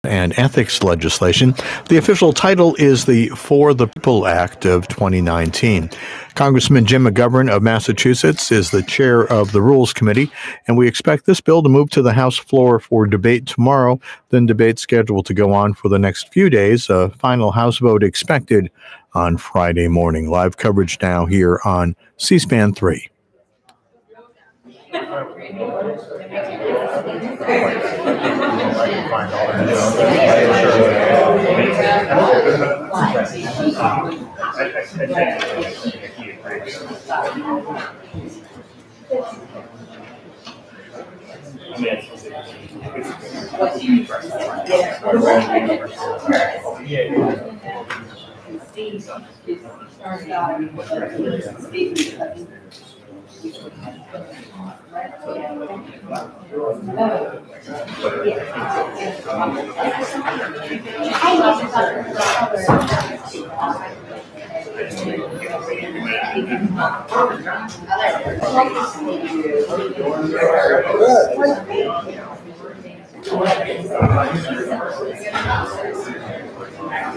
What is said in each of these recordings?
and ethics legislation. The official title is the For the People Act of 2019. Congressman Jim McGovern of Massachusetts is the chair of the Rules Committee, and we expect this bill to move to the House floor for debate tomorrow, then debate scheduled to go on for the next few days, a final House vote expected on Friday morning. Live coverage now here on C-SPAN 3.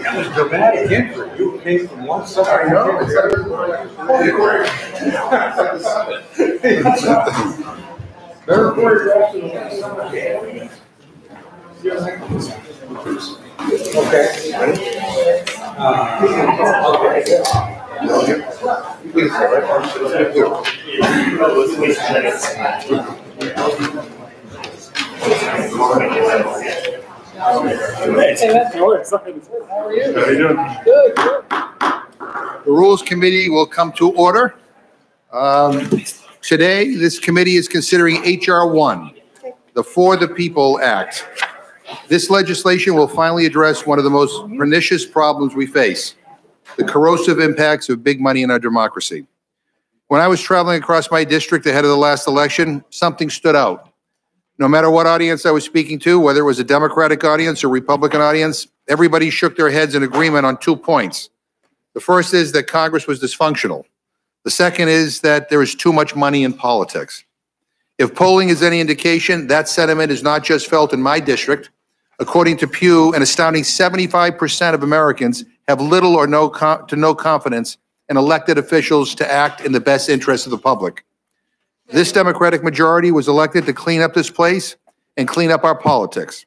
That was dramatic entry. You came from one side. I know. The Rules Committee will come to order. Today, this committee is considering H.R.1, the For the People Act. This legislation will finally address one of the most pernicious problems we face, the corrosive impacts of big money in our democracy. When I was traveling across my district ahead of the last election, something stood out. No matter what audience I was speaking to, whether it was a Democratic audience or Republican audience, everybody shook their heads in agreement on 2 points. The first is that Congress was dysfunctional. The second is that there is too much money in politics. If polling is any indication, that sentiment is not just felt in my district. According to Pew, an astounding 75% of Americans have little or no confidence in elected officials to act in the best interest of the public. This Democratic majority was elected to clean up this place and clean up our politics.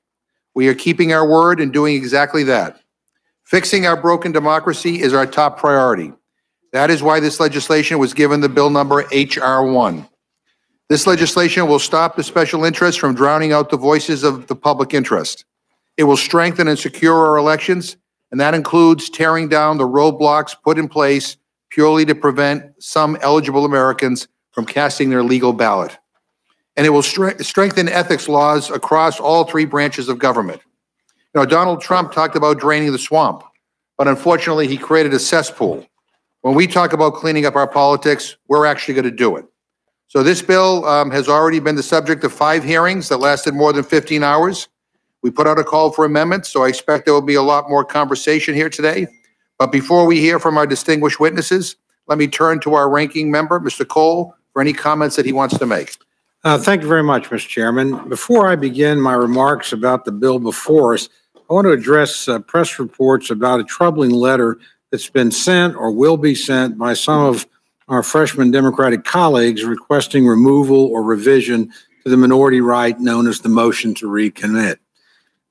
We are keeping our word and doing exactly that. Fixing our broken democracy is our top priority. That is why this legislation was given the bill number H.R.1. This legislation will stop the special interests from drowning out the voices of the public interest. It will strengthen and secure our elections, and that includes tearing down the roadblocks put in place purely to prevent some eligible Americans from casting their legal ballot. And it will strengthen ethics laws across all 3 branches of government. You know, Donald Trump talked about draining the swamp, but unfortunately he created a cesspool. When we talk about cleaning up our politics, we're actually going to do it. So this bill has already been the subject of 5 hearings that lasted more than 15 hours. We put out a call for amendments, so I expect there will be a lot more conversation here today. But before we hear from our distinguished witnesses, let me turn to our ranking member, Mr. Cole, for any comments that he wants to make. Thank you very much, Mr. Chairman. Before I begin my remarks about the bill before us, I want to address press reports about a troubling letter that's been sent or will be sent by some of our freshman Democratic colleagues requesting removal or revision to the minority right known as the motion to recommit.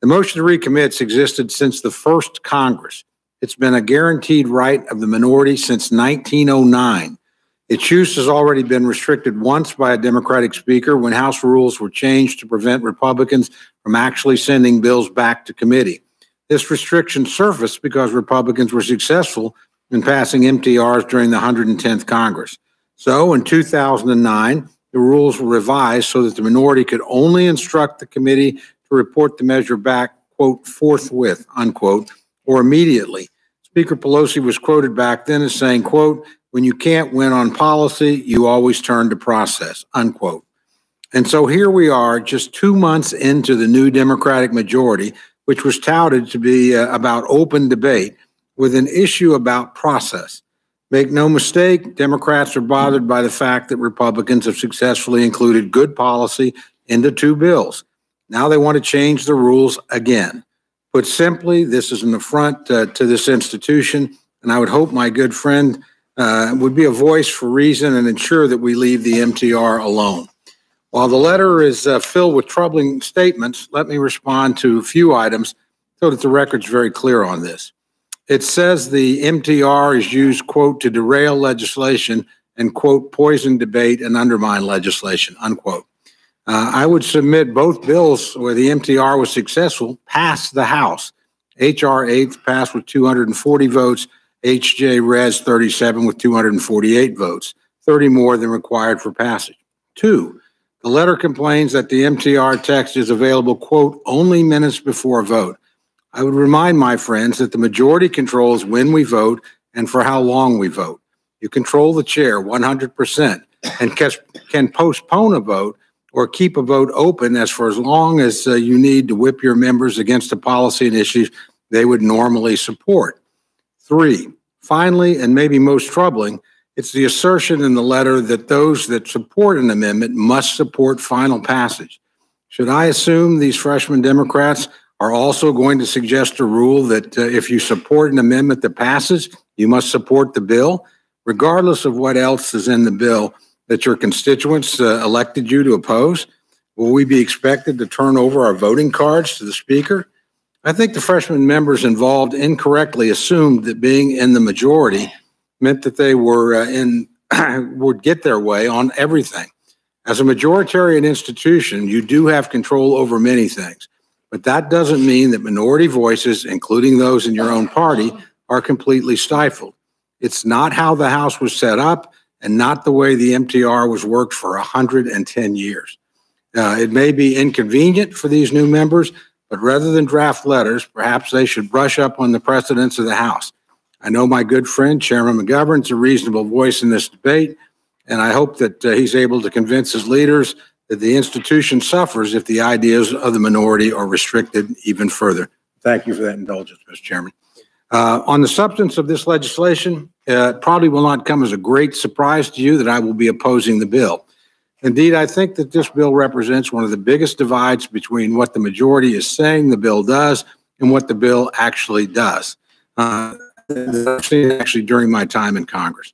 The motion to recommit has existed since the first Congress. It's been a guaranteed right of the minority since 1909. Its use has already been restricted once by a Democratic speaker when House rules were changed to prevent Republicans from actually sending bills back to committee. This restriction surfaced because Republicans were successful in passing MTRs during the 110th Congress. So in 2009, the rules were revised so that the minority could only instruct the committee to report the measure back, quote, forthwith, unquote, or immediately. Speaker Pelosi was quoted back then as saying, quote, when you can't win on policy, you always turn to process, unquote. And so here we are just 2 months into the new Democratic majority, which was touted to be about open debate with an issue about process. Make no mistake, Democrats are bothered by the fact that Republicans have successfully included good policy into 2 bills. Now they want to change the rules again. Put simply, this is an affront to this institution, and I would hope my good friend would be a voice for reason and ensure that we leave the MTR alone. While the letter is filled with troubling statements, let me respond to a few items so that the record's very clear on this. It says the MTR is used, quote, to derail legislation and, quote, poison debate and undermine legislation, unquote. I would submit both bills where the MTR was successful passed the House. H.R. 8 passed with 240 votes, H.J.Res 37 with 248 votes, 30 more than required for passage. 2, the letter complains that the MTR text is available, quote, only minutes before a vote. I would remind my friends that the majority controls when we vote and for how long we vote. You control the chair 100% and can postpone a vote or keep a vote open for as long as you need to whip your members against a policy and issues they would normally support. 3, finally, and maybe most troubling, it's the assertion in the letter that those that support an amendment must support final passage. Should I assume these freshman Democrats are also going to suggest a rule that if you support an amendment that passes, you must support the bill, regardless of what else is in the bill that your constituents elected you to oppose? Will we be expected to turn over our voting cards to the Speaker? I think the freshman members involved incorrectly assumed that being in the majority meant that they were would get their way on everything. As a majoritarian institution, you do have control over many things, but that doesn't mean that minority voices, including those in your own party, are completely stifled. It's not how the House was set up and not the way the MTR was worked for 110 years. It may be inconvenient for these new members, but rather than draft letters, perhaps they should brush up on the precedents of the House. I know my good friend, Chairman McGovern, is a reasonable voice in this debate, and I hope that he's able to convince his leaders that the institution suffers if the ideas of the minority are restricted even further. Thank you for that indulgence, Mr. Chairman. On the substance of this legislation, it probably will not come as a great surprise to you that I will be opposing the bill. Indeed, I think that this bill represents one of the biggest divides between what the majority is saying the bill does and what the bill actually does. I've seen actually during my time in Congress.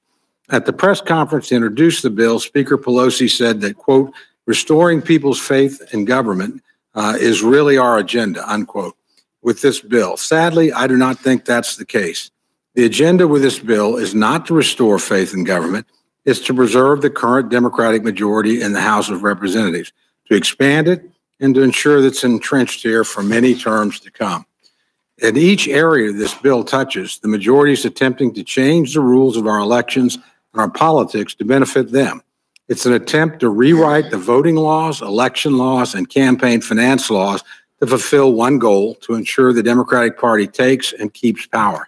At the press conference to introduce the bill, Speaker Pelosi said that, quote, restoring people's faith in government is really our agenda, unquote, with this bill. Sadly, I do not think that's the case. The agenda with this bill is not to restore faith in government. It's to preserve the current Democratic majority in the House of Representatives, to expand it, and to ensure that it's entrenched here for many terms to come. In each area this bill touches, the majority is attempting to change the rules of our elections and our politics to benefit them. It's an attempt to rewrite the voting laws, election laws, and campaign finance laws to fulfill one goal: to ensure the Democratic Party takes and keeps power.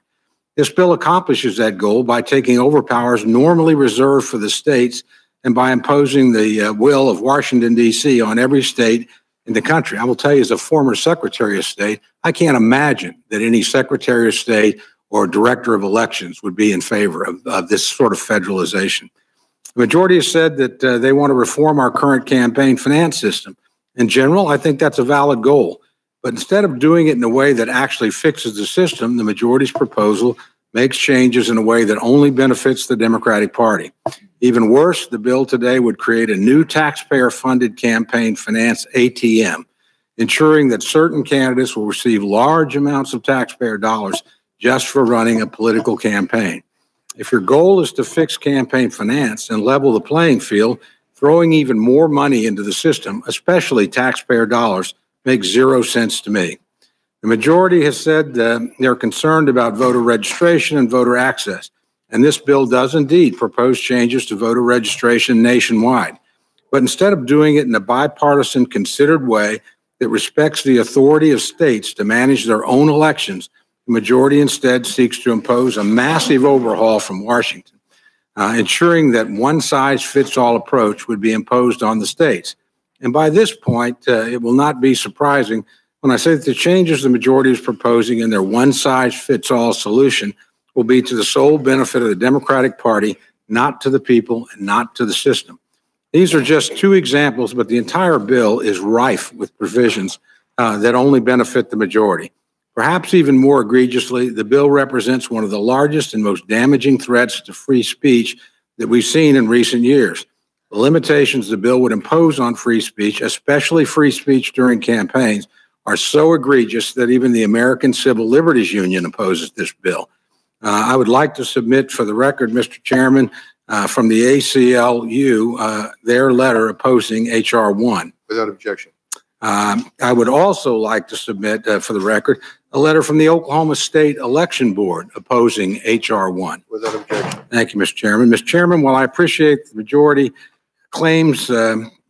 This bill accomplishes that goal by taking over powers normally reserved for the states and by imposing the will of Washington, D.C. on every state in the country. I will tell you, as a former Secretary of State, I can't imagine that any Secretary of State or Director of Elections would be in favor of this sort of federalization. The majority has said that they want to reform our current campaign finance system. In general, I think that's a valid goal. But instead of doing it in a way that actually fixes the system, the majority's proposal makes changes in a way that only benefits the Democratic Party. Even worse, the bill today would create a new taxpayer-funded campaign finance ATM, ensuring that certain candidates will receive large amounts of taxpayer dollars just for running a political campaign. If your goal is to fix campaign finance and level the playing field, throwing even more money into the system, especially taxpayer dollars, makes zero sense to me. The majority has said they're concerned about voter registration and voter access, and this bill does indeed propose changes to voter registration nationwide. But instead of doing it in a bipartisan, considered way that respects the authority of states to manage their own elections, the majority instead seeks to impose a massive overhaul from Washington, ensuring that one-size-fits-all approach would be imposed on the states. And by this point, it will not be surprising when I say that the changes the majority is proposing in their one-size-fits-all solution will be to the sole benefit of the Democratic Party, not to the people and not to the system. These are just two examples, but the entire bill is rife with provisions that only benefit the majority. Perhaps even more egregiously, the bill represents one of the largest and most damaging threats to free speech that we've seen in recent years. The limitations the bill would impose on free speech, especially free speech during campaigns, are so egregious that even the American Civil Liberties Union opposes this bill. I would like to submit for the record, Mr. Chairman, from the ACLU, their letter opposing H.R.1. Without objection. I would also like to submit for the record a letter from the Oklahoma State Election Board opposing H.R.1. Without objection. Thank you, Mr. Chairman. Mr. Chairman, while I appreciate the majority claims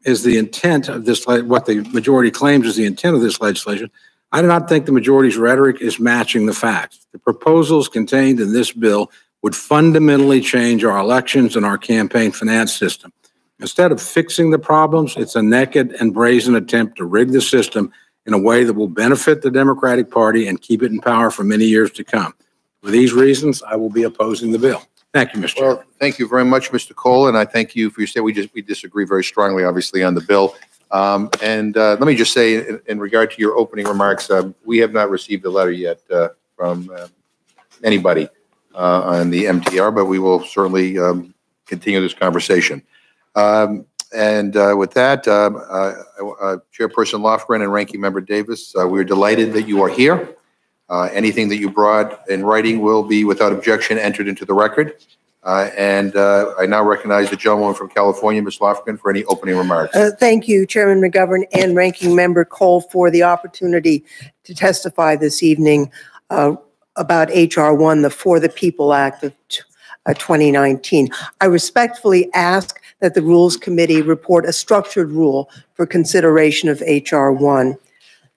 is the intent of this, what the majority claims is the intent of this legislation, I do not think the majority's rhetoric is matching the facts. The proposals contained in this bill would fundamentally change our elections and our campaign finance system. Instead of fixing the problems, it's a naked and brazen attempt to rig the system in a way that will benefit the Democratic Party and keep it in power for many years to come. For these reasons, I will be opposing the bill. Thank you, Mr. Chairman. Well, thank you very much, Mr. Cole, and I thank you for your statement. We disagree very strongly, obviously, on the bill. Let me just say, in regard to your opening remarks, we have not received a letter yet from anybody on the MTR, but we will certainly continue this conversation. With that, Chairperson Lofgren and Ranking Member Davis, we are delighted that you are here. Anything that you brought in writing will be, without objection, entered into the record. I now recognize the gentlewoman from California, Ms. Lofgren, for any opening remarks. Thank you, Chairman McGovern and Ranking Member Cole, for the opportunity to testify this evening about H.R.1, the For the People Act of 2019. I respectfully ask that the Rules Committee report a structured rule for consideration of H.R.1.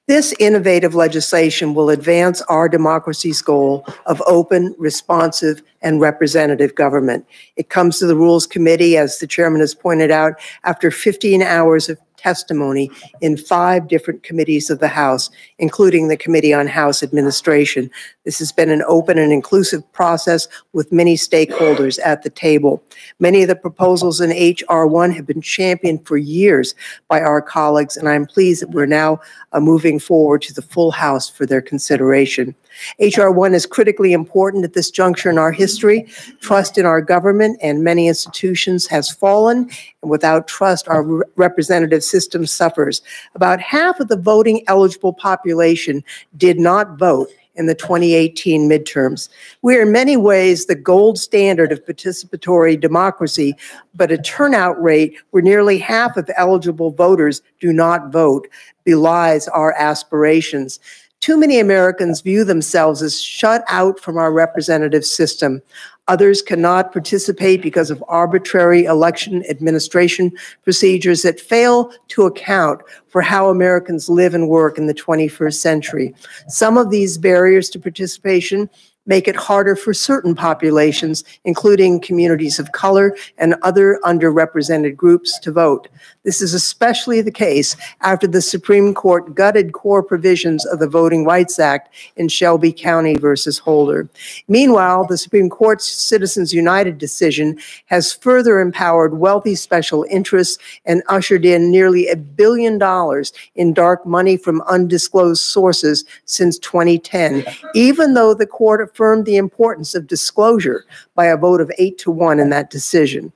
This innovative legislation will advance our democracy's goal of open, responsive, and representative government. It comes to the Rules Committee, as the chairman has pointed out, after 15 hours of testimony in 5 different committees of the House, including the Committee on House Administration. This has been an open and inclusive process with many stakeholders at the table. Many of the proposals in H.R.1 have been championed for years by our colleagues, and I'm pleased that we're now moving forward to the full House for their consideration. H.R.1 is critically important at this juncture in our history. Trust in our government and many institutions has fallen, and without trust, our representative system suffers. About half of the voting eligible population did not vote in the 2018 midterms. We are in many ways the gold standard of participatory democracy, but a turnout rate where nearly half of eligible voters do not vote belies our aspirations. Too many Americans view themselves as shut out from our representative system. Others cannot participate because of arbitrary election administration procedures that fail to account for how Americans live and work in the 21st century. Some of these barriers to participation make it harder for certain populations, including communities of color and other underrepresented groups, to vote. This is especially the case after the Supreme Court gutted core provisions of the Voting Rights Act in Shelby County versus Holder. Meanwhile, the Supreme Court's Citizens United decision has further empowered wealthy special interests and ushered in nearly $1 billion in dark money from undisclosed sources since 2010, even though the court affirmed the importance of disclosure by a vote of 8-1 in that decision.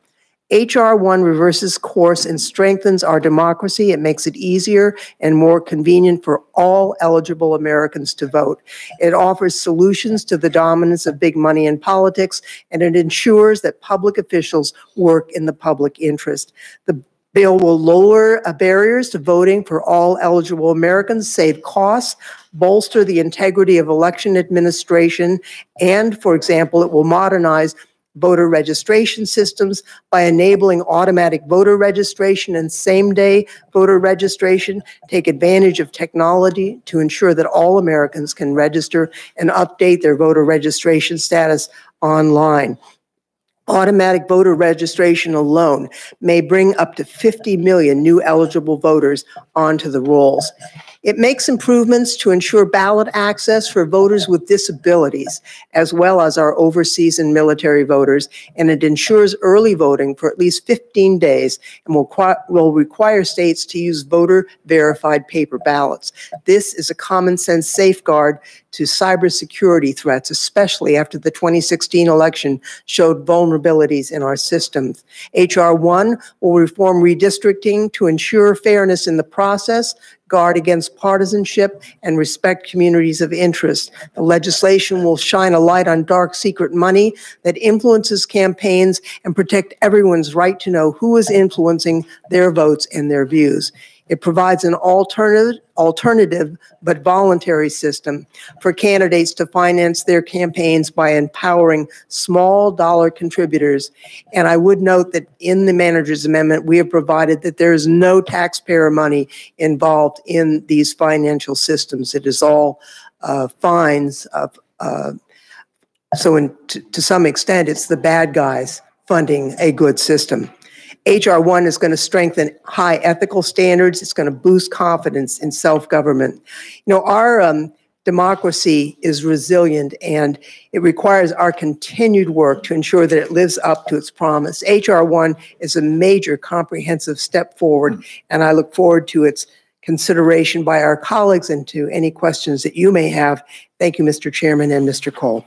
H.R.1 reverses course and strengthens our democracy. It makes it easier and more convenient for all eligible Americans to vote. It offers solutions to the dominance of big money in politics, and it ensures that public officials work in the public interest. The bill will lower barriers to voting for all eligible Americans, save costs, bolster the integrity of election administration, and, for example, it will modernize voter registration systems by enabling automatic voter registration and same-day voter registration, take advantage of technology to ensure that all Americans can register and update their voter registration status online. Automatic voter registration alone may bring up to 50 million new eligible voters onto the rolls. It makes improvements to ensure ballot access for voters with disabilities, as well as our overseas and military voters, and it ensures early voting for at least 15 days and will require states to use voter-verified paper ballots. This is a common-sense safeguard to cybersecurity threats, especially after the 2016 election showed vulnerabilities in our systems. H.R.1 will reform redistricting to ensure fairness in the process, guard against partisanship, and respect communities of interest. The legislation will shine a light on dark secret money that influences campaigns and protect everyone's right to know who is influencing their votes and their views. It provides an alternative but voluntary system for candidates to finance their campaigns by empowering small dollar contributors. And I would note that in the manager's amendment, we have provided that there is no taxpayer money involved in these financial systems. It is all fines. So to some extent, it's the bad guys funding a good system. H.R.1 is going to strengthen high ethical standards. It's going to boost confidence in self-government. You know, our democracy is resilient, and it requires our continued work to ensure that it lives up to its promise. H.R.1 is a major comprehensive step forward, and I look forward to its consideration by our colleagues and to any questions that you may have. Thank you, Mr. Chairman and Mr. Cole.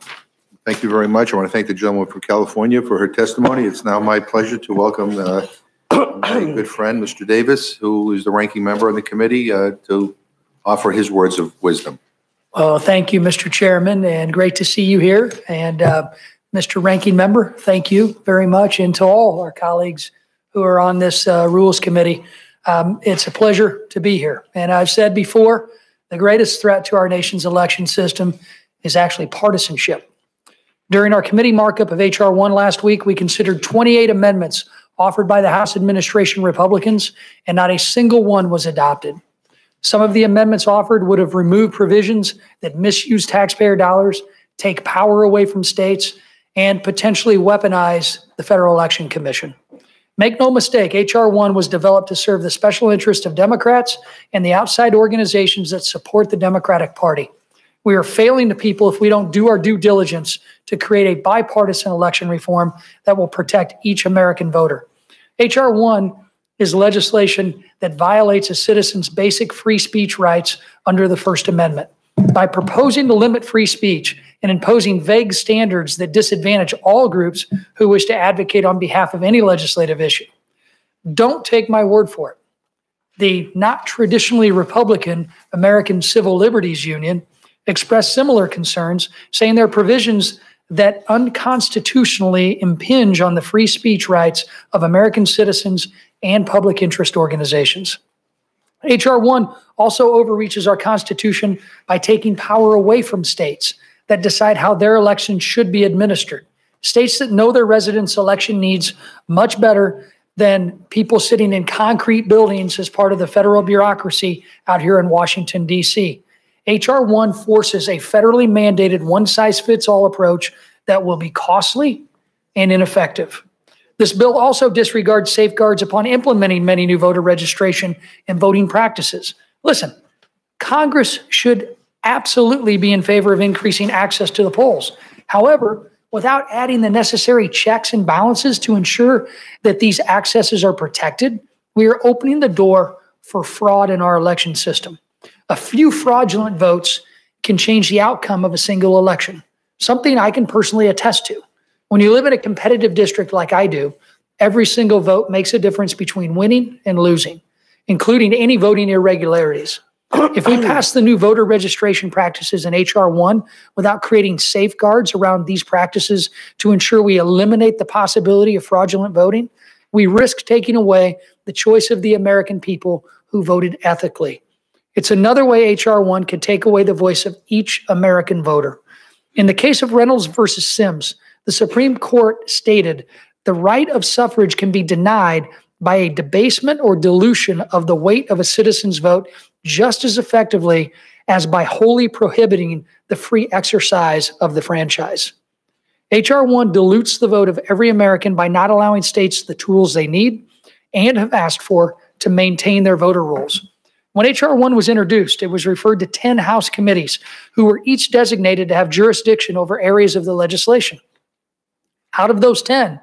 Thank you very much. I want to thank the gentleman from California for her testimony. It's now my pleasure to welcome my good friend, Mr. Davis, who is the ranking member of the committee, to offer his words of wisdom. Well, thank you, Mr. Chairman, and great to see you here. And Mr. Ranking Member, thank you very much. And to all our colleagues who are on this Rules Committee, it's a pleasure to be here. And I've said before, the greatest threat to our nation's election system is actually partisanship. During our committee markup of H.R.1 last week, we considered 28 amendments offered by the House administration Republicans, and not a single one was adopted. Some of the amendments offered would have removed provisions that misuse taxpayer dollars, take power away from states, and potentially weaponize the Federal Election Commission. Make no mistake, H.R.1 was developed to serve the special interest of Democrats and the outside organizations that support the Democratic Party. We are failing the people if we don't do our due diligence to create a bipartisan election reform that will protect each American voter. H.R.1 is legislation that violates a citizen's basic free speech rights under the First Amendment. By proposing to limit free speech and imposing vague standards that disadvantage all groups who wish to advocate on behalf of any legislative issue. Don't take my word for it. The not traditionally Republican American Civil Liberties Union expressed similar concerns, saying there are provisions that unconstitutionally impinge on the free speech rights of American citizens and public interest organizations. H.R.1 also overreaches our Constitution by taking power away from states that decide how their elections should be administered. States that know their residents' election needs much better than people sitting in concrete buildings as part of the federal bureaucracy out here in Washington, D.C. H.R.1 forces a federally mandated one-size-fits-all approach that will be costly and ineffective. This bill also disregards safeguards upon implementing many new voter registration and voting practices. Listen, Congress should absolutely be in favor of increasing access to the polls. However, without adding the necessary checks and balances to ensure that these accesses are protected, we are opening the door for fraud in our election system. A few fraudulent votes can change the outcome of a single election, something I can personally attest to. When you live in a competitive district like I do, every single vote makes a difference between winning and losing, including any voting irregularities. If we pass the new voter registration practices in H.R.1 without creating safeguards around these practices to ensure we eliminate the possibility of fraudulent voting, we risk taking away the choice of the American people who voted ethically. It's another way H.R.1 could take away the voice of each American voter. In the case of Reynolds versus Sims, the Supreme Court stated the right of suffrage can be denied by a debasement or dilution of the weight of a citizen's vote just as effectively as by wholly prohibiting the free exercise of the franchise. H.R.1 dilutes the vote of every American by not allowing states the tools they need and have asked for to maintain their voter rolls. When H.R. 1 was introduced, it was referred to 10 House committees who were each designated to have jurisdiction over areas of the legislation. Out of those 10,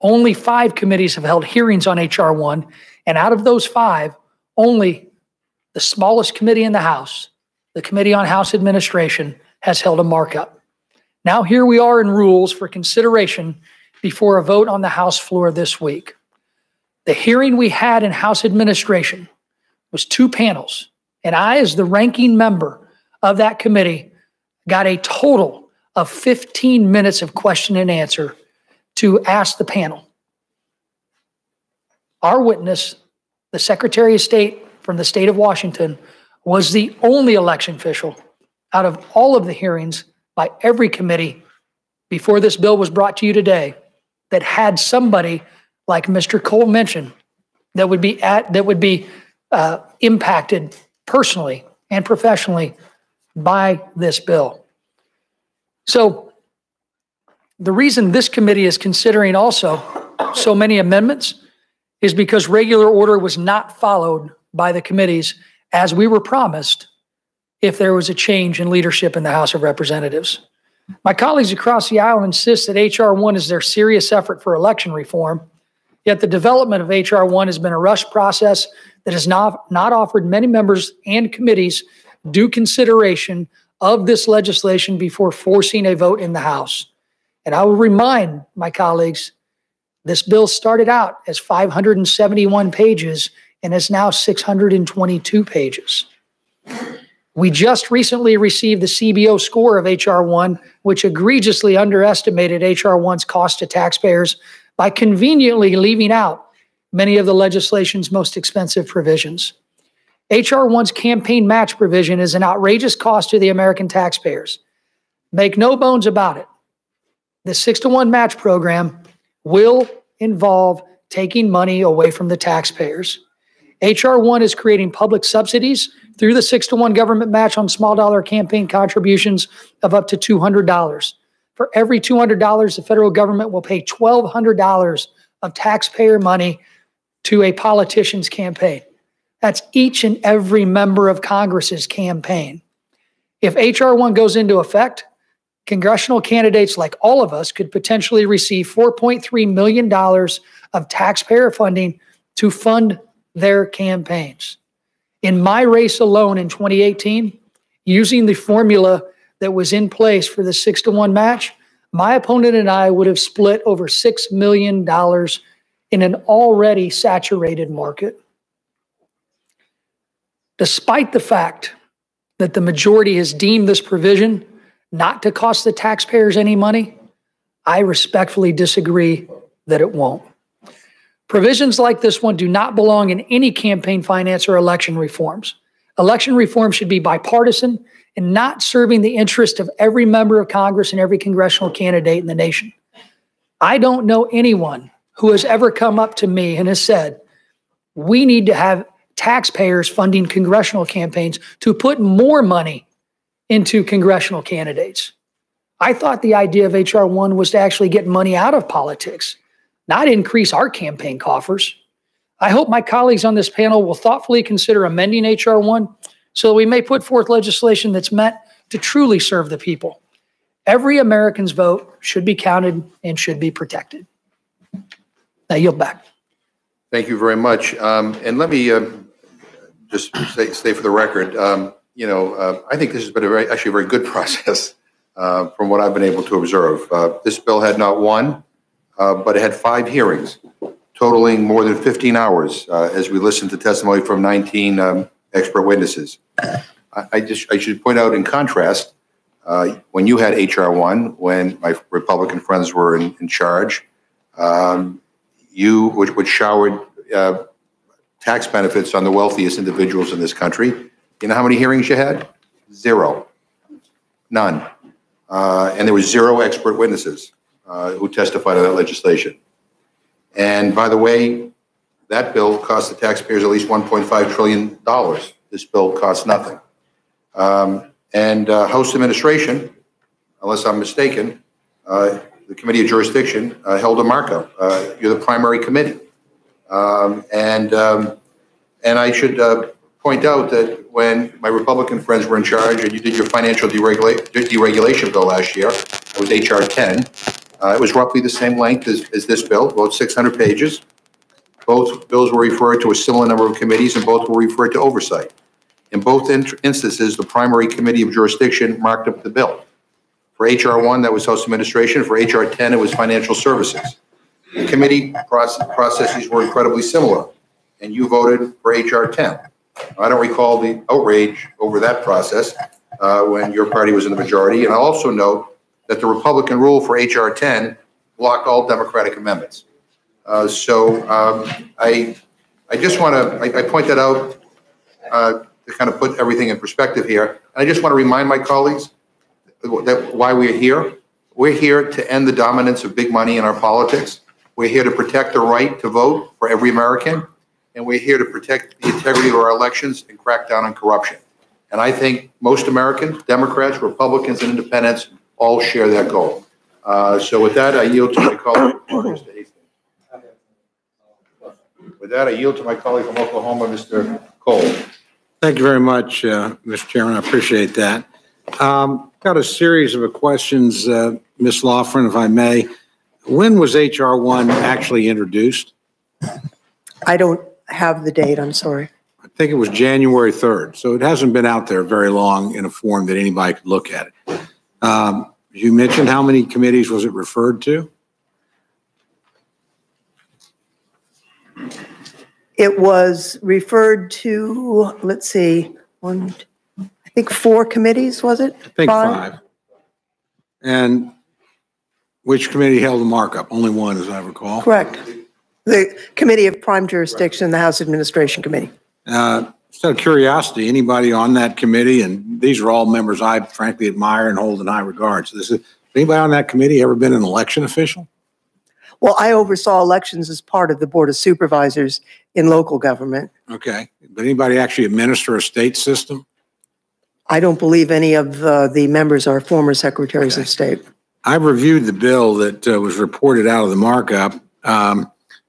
only 5 committees have held hearings on H.R. 1, and out of those 5, only the smallest committee in the House, the Committee on House Administration, has held a markup. Now here we are in rules for consideration before a vote on the House floor this week. The hearing we had in House Administration was 2 panels, and I, as the ranking member of that committee, got a total of 15 minutes of question and answer to ask the panel. Our witness, the Secretary of State from the state of Washington, was the only election official out of all of the hearings by every committee before this bill was brought to you today that had somebody like Mr. Cole mentioned that would be impacted personally and professionally by this bill. So the reason this committee is considering also so many amendments is because regular order was not followed by the committees as we were promised if there was a change in leadership in the House of Representatives. My colleagues across the aisle insist that H.R. 1 is their serious effort for election reform, yet the development of H.R. 1 has been a rushed process that has not offered many members and committees due consideration of this legislation before forcing a vote in the House. And I will remind my colleagues, this bill started out as 571 pages and is now 622 pages. We just recently received the CBO score of H.R. 1, which egregiously underestimated H.R. 1's cost to taxpayers by conveniently leaving out many of the legislation's most expensive provisions. H.R. 1's campaign match provision is an outrageous cost to the American taxpayers. Make no bones about it. The 6-to-1 match program will involve taking money away from the taxpayers. H.R. 1 is creating public subsidies through the 6-to-1 government match on small dollar campaign contributions of up to $200. For every $200, the federal government will pay $1,200 of taxpayer money to a politician's campaign. That's each and every member of Congress's campaign. If H.R. 1 goes into effect, congressional candidates like all of us could potentially receive $4.3 million of taxpayer funding to fund their campaigns. In my race alone in 2018, using the formula that was in place for the 6-to-1 match, my opponent and I would have split over $6 million in an already saturated market. Despite the fact that the majority has deemed this provision not to cost the taxpayers any money, I respectfully disagree that it won't. Provisions like this one do not belong in any campaign finance or election reforms. Election reform should be bipartisan and not serving the interest of every member of Congress and every congressional candidate in the nation. I don't know anyone who has ever come up to me and has said, we need to have taxpayers funding congressional campaigns to put more money into congressional candidates. I thought the idea of H.R. 1 was to actually get money out of politics, not increase our campaign coffers. I hope my colleagues on this panel will thoughtfully consider amending H.R. 1 so that we may put forth legislation that's meant to truly serve the people. Every American's vote should be counted and should be protected. I yield back. Thank you very much. And let me just say for the record, I think this has been actually a very good process from what I've been able to observe. This bill had not one, but it had 5 hearings, totaling more than 15 hours as we listened to testimony from 19 expert witnesses. I should point out in contrast, when you had H.R. 1, when my Republican friends were in charge, which showered tax benefits on the wealthiest individuals in this country. You know how many hearings you had? 0. None. And there were 0 expert witnesses who testified on that legislation. And by the way, that bill cost the taxpayers at least $1.5 trillion. This bill costs nothing. And House Administration, unless I'm mistaken, the Committee of Jurisdiction held a markup. You're the primary committee. And I should point out that when my Republican friends were in charge and you did your financial deregulation bill last year, it was H.R. 10. It was roughly the same length as this bill, about 600 pages. Both bills were referred to a similar number of committees, and both were referred to oversight. In both instances, the primary committee of jurisdiction marked up the bill. For H.R. 1, that was House Administration. For H.R. 10, it was Financial Services. The committee processes were incredibly similar, and you voted for H.R. 10. I don't recall the outrage over that process when your party was in the majority. And I'll also note that the Republican rule for H.R. 10 blocked all Democratic amendments. I just want to, I point that out to kind of put everything in perspective here. And I just want to remind my colleagues that why we're here. We're here to end the dominance of big money in our politics. We're here to protect the right to vote for every American. And we're here to protect the integrity of our elections and crack down on corruption. And I think most Americans, Democrats, Republicans, and Independents all share that goal. So with that, I yield to my colleague, Mr. Hastings. With that, I yield to my colleague from Oklahoma, Mr. Cole. Thank you very much, Mr. Chairman. I appreciate that. Got a series of questions, Ms. Loughran, if I may. When was H.R. 1 actually introduced? I don't have the date, I'm sorry. I think it was January 3rd, so it hasn't been out there very long in a form that anybody could look at it. You mentioned how many committees was it referred to? It was referred to, let's see, I think 4 committees, was it? I think 5. And which committee held the markup? Only one, as I recall. Correct. The Committee of Prime Jurisdiction, the House Administration Committee. Just out of curiosity, anybody on that committee, and these are all members I frankly admire and hold in high regard. So anybody on that committee ever been an election official? Well, I oversaw elections as part of the Board of Supervisors in local government. Okay. But anybody actually administer a state system? I don't believe any of the members are former secretaries of state. I've reviewed the bill that was reported out of the markup.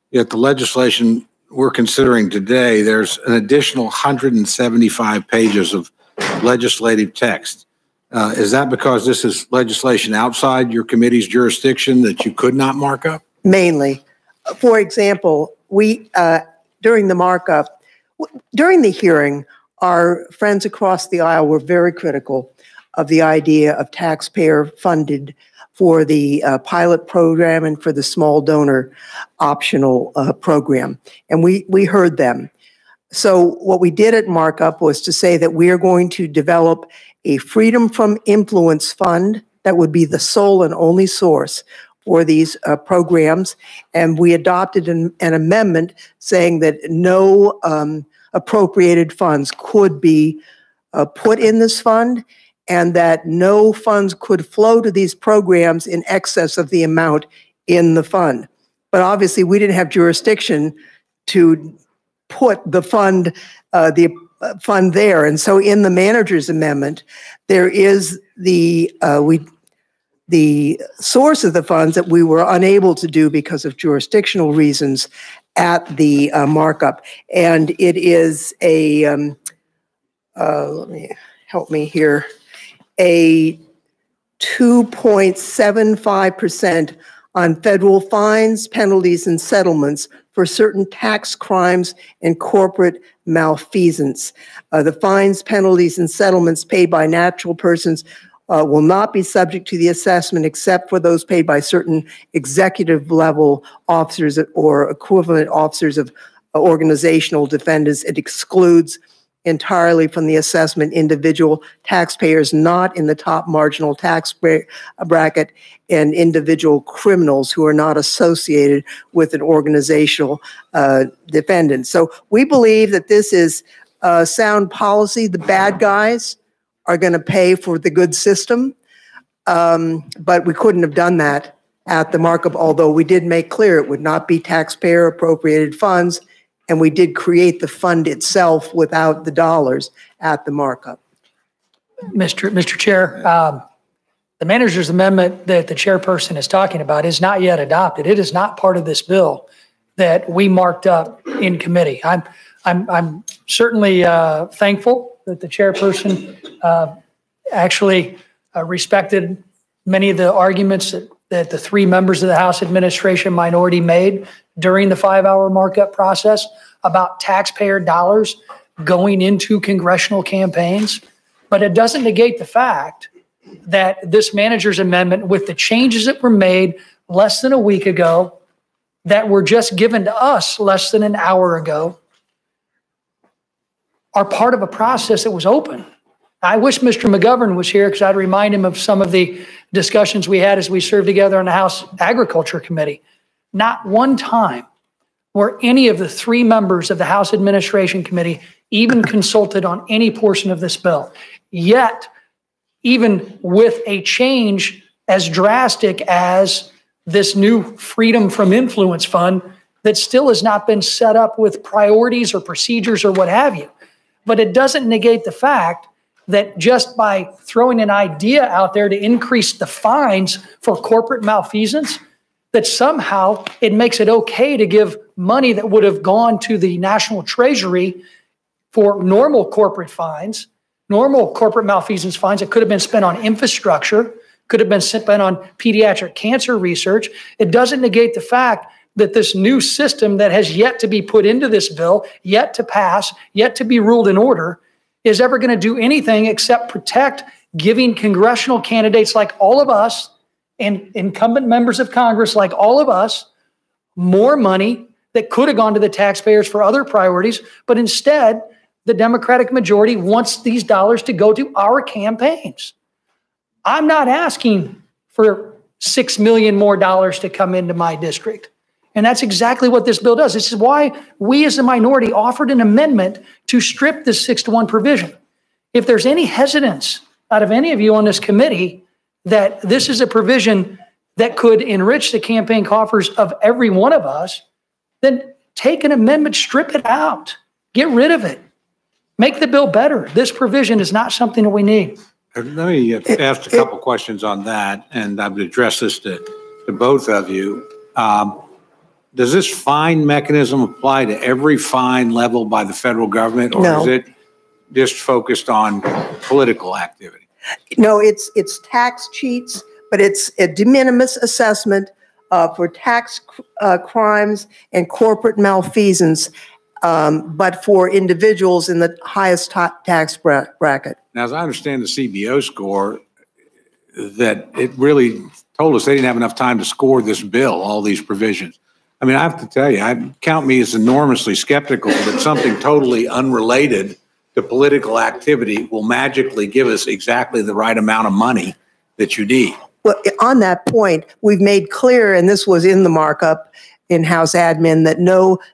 Yet the legislation we're considering today, there's an additional 175 pages of legislative text. Is that because this is legislation outside your committee's jurisdiction that you could not mark up? Mainly. For example, we, during the markup, during the hearing, our friends across the aisle were very critical of the idea of taxpayer-funded for the pilot program and for the small donor optional program. And we heard them. So what we did at markup was to say that we are going to develop a Freedom from Influence fund that would be the sole and only source for these programs. And we adopted an amendment saying that no appropriated funds could be put in this fund, and that no funds could flow to these programs in excess of the amount in the fund. But obviously, we didn't have jurisdiction to put the fund there. And so in the manager's amendment, there is the source of the funds that we were unable to do because of jurisdictional reasons at the markup. And it is a, let me help me here, a 2.75% on federal fines, penalties, and settlements for certain tax crimes and corporate malfeasance. The fines, penalties, and settlements paid by natural persons will not be subject to the assessment except for those paid by certain executive level officers or equivalent officers of organizational defendants. It excludes entirely from the assessment individual taxpayers not in the top marginal tax bracket and individual criminals who are not associated with an organizational defendant. So we believe that this is sound policy. The bad guys are going to pay for the good system, but we couldn't have done that at the markup, although we did make clear it would not be taxpayer appropriated funds. And we did create the fund itself without the dollars at the markup. Mr. Chair, the manager's amendment that the chairperson is talking about is not yet adopted. It is not part of this bill that we marked up in committee. I'm certainly thankful that the chairperson actually respected many of the arguments that the three members of the House Administration Minority made during the 5-hour markup process about taxpayer dollars going into congressional campaigns. But it doesn't negate the fact that this manager's amendment, with the changes that were made less than a week ago, that were just given to us less than an hour ago, are part of a process that was open. I wish Mr. McGovern was here because I'd remind him of some of the discussions we had as we served together on the House Agriculture Committee. Not one time were any of the three members of the House Administration Committee even consulted on any portion of this bill. Yet, even with a change as drastic as this new Freedom from Influence Fund that still has not been set up with priorities or procedures or what have you. But it doesn't negate the fact that just by throwing an idea out there to increase the fines for corporate malfeasance, that somehow it makes it okay to give money that would have gone to the National Treasury for normal corporate fines, normal corporate malfeasance fines that could have been spent on infrastructure, could have been spent on pediatric cancer research. It doesn't negate the fact that this new system that has yet to be put into this bill, yet to pass, yet to be ruled in order, is ever going to do anything except protect giving congressional candidates like all of us and incumbent members of Congress like all of us more money that could have gone to the taxpayers for other priorities. But instead, the Democratic majority wants these dollars to go to our campaigns. I'm not asking for $6 million more dollars to come into my district. And that's exactly what this bill does. This is why we as a minority offered an amendment to strip this 6-to-1 provision. If there's any hesitance out of any of you on this committee that this is a provision that could enrich the campaign coffers of every one of us, then take an amendment, strip it out, get rid of it, make the bill better. This provision is not something that we need. Let me ask a couple questions on that, and I would address this to both of you. Does this fine mechanism apply to every fine leveled by the federal government, or No. is it just focused on political activity? No, it's tax cheats, but it's a de minimis assessment for tax crimes and corporate malfeasance, but for individuals in the highest tax bracket. Now, as I understand the CBO score, that it really told us they didn't have enough time to score this bill, all these provisions. I mean, I have to tell you, I count me as enormously skeptical that something totally unrelated to political activity will magically give us exactly the right amount of money that you need. Well, on that point, we've made clear, and this was in the markup in House Admin,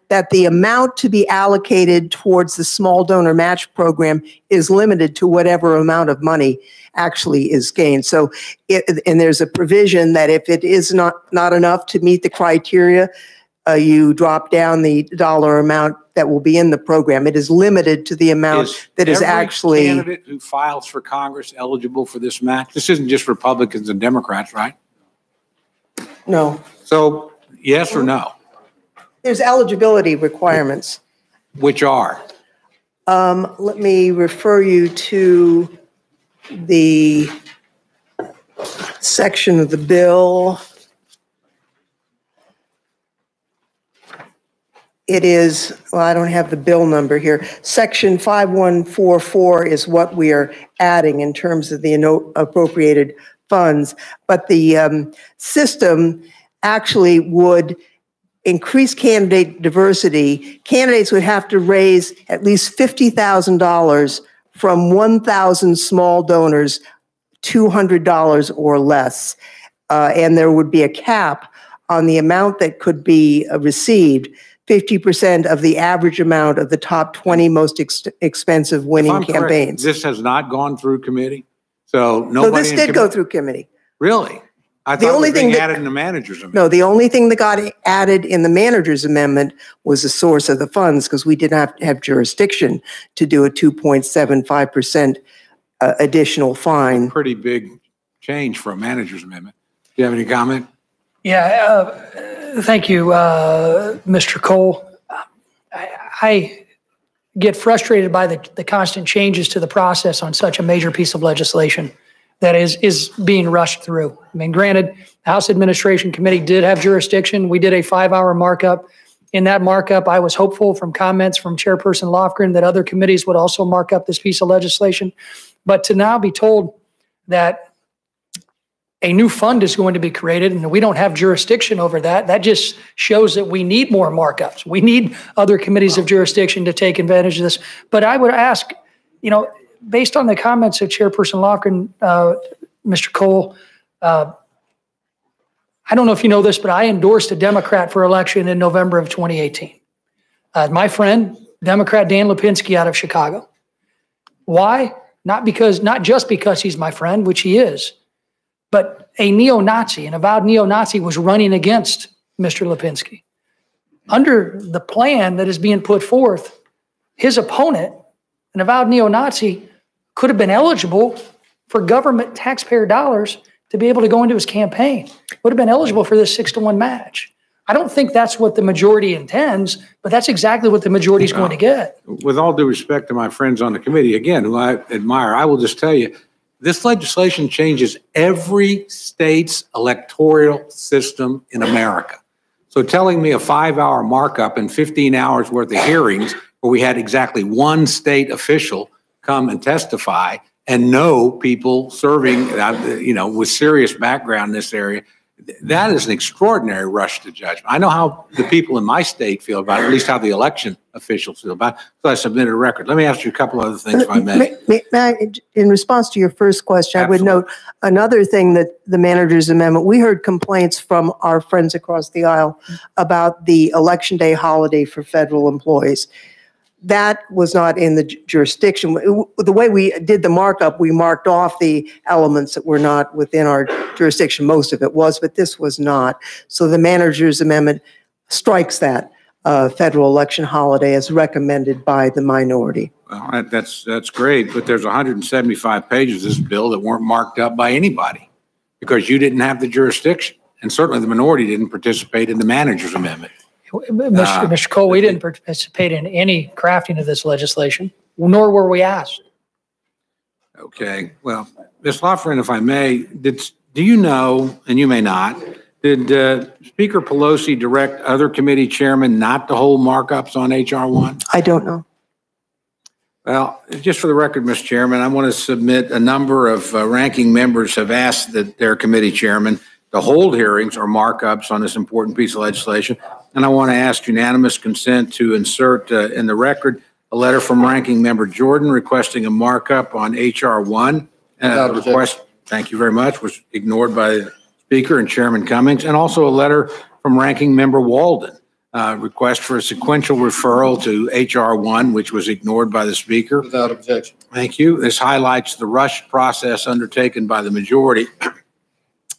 that the amount to be allocated towards the small donor match program is limited to whatever amount of money actually is gained. So, and there's a provision that if it is not enough to meet the criteria, you drop down the dollar amount that will be in the program. It is limited to the amount that is actually. Every candidate who files for Congress eligible for this match? This isn't just Republicans and Democrats, right? No. So, yes or no? There's eligibility requirements. Which are? Let me refer you to the section of the bill. It is, well, I don't have the bill number here. Section 5144 is what we are adding in terms of the appropriated funds. But the system actually would increase candidate diversity. Candidates would have to raise at least $50,000 from 1,000 small donors, $200 or less. And there would be a cap on the amount that could be received. 50% of the average amount of the top 20 most expensive winning campaigns. This has not gone through committee? So nobody. No, this did go through committee. Really? I thought it was being added in the manager's amendment. No, the only thing that got added in the manager's amendment was the source of the funds, because we didn't have jurisdiction to do a 2.75% additional fine. Pretty big change for a manager's amendment. Do you have any comment? Yeah, thank you, Mr. Cole. I get frustrated by the constant changes to the process on such a major piece of legislation that is being rushed through. I mean, granted, the House Administration Committee did have jurisdiction. We did a 5-hour markup. In that markup, I was hopeful from comments from Chairperson Lofgren that other committees would also mark up this piece of legislation. But to now be told that a new fund is going to be created and we don't have jurisdiction over that, that just shows that we need more markups. We need other committees of jurisdiction to take advantage of this. But I would ask, you know, based on the comments of Chairperson Lofgren, Mr. Cole, I don't know if you know this, but I endorsed a Democrat for election in November of 2018. My friend, Democrat Dan Lipinski out of Chicago. Why? Not just because he's my friend, which he is, but a neo-Nazi, an avowed neo-Nazi, was running against Mr. Lipinski. Under the plan that is being put forth, his opponent, an avowed neo-Nazi, could have been eligible for government taxpayer dollars to be able to go into his campaign. Would have been eligible for this 6-to-1 match. I don't think that's what the majority intends, but that's exactly what the majority is going to get. With all due respect to my friends on the committee, again, who I admire, I will just tell you, this legislation changes every state's electoral system in America. So telling me a 5-hour markup and 15 hours worth of hearings where we had exactly one state official come and testify and no people serving, you know, with serious background in this area, that is an extraordinary rush to judgment. I know how the people in my state feel about it, at least how the election officials feel about it, so I submitted a record. Let me ask you a couple other things, if I may. In response to your first question, Absolutely. I would note another thing that the manager's amendment, we heard complaints from our friends across the aisle about the Election Day holiday for federal employees. That was not in the jurisdiction. The way we did the markup, we marked off the elements that were not within our jurisdiction. Most of it was, but this was not. So the manager's amendment strikes that federal election holiday as recommended by the minority. Well, that's great, but there's 175 pages of this bill that weren't marked up by anybody because you didn't have the jurisdiction. And certainly the minority didn't participate in the manager's amendment. Mr. Cole, we didn't participate in any crafting of this legislation, nor were we asked. Okay. Well, Ms. Lofgren, if I may, do you know, and you may not, did Speaker Pelosi direct other committee chairmen not to hold markups on H.R.1? I don't know. Well, just for the record, Mr. Chairman, I want to submit a number of ranking members have asked that their committee chairman to hold hearings or markups on this important piece of legislation. And I want to ask unanimous consent to insert in the record a letter from Ranking Member Jordan requesting a markup on H.R.1. Request, thank you very much, was ignored by the Speaker and Chairman Cummings. And also a letter from Ranking Member Walden, request for a sequential referral to H.R.1, which was ignored by the Speaker. Without objection. Thank you. This highlights the rushed process undertaken by the majority.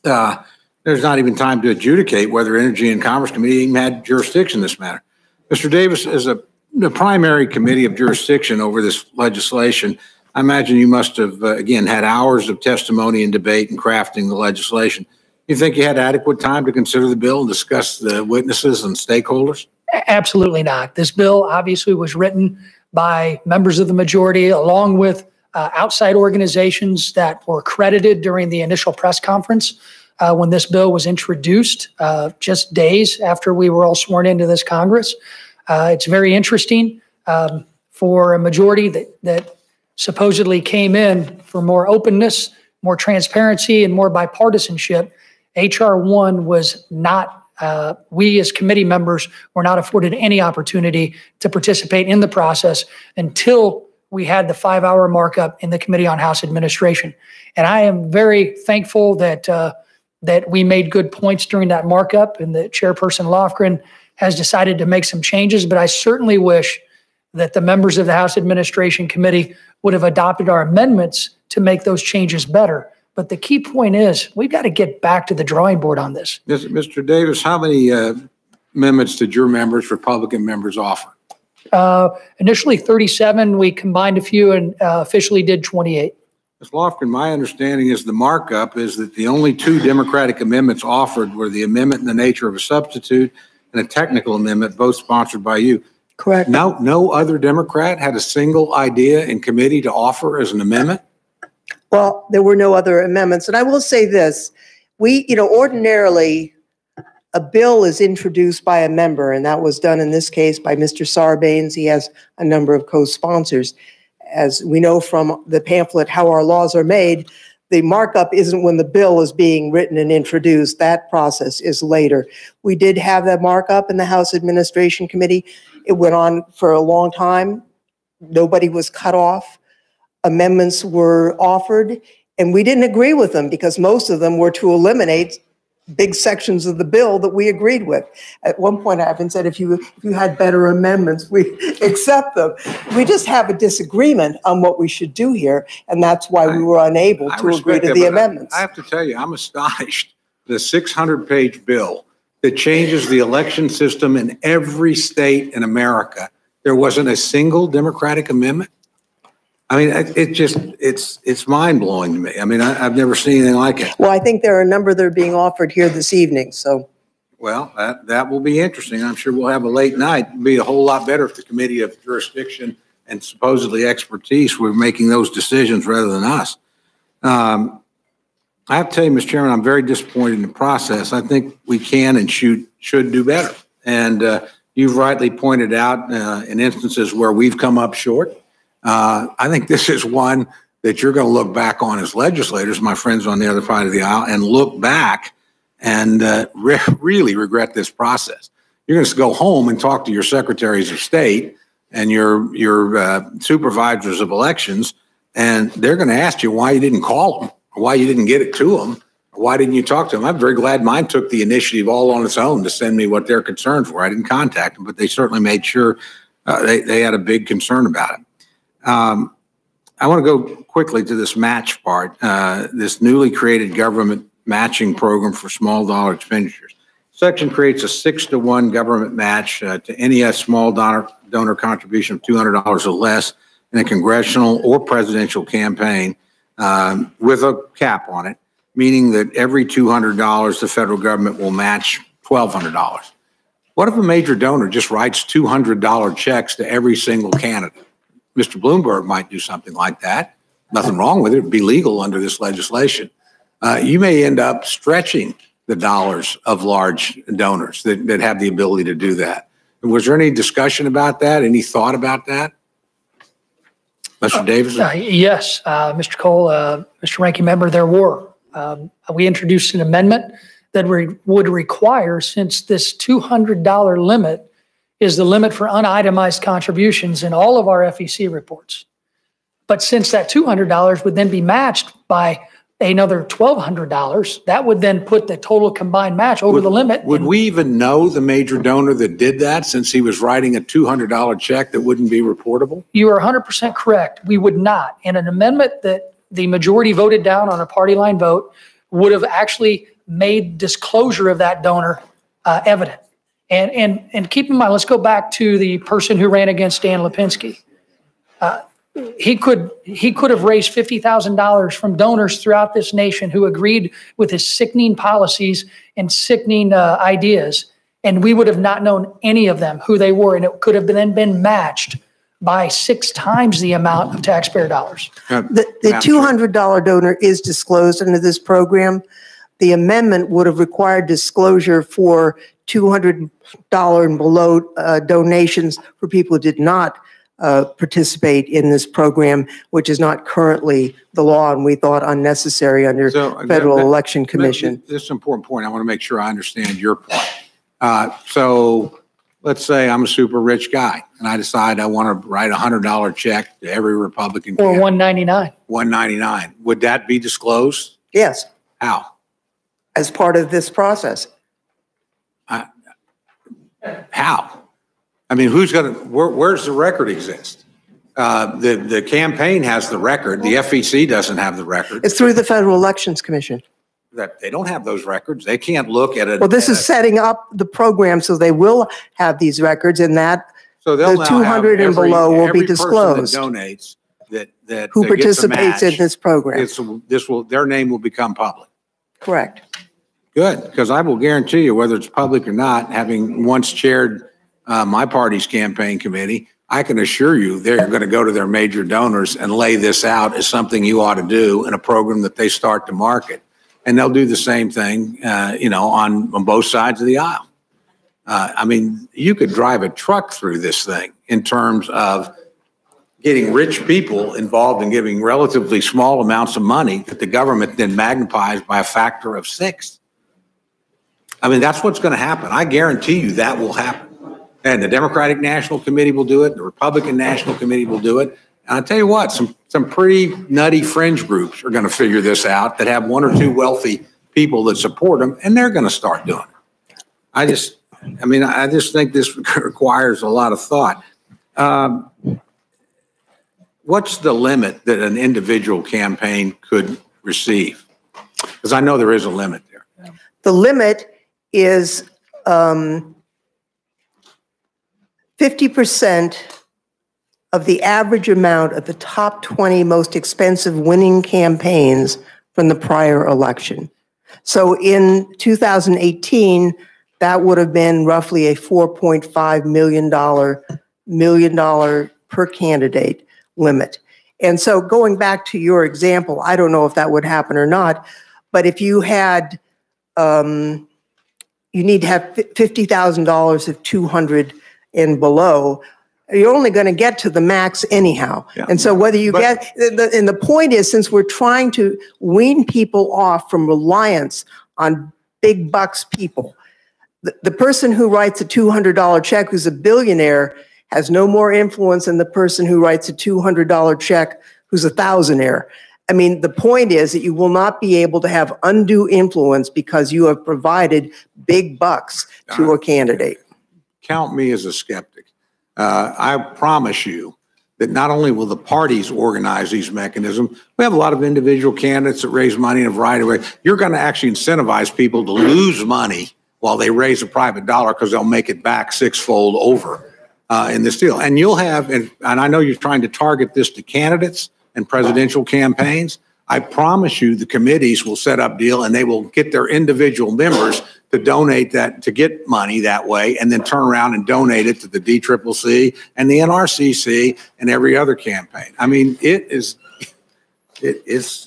There's not even time to adjudicate whether Energy and Commerce Committee even had jurisdiction in this matter. Mr. Davis, as the primary committee of jurisdiction over this legislation, I imagine you must have, again, had hours of testimony and debate in crafting the legislation. You think you had adequate time to consider the bill and discuss the witnesses and stakeholders? Absolutely not. This bill obviously was written by members of the majority along with outside organizations that were credited during the initial press conference when this bill was introduced just days after we were all sworn into this Congress. It's very interesting for a majority that supposedly came in for more openness, more transparency, and more bipartisanship. H.R.1 was not, we as committee members were not afforded any opportunity to participate in the process until we had the 5-hour markup in the Committee on House Administration. And I am very thankful that that we made good points during that markup and that Chairperson Lofgren has decided to make some changes, but I certainly wish that the members of the House Administration Committee would have adopted our amendments to make those changes better. But the key point is we've got to get back to the drawing board on this. Yes, Mr. Davis, how many amendments did your members, Republican members, offer? Initially 37, we combined a few and officially did 28. Ms. Lofgren, my understanding is the markup is that the only 2 Democratic amendments offered were the amendment in the nature of a substitute and a technical amendment, both sponsored by you. Correct. No other Democrat had a single idea in committee to offer as an amendment? Well, there were no other amendments. And I will say this, ordinarily, a bill is introduced by a member, and that was done in this case by Mr. Sarbanes. He has a number of co-sponsors. As we know from the pamphlet, How Our Laws Are Made, the markup isn't when the bill is being written and introduced. That process is later. We did have that markup in the House Administration Committee. It went on for a long time. Nobody was cut off. Amendments were offered, and we didn't agree with them because most of them were to eliminate big sections of the bill that we agreed with. At one point, I even said, if you had better amendments, we accept them. We just have a disagreement on what we should do here, and that's why we were unable to agree to the amendments. I have to tell you, I'm astonished. The 600-page bill that changes the election system in every state in America, there wasn't a single Democratic amendment. I mean, it's mind-blowing to me. I mean, I've never seen anything like it. Well, I think there are a number that are being offered here this evening, so. Well, that will be interesting. I'm sure we'll have a late night. It'd be a whole lot better if the Committee of Jurisdiction and supposedly expertise were making those decisions rather than us. I have to tell you, Mr. Chairman, I'm very disappointed in the process. I think we can and should do better. And you've rightly pointed out in instances where we've come up short. I think this is one that you're going to look back on as legislators, my friends on the other side of the aisle, and look back and really regret this process. You're going to go home and talk to your secretaries of state and your supervisors of elections, and they're going to ask you why you didn't call them, or why you didn't get it to them, or why didn't you talk to them. I'm very glad mine took the initiative all on its own to send me what their concerns were. I didn't contact them, but they certainly made sure they had a big concern about it. I want to go quickly to this match part, this newly created government matching program for small dollar expenditures. Section creates a 6-to-1 government match to any small donor contribution of $200 or less in a congressional or presidential campaign with a cap on it, meaning that every $200 the federal government will match $1,200. What if a major donor just writes $200 checks to every single candidate? Mr. Bloomberg might do something like that. Nothing wrong with it. It'd be legal under this legislation. You may end up stretching the dollars of large donors that have the ability to do that. Was there any discussion about that? Any thought about that? Mr. Davis? Yes, Mr. Cole, Mr. Ranking Member, there were. We introduced an amendment that would require, since this $200 limit is the limit for unitemized contributions in all of our FEC reports. But since that $200 would then be matched by another $1,200, that would then put the total combined match over the limit. Would we even know the major donor that did that, since he was writing a $200 check that wouldn't be reportable? You are 100% correct. We would not. And an amendment that the majority voted down on a party line vote would have actually made disclosure of that donor evident. And keep in mind, let's go back to the person who ran against Dan Lipinski. He could have raised $50,000 from donors throughout this nation who agreed with his sickening policies and sickening ideas, and we would have not known any of them, who they were, and it could have then been matched by 6 times the amount of taxpayer dollars. The $200 donor is disclosed under this program. The amendment would have required disclosure for $200 and below donations for people who did not participate in this program, which is not currently the law, and we thought unnecessary under Federal Election Commission. This is an important point. I want to make sure I understand your point. So let's say I'm a super rich guy, and I decide I want to write a $100 check to every Republican Or candidate. $199. $199. Would that be disclosed? Yes. How? As part of this process. How? I mean, who's going to, where's the record exist? The campaign has the record. The FEC doesn't have the record. It's through the Federal Elections Commission. That they don't have those records. They can't look at it. Well, this is setting up the program so they will have these records, and that so they'll the 200 and below will be disclosed. Every person that donates that who participates in this program. Their name will become public. Correct. Good, because I will guarantee you, whether it's public or not, having once chaired my party's campaign committee, I can assure you they're going to go to their major donors and lay this out as something you ought to do in a program that they start to market. And they'll do the same thing, on both sides of the aisle. I mean, you could drive a truck through this thing in terms of getting rich people involved in giving relatively small amounts of money that the government then magnifies by a factor of 6. I mean, that's what's going to happen. I guarantee you that will happen. And the Democratic National Committee will do it. The Republican National Committee will do it. And I'll tell you what, some pretty nutty fringe groups are going to figure this out that have 1 or 2 wealthy people that support them, and they're going to start doing it. I just think this requires a lot of thought. What's the limit that an individual campaign could receive? Because I know there is a limit there. The limit is 50% of the average amount of the top 20 most expensive winning campaigns from the prior election. So in 2018, that would have been roughly a $4.5 million per candidate limit. And so going back to your example, I don't know if that would happen or not, but if you had, you need to have $50,000 of 200 and below, you're only going to get to the max anyhow. Yeah. And so whether you and the point is, since we're trying to wean people off from reliance on big bucks people, the person who writes a $200 check who's a billionaire has no more influence than the person who writes a $200 check who's a thousandaire. I mean, the point is that you will not be able to have undue influence because you have provided big bucks to a candidate. Count me as a skeptic. I promise you that not only will the parties organize these mechanisms, we have a lot of individual candidates that raise money in a variety of ways. You're going to actually incentivize people to lose money while they raise a private dollar because they'll make it back 6-fold over in this deal. And you'll have, and I know you're trying to target this to candidates and presidential campaigns. I promise you the committees will set up deal and they will get their individual members to donate that, to get money that way, and then turn around and donate it to the DCCC and the NRCC and every other campaign. I mean, it is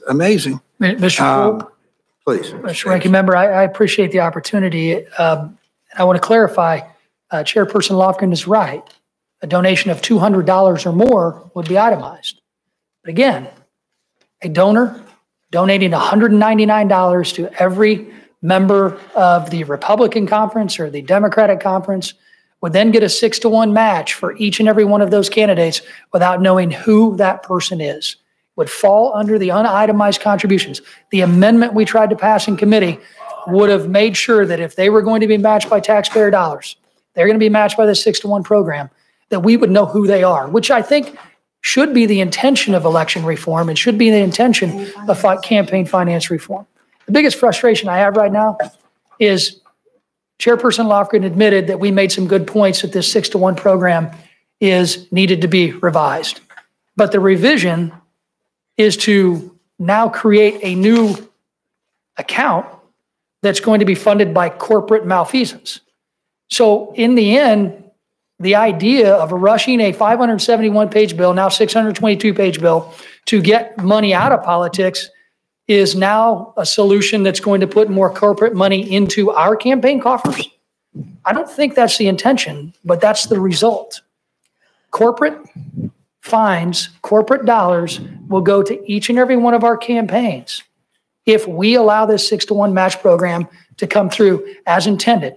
amazing. Mr. Cole, please. Mr. Ranking Member, I appreciate the opportunity. I want to clarify, Chairperson Lofgren is right. A donation of $200 or more would be itemized. But again, a donor donating $199 to every member of the Republican conference or the Democratic conference would then get a 6-to-1 match for each and every one of those candidates without knowing who that person is. Would fall under the unitemized contributions. The amendment we tried to pass in committee would have made sure that if they were going to be matched by taxpayer dollars, they're going to be matched by the 6-to-1 program, that we would know who they are, which I think should be the intention of election reform and should be the intention of campaign finance reform. The biggest frustration I have right now is Chairperson Lofgren admitted that we made some good points that this 6-to-1 program is needed to be revised. But the revision is to now create a new account that's going to be funded by corporate malfeasance. So in the end, the idea of rushing a 571-page bill, now 622-page bill, to get money out of politics is now a solution that's going to put more corporate money into our campaign coffers. I don't think that's the intention, but that's the result. Corporate fines, corporate dollars will go to each and every one of our campaigns if we allow this 6-to-1 match program to come through as intended.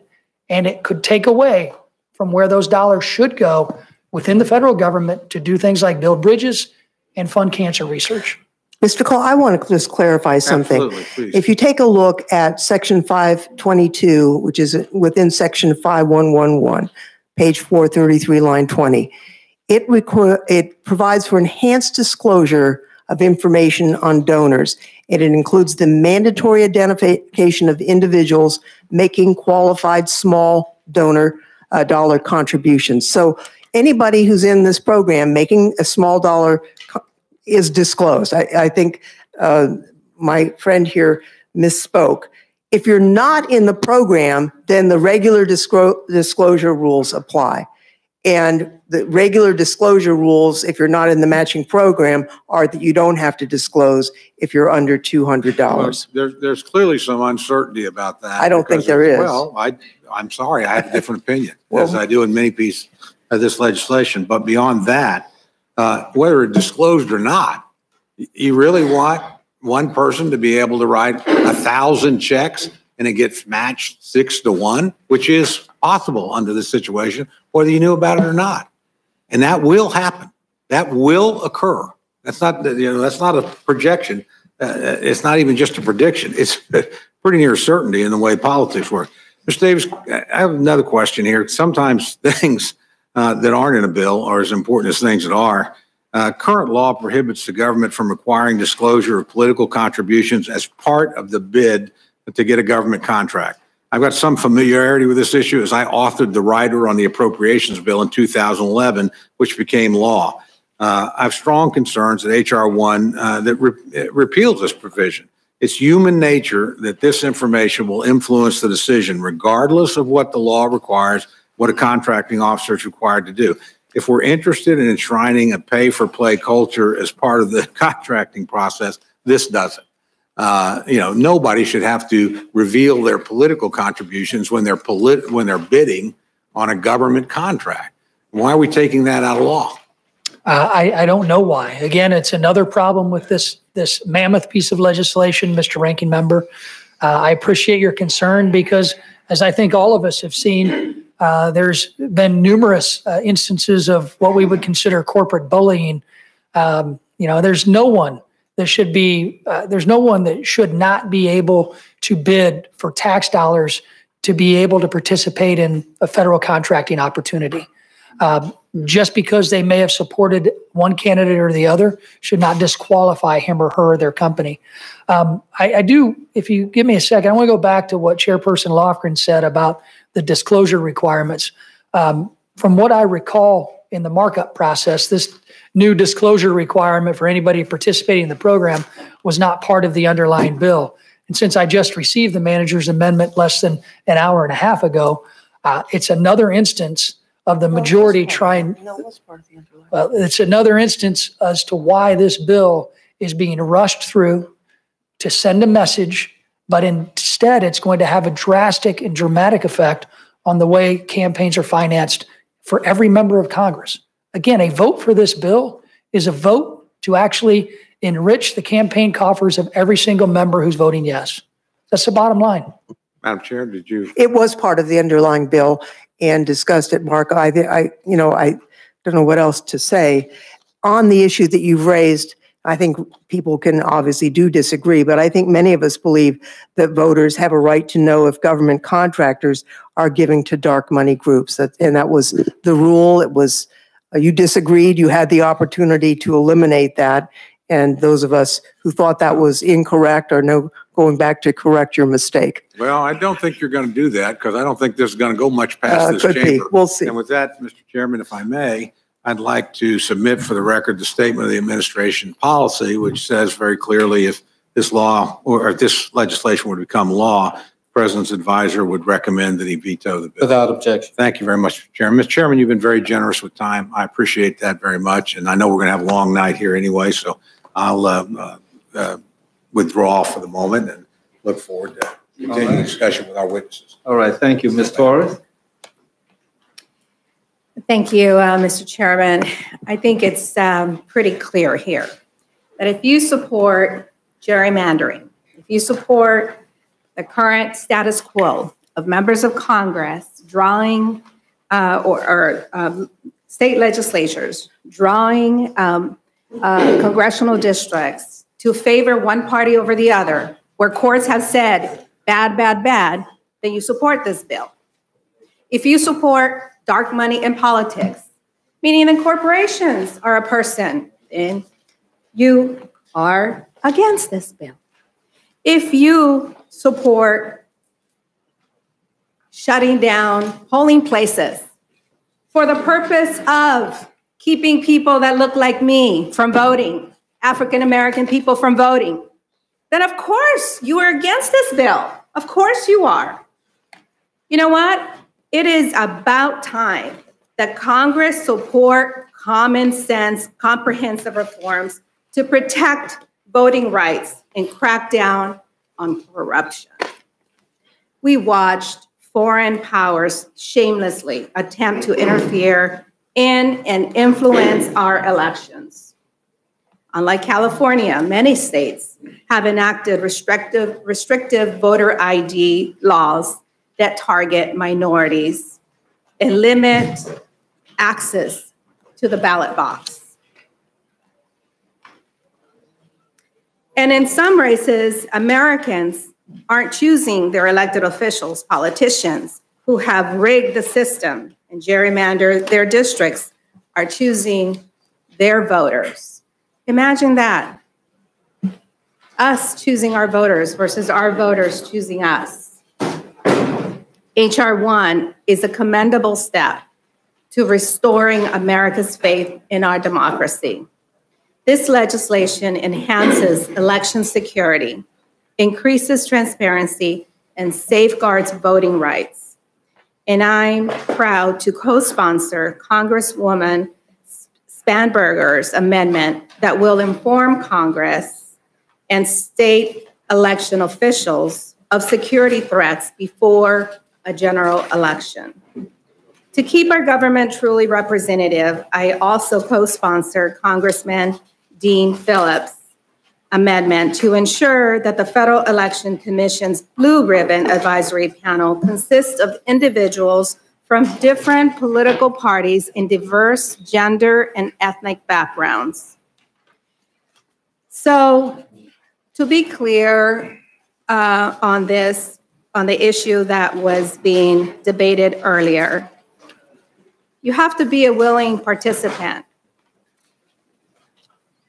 And it could take away from where those dollars should go within the federal government to do things like build bridges and fund cancer research. Mr. Cole, I want to just clarify something. Absolutely, please. If you take a look at Section 522, which is within Section 5111, page 433, line 20, it provides for enhanced disclosure of information on donors, and it includes the mandatory identification of individuals making qualified small donor dollar contributions. So anybody who's in this program making a small dollar is disclosed. I think my friend here misspoke. If you're not in the program, then the regular disclosure rules apply. And the regular disclosure rules, if you're not in the matching program, are that you don't have to disclose if you're under $200. Well, there's clearly some uncertainty about that. I don't think there is. Well, I'm sorry, I have a different opinion, as I do in many pieces of this legislation. But beyond that, whether it's disclosed or not, you really want one person to be able to write 1,000 checks and it gets matched 6 to 1, which is possible under this situation, whether you knew about it or not. And that will happen. That will occur. That's not, that's not a projection. It's not even just a prediction. It's pretty near certainty in the way politics work. Mr. Davis, I have another question here. Sometimes things that aren't in a bill are as important as things that are. Current law prohibits the government from requiring disclosure of political contributions as part of the bid to get a government contract. I've got some familiarity with this issue as I authored the rider on the appropriations bill in 2011, which became law. I have strong concerns that H.R.1 that repeals this provision. It's human nature that this information will influence the decision, regardless of what the law requires, what a contracting officer is required to do. If we're interested in enshrining a pay-for-play culture as part of the contracting process, this doesn't. Nobody should have to reveal their political contributions when they're bidding on a government contract. Why are we taking that out of law? I don't know why. Again, it's another problem with this mammoth piece of legislation, Mr. Ranking Member. I appreciate your concern because, as I think all of us have seen, there's been numerous instances of what we would consider corporate bullying. There's no one that should not be able to bid for tax dollars to be able to participate in a federal contracting opportunity. Just because they may have supported one candidate or the other should not disqualify him or her or their company. I do, if you give me a second, I want to go back to what Chairperson Lofgren said about the disclosure requirements. From what I recall in the markup process, this new disclosure requirement for anybody participating in the program was not part of the underlying bill. And since I just received the manager's amendment less than an hour and a half ago, it's another instance of the majority trying. No, it was part of the underlying. Well, it's another instance as to why this bill is being rushed through to send a message, but instead it's going to have a drastic and dramatic effect on the way campaigns are financed for every member of Congress. Again, a vote for this bill is a vote to actually enrich the campaign coffers of every single member who's voting yes. That's the bottom line. Madam Chair, did you? It was part of the underlying bill and discussed it, Mark. I don't know what else to say. On the issue that you've raised, I think people can obviously do disagree, but I think many of us believe that voters have a right to know if government contractors are giving to dark money groups. And that was the rule. It was, you disagreed, you had the opportunity to eliminate that. And those of us who thought that was incorrect are now going back to correct your mistake. Well, I don't think you're going to do that because I don't think this is going to go much past this chamber. Be. We'll see. And with that, Mr. Chairman, if I may, I'd like to submit for the record the statement of the administration policy, which says very clearly if this law or if this legislation would become law, the President's advisor would recommend that he veto the bill. Without objection. Thank you very much, Mr. Chairman. Mr. Chairman, you've been very generous with time. I appreciate that very much. And I know we're going to have a long night here anyway, so I'll withdraw for the moment and look forward to continuing discussion with our witnesses. All right. Thank you, Ms. Torres. Thank you, Mr. Chairman. I think it's pretty clear here that if you support gerrymandering, if you support the current status quo of members of Congress drawing state legislatures drawing congressional districts to favor one party over the other, where courts have said bad, bad, bad, then you support this bill. If you support dark money in politics, meaning that corporations are a person, then you are against this bill. If you support shutting down polling places for the purpose of keeping people that look like me from voting, African-American people from voting, then of course you are against this bill. Of course you are. You know what? It is about time that Congress support common sense, comprehensive reforms to protect voting rights and crack down on corruption. We watched foreign powers shamelessly attempt to interfere in and influence our elections. Unlike California, many states have enacted restrictive voter ID laws that target minorities and limit access to the ballot box. And in some races, Americans aren't choosing their elected officials, politicians who have rigged the system and gerrymandered their districts are choosing their voters. Imagine that. Us choosing our voters versus our voters choosing us. H.R.1 is a commendable step to restoring America's faith in our democracy. This legislation enhances election security, increases transparency, and safeguards voting rights. And I'm proud to co-sponsor Congresswoman Spanberger's amendment that will inform Congress and state election officials of security threats before a general election. To keep our government truly representative, I also co-sponsor Congressman Dean Phillips' amendment to ensure that the Federal Election Commission's Blue Ribbon Advisory Panel consists of individuals from different political parties in diverse gender and ethnic backgrounds. So, to be clear on the issue that was being debated earlier, you have to be a willing participant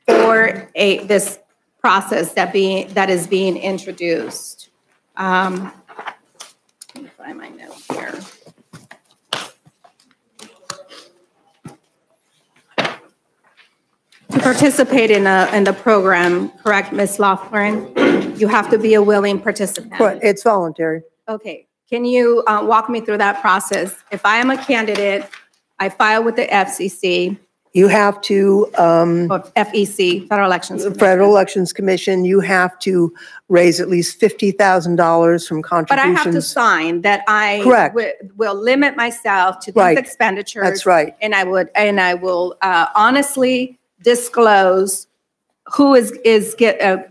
for this process that is being introduced. Let me find my note here. To participate in the program, correct, Ms. Loughlin? You have to be a willing participant. But it's voluntary. Okay. Can you walk me through that process? If I am a candidate, I file with the FCC. You have to, Or FEC, Federal Elections Commission. Federal Elections Commission, you have to raise at least $50,000 from contributions. But I have to sign that I Correct. will limit myself to these Right. expenditures. That's right. And I will honestly disclose who is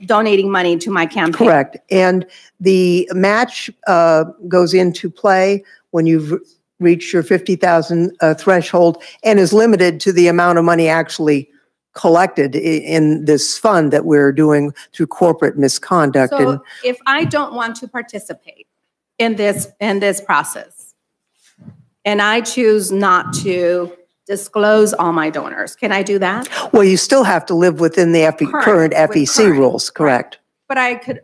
donating money to my campaign. Correct. And the match goes into play when you've reached your 50,000 threshold and is limited to the amount of money actually collected in this fund that we're doing through corporate misconduct. So And if I don't want to participate in this process, and I choose not to disclose all my donors, can I do that? well, you still have to live within the current With FEC current, rules, correct? But I could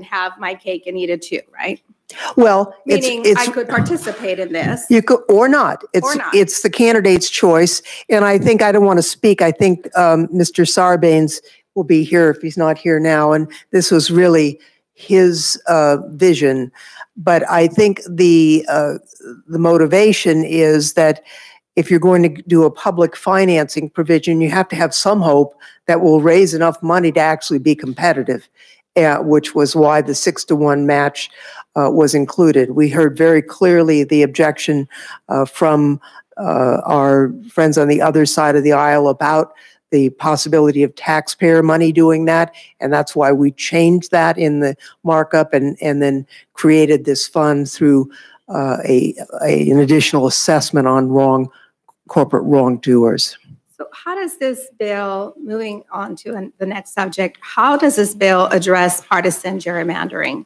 have my cake and eat it too, right? Well, Meaning it's I could participate in this. you could or not. Or not. It's the candidate's choice. And I think I don't want to speak. I think Mr. Sarbanes will be here if he's not here now. And this was really his vision. But I think the motivation is that if you're going to do a public financing provision, you have to have some hope that will raise enough money to actually be competitive, which was why the 6-to-1 match was included. We heard very clearly the objection from our friends on the other side of the aisle about the possibility of taxpayer money doing that, and that's why we changed that in the markup and then created this fund through an additional assessment on corporate wrongdoers. So how does this bill, moving on to the next subject, how does this bill address partisan gerrymandering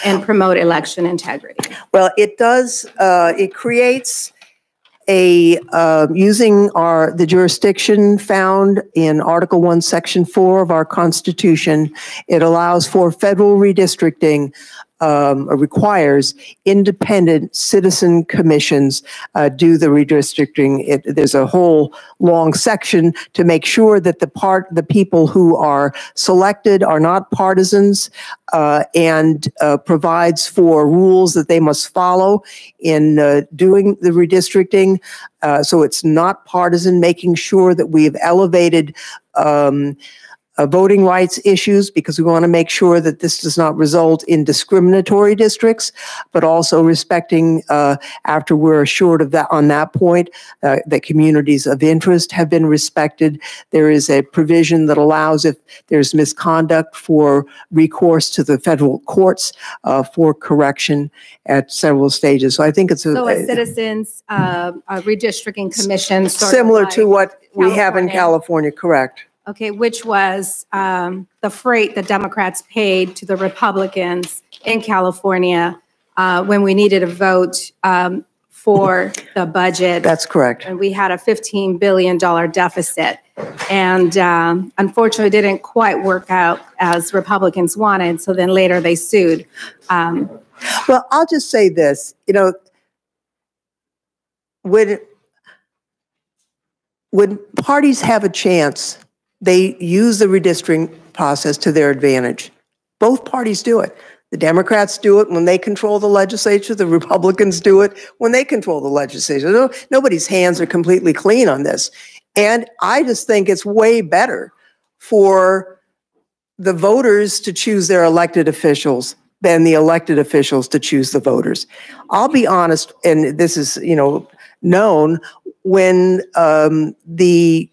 and promote election integrity? Well, it does, it creates using the jurisdiction found in Article 1, Section 4 of our Constitution, it allows for federal redistricting requires independent citizen commissions do the redistricting. There's a whole long section to make sure that the people who are selected are not partisans, and provides for rules that they must follow in doing the redistricting. So it's not partisan, making sure that we've elevated voting rights issues, because we want to make sure that this does not result in discriminatory districts, but also respecting, after we're assured of that on that point, that communities of interest have been respected. There is a provision that allows, if there's misconduct, for recourse to the federal courts for correction at several stages. So I think it's a citizens redistricting commission, similar to what we have in California, correct? Okay, which was the freight the Democrats paid to the Republicans in California when we needed a vote for the budget. That's correct. And we had a $15 billion deficit. And unfortunately, it didn't quite work out as Republicans wanted. So then later they sued. Well, I'll just say this, when parties have a chance, they use the redistricting process to their advantage. Both parties do it. The Democrats do it when they control the legislature. The Republicans do it when they control the legislature. Nobody's hands are completely clean on this. And I just think it's way better for the voters to choose their elected officials than the elected officials to choose the voters. I'll be honest, and this is, known, when the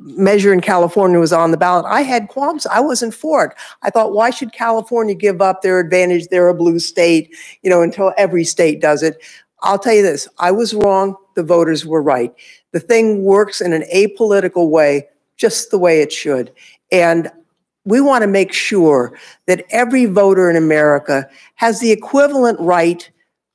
measure in California was on the ballot, I had qualms. I wasn't for it. I thought, why should California give up their advantage? They're a blue state, until every state does it. I'll tell you this, I was wrong. The voters were right. The thing works in an apolitical way, just the way it should. And we want to make sure that every voter in America has the equivalent right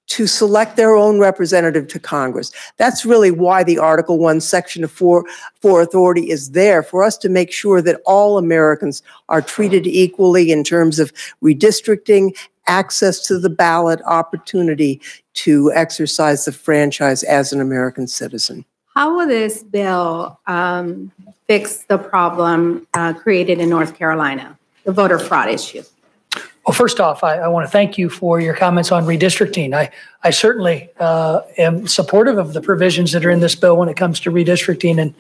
to select their own representative to Congress. That's really why the Article 1, Section 4 authority is there, for us to make sure that all Americans are treated equally in terms of redistricting, access to the ballot, opportunity to exercise the franchise as an American citizen. How will this bill fix the problem created in North Carolina, the voter fraud issue? Well, first off, I want to thank you for your comments on redistricting. I certainly am supportive of the provisions that are in this bill when it comes to redistricting,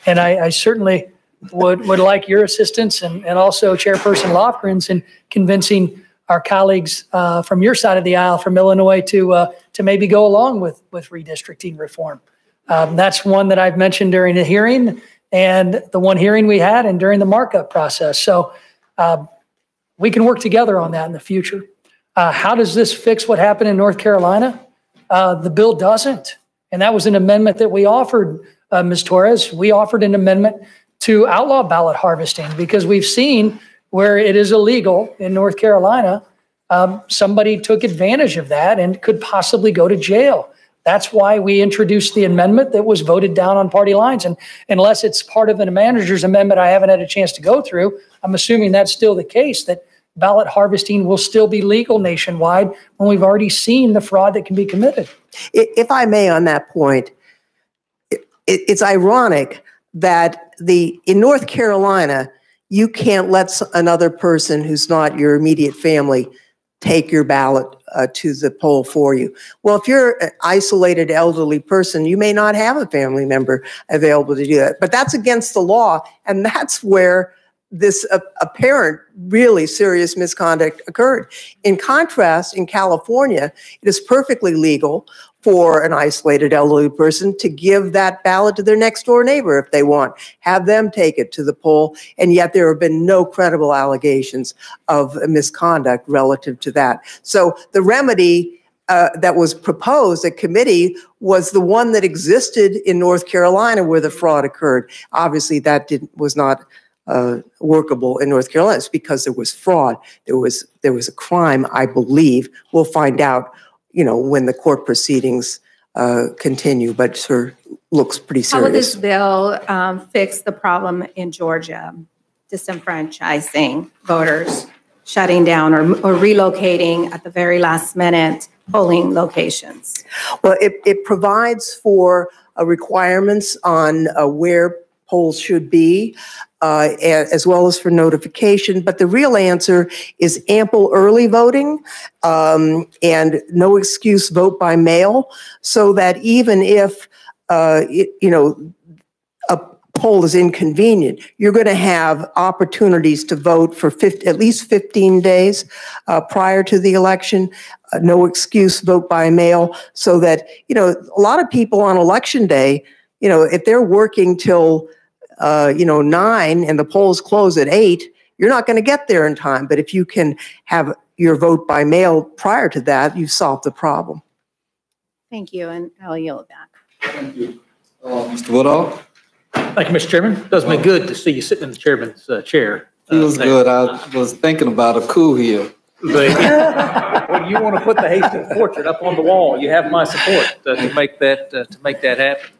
and I certainly would like your assistance and also Chairperson Lofgren's in convincing our colleagues from your side of the aisle, from Illinois, to maybe go along with redistricting reform. That's one that I've mentioned during the hearing, and the one hearing we had, and during the markup process. So we can work together on that in the future. How does this fix what happened in North Carolina? The bill doesn't. And that was an amendment that we offered, Ms. Torres. We offered an amendment to outlaw ballot harvesting, because we've seen where it is illegal in North Carolina, somebody took advantage of that and could possibly go to jail. That's why we introduced the amendment that was voted down on party lines. And unless it's part of a manager's amendment I haven't had a chance to go through, I'm assuming that's still the case, that ballot harvesting will still be legal nationwide when we've already seen the fraud that can be committed. If I may, on that point, it's ironic that in North Carolina, you can't let another person who's not your immediate family take your ballot to the poll for you. Well, if you're an isolated elderly person, you may not have a family member available to do that. But that's against the law, and that's where this apparent really serious misconduct occurred. In contrast, in California, it is perfectly legal for an isolated elderly person to give that ballot to their next door neighbor if they want, have them take it to the poll, and yet there have been no credible allegations of misconduct relative to that. So the remedy that was proposed at committee was the one that existed in North Carolina where the fraud occurred. Obviously, that was not workable in North Carolina. It's because there was fraud. There was a crime, I believe. We'll find out, when the court proceedings continue, but it sure looks pretty serious. How will this bill fix the problem in Georgia, disenfranchising voters? shutting down or relocating at the very last minute polling locations? Well, it provides for requirements on where polls should be, as well as for notification. But the real answer is ample early voting and no excuse vote by mail, so that even if a poll is inconvenient, you're going to have opportunities to vote for at least 15 days prior to the election. No excuse vote by mail, so that, a lot of people on election day, if they're working till 9 and the polls close at 8, you're not going to get there in time. But if you can have your vote by mail prior to that, you've solved the problem. Thank you, and I'll yield back. Thank you. Mr. Woodall? Thank you, Mr. Chairman. It does me good to see you sitting in the chairman's chair. Feels good. I was thinking about a coup here. When you want to put the Hastings portrait up on the wall, you have my support to make that happen.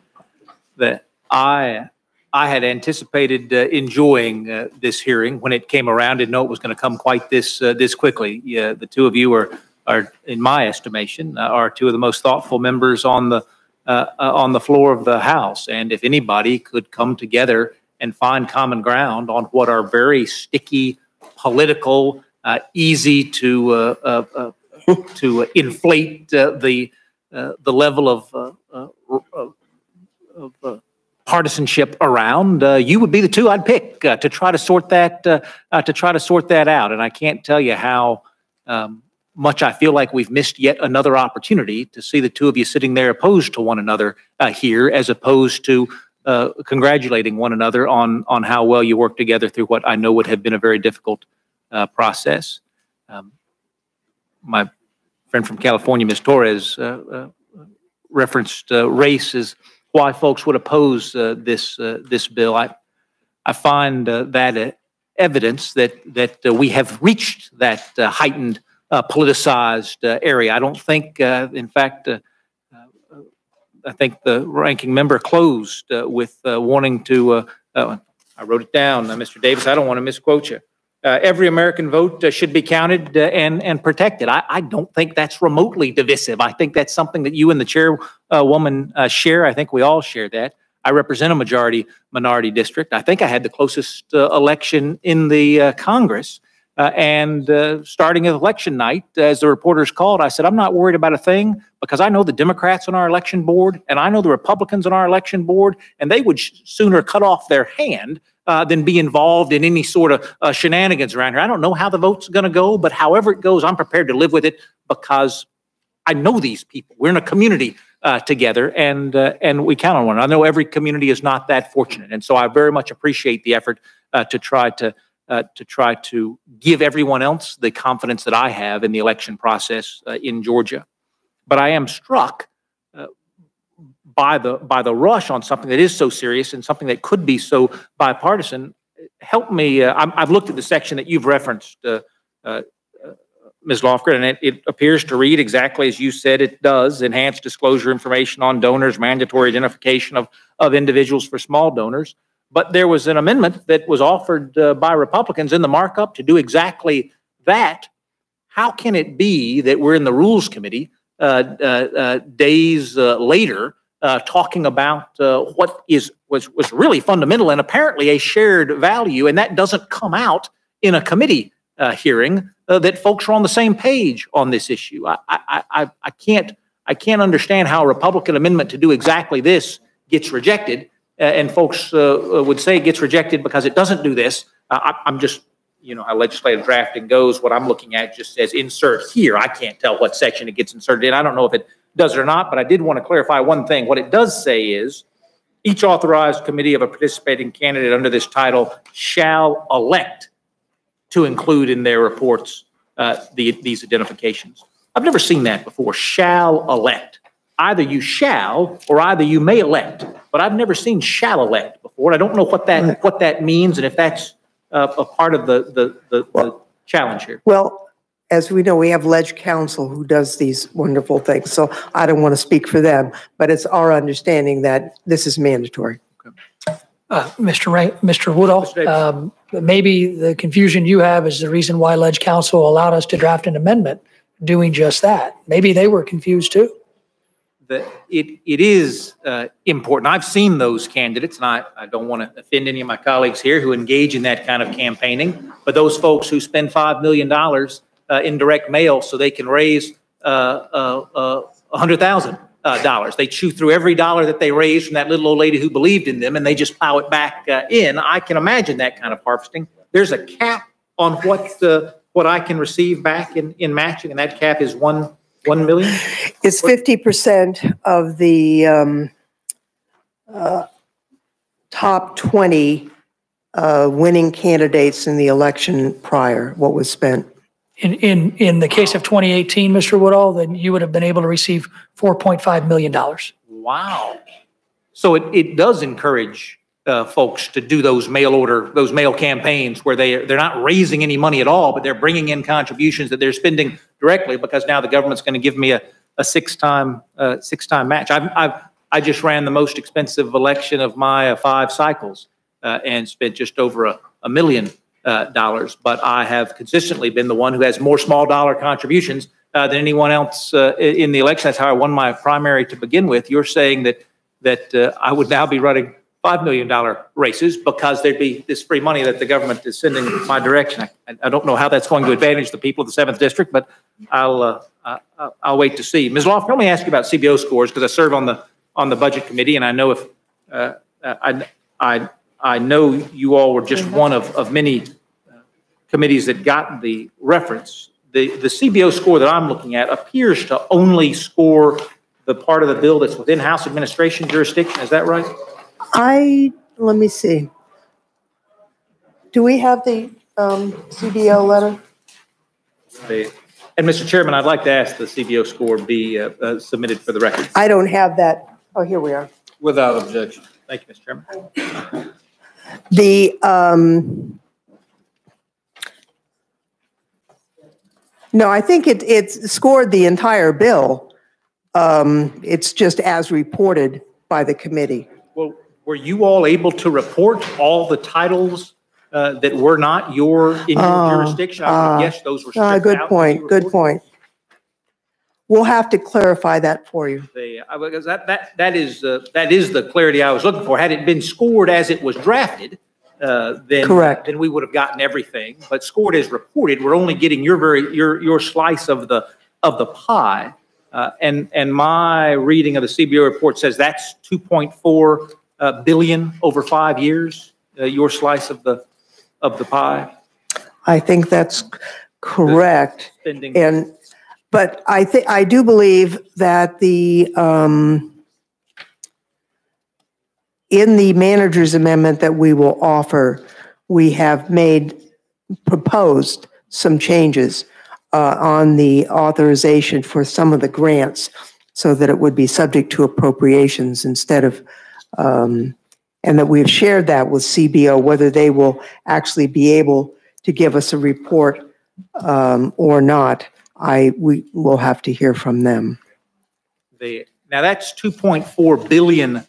That I had anticipated enjoying this hearing when it came around. Didn't know it was going to come quite this quickly. Yeah, the two of you are, in my estimation, are two of the most thoughtful members on the floor of the House. And if anybody could come together and find common ground on what are very sticky, political, easy to inflate the level of partisanship around, you would be the two I'd pick to try to sort that out. And I can't tell you how much I feel like we've missed yet another opportunity to see the two of you sitting there opposed to one another here, as opposed to congratulating one another on how well you work together through what I know would have been a very difficult process. My friend from California, Ms. Torres, referenced race as why folks would oppose this bill. I find that evidence that we have reached that heightened politicized area. I don't think, in fact, I think the ranking member closed with wanting to, I wrote it down, Mr. Davis, I don't want to misquote you. Every American vote should be counted and protected. I don't think that's remotely divisive. I think that's something that you and the chairwoman share. I think we all share that. I represent a majority minority district. I think I had the closest election in the Congress. And starting at election night, as the reporters called, I said, I'm not worried about a thing, because I know the Democrats on our election board and I know the Republicans on our election board, and they would sooner cut off their hand than be involved in any sort of shenanigans around here. I don't know how the vote's going to go, but however it goes, I'm prepared to live with it, because I know these people. We're in a community together, and we count on one another. I know every community is not that fortunate, and so I very much appreciate the effort to try to give everyone else the confidence that I have in the election process in Georgia. But I am struck by the rush on something that is so serious and something that could be so bipartisan. Help me. I've looked at the section that you've referenced, Ms. Lofgren, and it appears to read exactly as you said it does: enhanced disclosure information on donors, mandatory identification of individuals for small donors. But there was an amendment that was offered by Republicans in the markup to do exactly that. How can it be that we're in the Rules Committee days later talking about what was really fundamental and apparently a shared value, and that doesn't come out in a committee hearing that folks are on the same page on this issue? I can't understand how a Republican amendment to do exactly this gets rejected. And folks would say it gets rejected because it doesn't do this. I'm just, how legislative drafting goes. What I'm looking at just says insert here. I can't tell what section it gets inserted in. I don't know if it does it or not, but I did want to clarify one thing. What it does say is each authorized committee of a participating candidate under this title shall elect to include in their reports these identifications. I've never seen that before. Shall elect. Either you shall or either you may elect, but I've never seen shall elect before. I don't know what that means, and if that's a part of the challenge here. Well, as we know, we have Ledge Counsel who does these wonderful things, so I don't want to speak for them, but it's our understanding that this is mandatory. Okay. Mr. Woodall, maybe the confusion you have is the reason why Ledge Council allowed us to draft an amendment doing just that. Maybe they were confused too. It is important. I've seen those candidates, and I don't want to offend any of my colleagues here who engage in that kind of campaigning, but those folks who spend $5 million in direct mail so they can raise $100,000. They chew through every dollar that they raise from that little old lady who believed in them, and they just plow it back in. I can imagine that kind of harvesting. There's a cap on what I can receive back in matching, and that cap is $1 million. It's 50% of the top 20 winning candidates in the election prior, what was spent. In the case of 2018, Mr. Woodall, then you would have been able to receive $4.5 million. Wow. So it does encourage folks to do those mail campaigns where they're not raising any money at all, but they're bringing in contributions that they're spending directly because now the government's going to give me a six-time match. I just ran the most expensive election of my 5 cycles and spent just over $1 million. But I have consistently been the one who has more small dollar contributions than anyone else in the election. That's how I won my primary to begin with. You're saying that I would now be running $5 million races because there'd be this free money that the government is sending my direction. I don't know how that's going to advantage the people of the 7th District, but I'll wait to see. Ms. Loft, let me ask you about CBO scores because I serve on the Budget Committee, and I know I know you all were just one of many committees that got the reference. The CBO score that I'm looking at appears to only score the part of the bill that's within House administration jurisdiction. Is that right? Let me see. Do we have the CBO letter? And Mr. Chairman, I'd like to ask the CBO score be submitted for the record. I don't have that. Oh, here we are. Without objection. Thank you, Mr. Chairman. No, I think it scored the entire bill. It's just as reported by the committee. Well, were you all able to report all the titles that were not in your jurisdiction? I would guess those were stripped out. Good point. Good point. We'll have to clarify that for you. Because that is the clarity I was looking for. Had it been scored as it was drafted, then correct. Then we would have gotten everything. But scored as reported, we're only getting your slice of the pie. And my reading of the CBO report says that's $2.4 billion over 5 years. Your slice of the pie. I think that's correct. But I do believe that in the manager's amendment that we will offer, we have proposed some changes on the authorization for some of the grants so that it would be subject to appropriations instead of, and that we've shared that with CBO, whether they will actually be able to give us a report or not. We will have to hear from them. Now that's $2.4 billion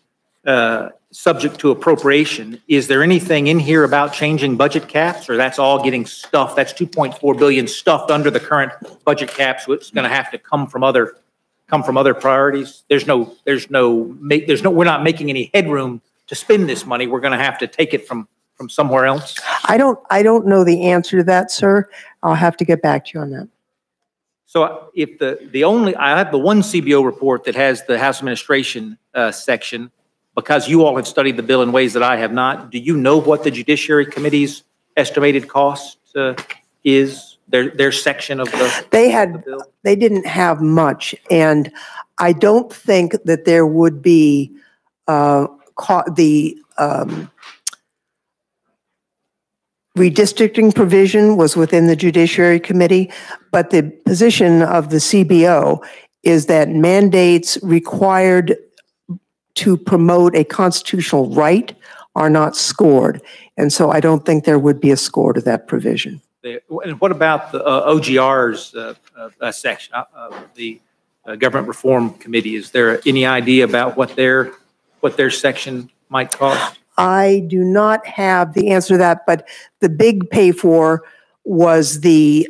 subject to appropriation. Is there anything in here about changing budget caps, or that's all getting stuffed? That's $2.4 billion stuffed under the current budget caps, so it's going to have to come from other priorities. We're not making any headroom to spend this money. We're going to have to take it from somewhere else. I don't know the answer to that, sir. I'll have to get back to you on that. So if I have the one CBO report that has the House Administration section, because you all have studied the bill in ways that I have not, do you know what the Judiciary Committee's estimated cost is, their section of the bill? They didn't have much, and I don't think that there would be redistricting provision was within the Judiciary Committee, but the position of the CBO is that mandates required to promote a constitutional right are not scored. And so I don't think there would be a score to that provision. And what about the OGR's section, the Government Reform Committee? Is there any idea about what their section might cost? I do not have the answer to that, but the big pay for was the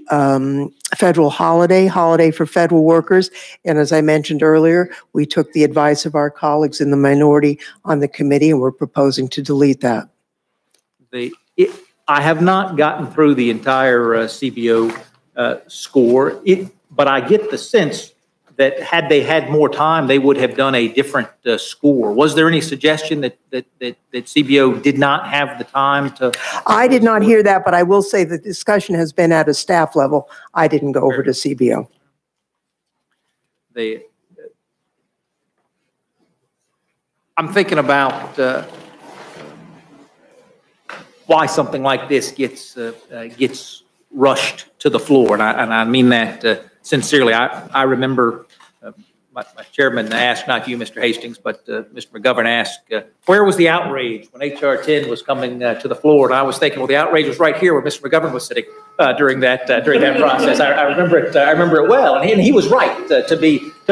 federal holiday for federal workers. And as I mentioned earlier, we took the advice of our colleagues in the minority on the committee, and we're proposing to delete that. I have not gotten through the entire CBO score, but I get the sense that had they had more time, they would have done a different score. Was there any suggestion that CBO did not have the time to? I did not hear that, but I will say the discussion has been at a staff level. I didn't go over to CBO. I'm thinking about why something like this gets rushed to the floor, and I mean that sincerely. I remember my chairman asked, not you, Mr. Hastings, but Mr. McGovern asked, where was the outrage when H.R. 10 was coming to the floor? And I was thinking, well, the outrage was right here where Mr. McGovern was sitting during that process. I remember it. I remember it well, and he was right to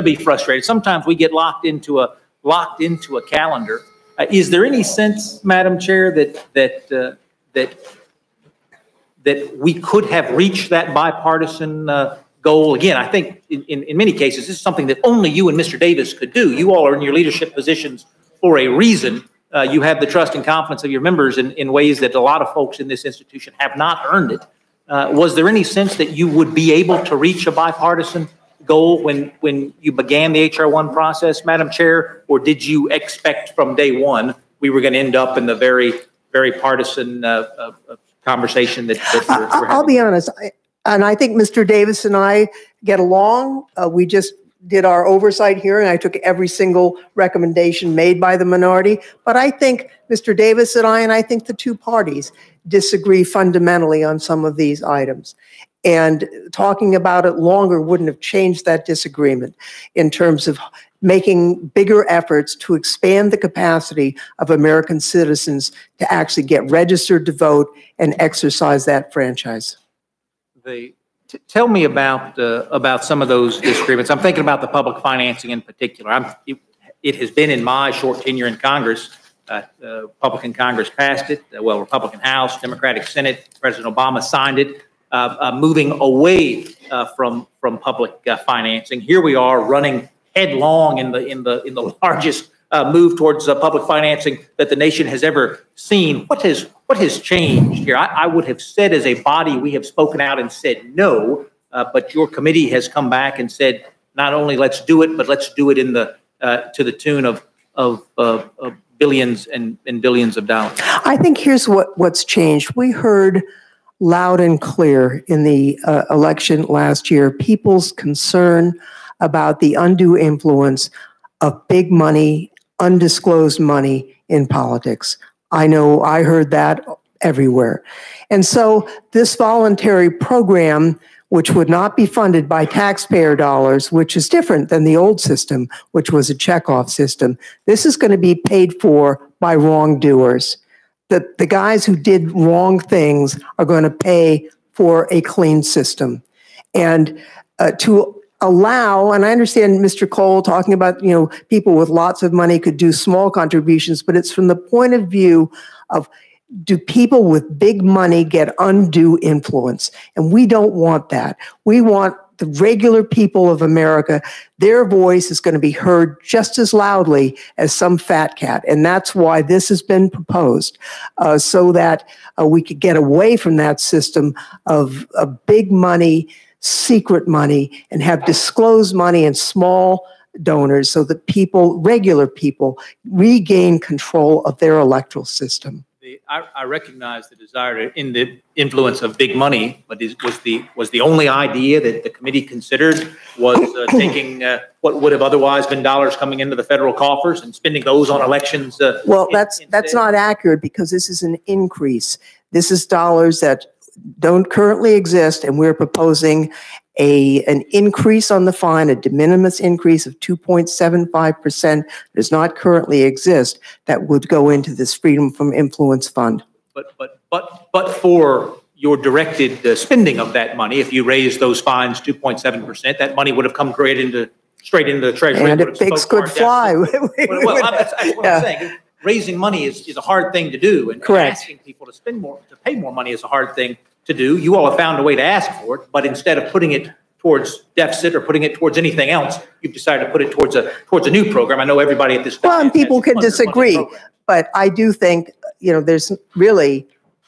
be frustrated. Sometimes we get locked into a calendar. Is there any sense, Madam Chair, that we could have reached that bipartisan goal? Again, I think in many cases, this is something that only you and Mr. Davis could do. You all are in your leadership positions for a reason. You have the trust and confidence of your members in ways that a lot of folks in this institution have not earned it. Was there any sense that you would be able to reach a bipartisan goal when you began the H.R.1 process, Madam Chair? Or did you expect from day one we were going to end up in the very, very partisan conversation that we're having? I'll be honest. And I think Mr. Davis and I get along. We just did our oversight hearing. I took every single recommendation made by the minority. But I think Mr. Davis and I think the two parties disagree fundamentally on some of these items. And talking about it longer wouldn't have changed that disagreement in terms of making bigger efforts to expand the capacity of American citizens to actually get registered to vote and exercise that franchise. Tell me about some of those disagreements. I'm thinking about the public financing in particular. It has been in my short tenure in Congress. Republican Congress passed it. Republican House, Democratic Senate. President Obama signed it, moving away from public financing. Here we are running headlong in the largest move towards public financing that the nation has ever seen. What has changed here? I would have said as a body, we have spoken out and said no, but your committee has come back and said, not only let's do it, but let's do it in the to the tune of billions and billions of dollars. I think here's what's changed. We heard loud and clear in the election last year, people's concern about the undue influence of big money, undisclosed money in politics. I know I heard that everywhere. And so this voluntary program, which would not be funded by taxpayer dollars, which is different than the old system, which was a checkoff system, this is going to be paid for by wrongdoers. The guys who did wrong things are going to pay for a clean system. And to allow, and I understand Mr. Cole talking about, people with lots of money could do small contributions, but it's from the point of view of, do people with big money get undue influence? And we don't want that. We want the regular people of America, their voice is going to be heard just as loudly as some fat cat. And that's why this has been proposed, so that we could get away from that system of big money, secret money, and have disclosed money and small donors so that people, regular people, regain control of their electoral system. I recognize the desire to end the influence of big money, but was the only idea that the committee considered was taking what would have otherwise been dollars coming into the federal coffers and spending those on elections? Well, that's not accurate, because this is an increase. This is dollars that don't currently exist, and we're proposing an increase on the fine, a de minimis increase of 2.75% does not currently exist, that would go into this Freedom from Influence Fund. But for your directed spending of that money, if you raise those fines 2.7%, that money would have come straight into the Treasury. And if pigs could fly. That's what I'm saying. raising money is a hard thing to do, and Correct. asking people to pay more money is a hard thing to do. You all have found a way to ask for it, but instead of putting it towards deficit or putting it towards anything else, you've decided to put it towards a new program. I know everybody at this time. Well, and people can disagree, but I do think, there's really,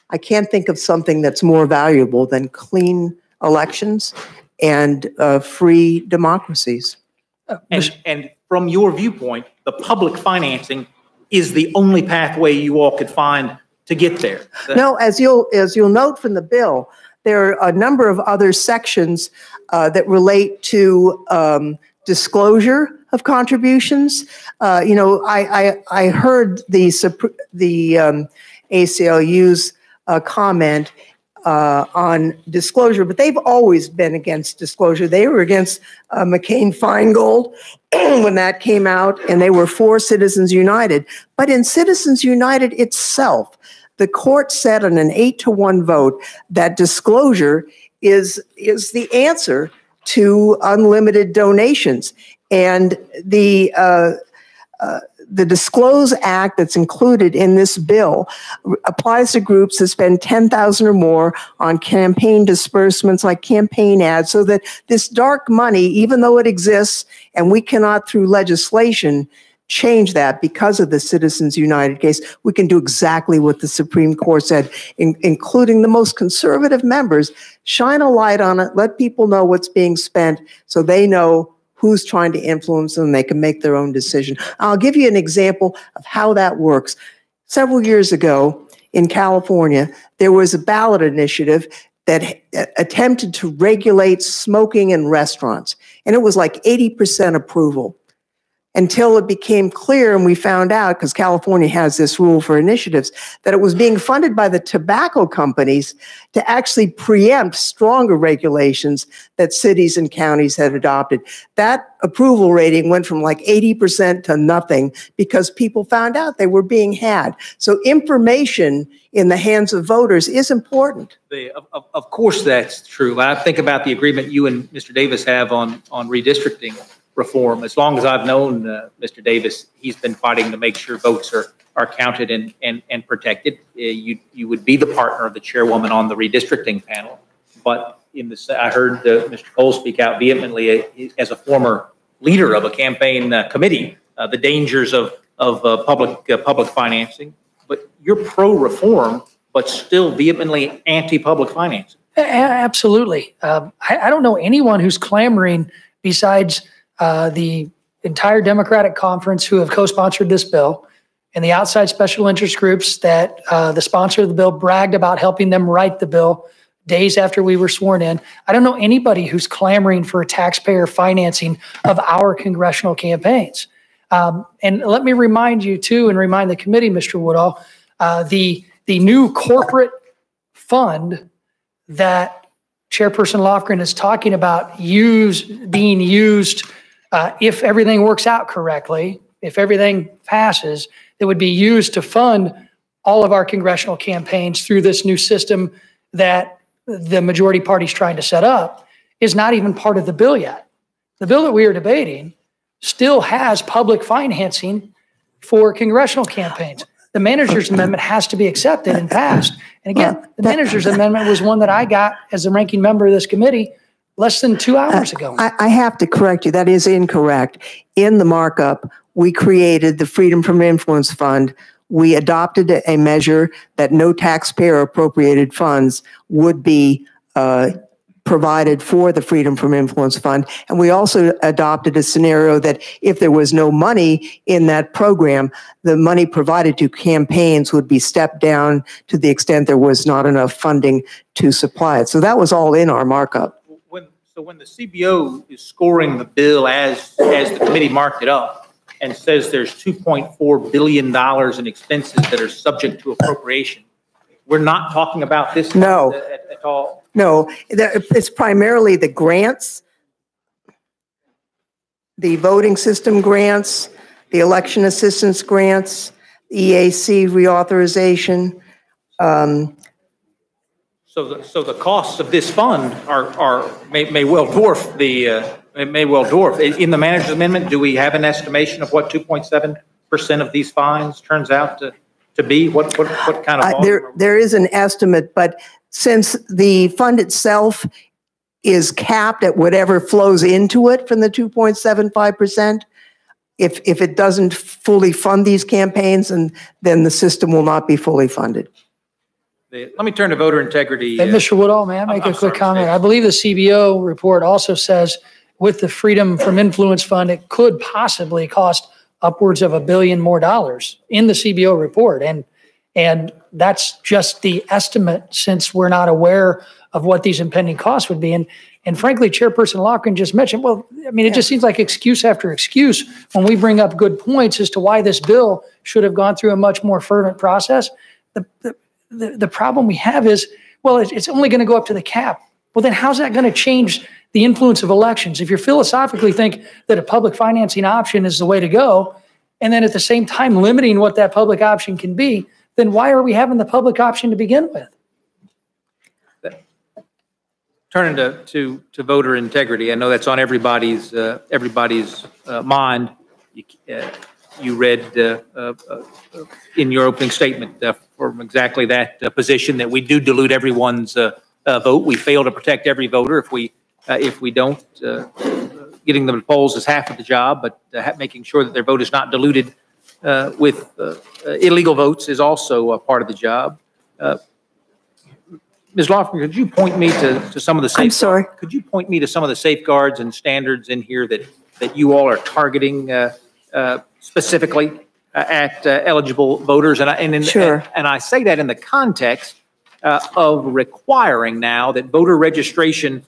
I can't think of something that's more valuable than clean elections and free democracies. And from your viewpoint, the public financing is the only pathway you all could find to get there. No, as you'll note from the bill, there are a number of other sections that relate to disclosure of contributions. I heard the ACLU's comment on disclosure, but they've always been against disclosure. They were against McCain-Feingold when that came out, and they were for Citizens United. But in Citizens United itself, the court said on an 8-to-1 vote that disclosure is the answer to unlimited donations. And the Disclose Act that's included in this bill applies to groups that spend $10,000 or more on campaign disbursements like campaign ads, so that this dark money, even though it exists, and we cannot through legislation change that because of the Citizens United case, we can do exactly what the Supreme Court said, including the most conservative members, shine a light on it, let people know what's being spent so they know who's trying to influence them, they can make their own decision. I'll give you an example of how that works. Several years ago in California, there was a ballot initiative that attempted to regulate smoking in restaurants, and it was like 80% approval. Until it became clear, and we found out, because California has this rule for initiatives, that it was being funded by the tobacco companies to actually preempt stronger regulations that cities and counties had adopted. That approval rating went from like 80% to nothing because people found out they were being had. So information in the hands of voters is important. Of course that's true. I think about the agreement you and Mr. Davis have on redistricting reform. As long as I've known Mr. Davis, he's been fighting to make sure votes are counted and protected. You would be the partner of the chairwoman on the redistricting panel. But I heard Mr. Cole speak out vehemently as a former leader of a campaign committee, the dangers of public financing. But you're pro-reform, but still vehemently anti-public financing. Absolutely. I don't know anyone who's clamoring besides the entire Democratic conference who have co-sponsored this bill, and the outside special interest groups that the sponsor of the bill bragged about helping them write the bill days after we were sworn in. I don't know anybody who's clamoring for taxpayer financing of our congressional campaigns. And let me remind you too, and remind the committee, Mr. Woodall, the new corporate fund that Chairperson Lofgren is talking about being used if everything works out correctly, if everything passes, it would be used to fund all of our congressional campaigns through this new system that the majority party is trying to set up, is not even part of the bill yet. The bill that we are debating still has public financing for congressional campaigns. The manager's amendment has to be accepted and passed. And again, the manager's amendment was one that I got as the ranking member of this committee less than 2 hours ago. I have to correct you. That is incorrect. In the markup, we created the Freedom from Influence Fund. We adopted a measure that no taxpayer appropriated funds would be provided for the Freedom from Influence Fund. And we also adopted a scenario that if there was no money in that program, the money provided to campaigns would be stepped down to the extent there was not enough funding to supply it. So that was all in our markup. So when the CBO is scoring the bill as the committee marked it up and says there's $2.4 billion in expenses that are subject to appropriation, we're not talking about this no. at all? No, it's primarily the grants, the voting system grants, the election assistance grants, EAC reauthorization. So the costs of this fund may well dwarf in the manager's amendment. Do we have an estimation of what 2.7 of these fines turns out to be? What kind of there is an estimate, but since the fund itself is capped at whatever flows into it from the 2.75%, if it doesn't fully fund these campaigns, and then the system will not be fully funded. Let me turn to voter integrity. And Mr. Woodall, may I make a quick comment? I believe the CBO report also says with the Freedom from Influence Fund, it could possibly cost upwards of $1 billion more in the CBO report. And that's just the estimate, since we're not aware of what these impending costs would be. And frankly, Chairperson Loughran just mentioned, well, I mean, it just seems like excuse after excuse when we bring up good points as to why this bill should have gone through a much more fervent process. The problem we have is, well, it's only going to go up to the cap. Well, then how's that going to change the influence of elections? If you philosophically think that a public financing option is the way to go, and then at the same time limiting what that public option can be, then why are we having the public option to begin with? Turning to voter integrity, I know that's on everybody's mind. You read in your opening statement from exactly that position that we do dilute everyone's vote. We fail to protect every voter if we don't. Getting them to polls is half of the job, but making sure that their vote is not diluted with illegal votes is also a part of the job. Ms. Loughran, could you point me to some of the safeguards? I'm sorry. Could you point me to some of the safeguards and standards in here that you all are targeting specifically at eligible voters? Sure. And I say that in the context of requiring now that voter registration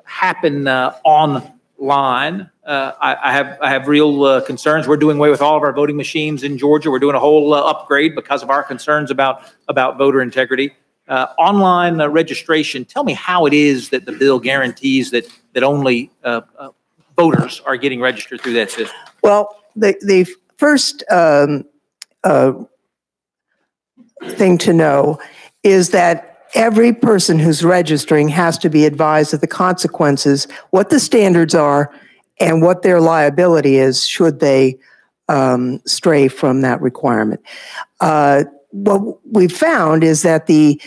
happen online. I have real concerns. We're doing away with all of our voting machines in Georgia. We're doing a whole upgrade because of our concerns about voter integrity. Online registration, tell me how it is that the bill guarantees that only voters are getting registered through that system. Well, the first thing to know is that every person who's registering has to be advised of the consequences, what the standards are, and what their liability is should they stray from that requirement. What we've found is that the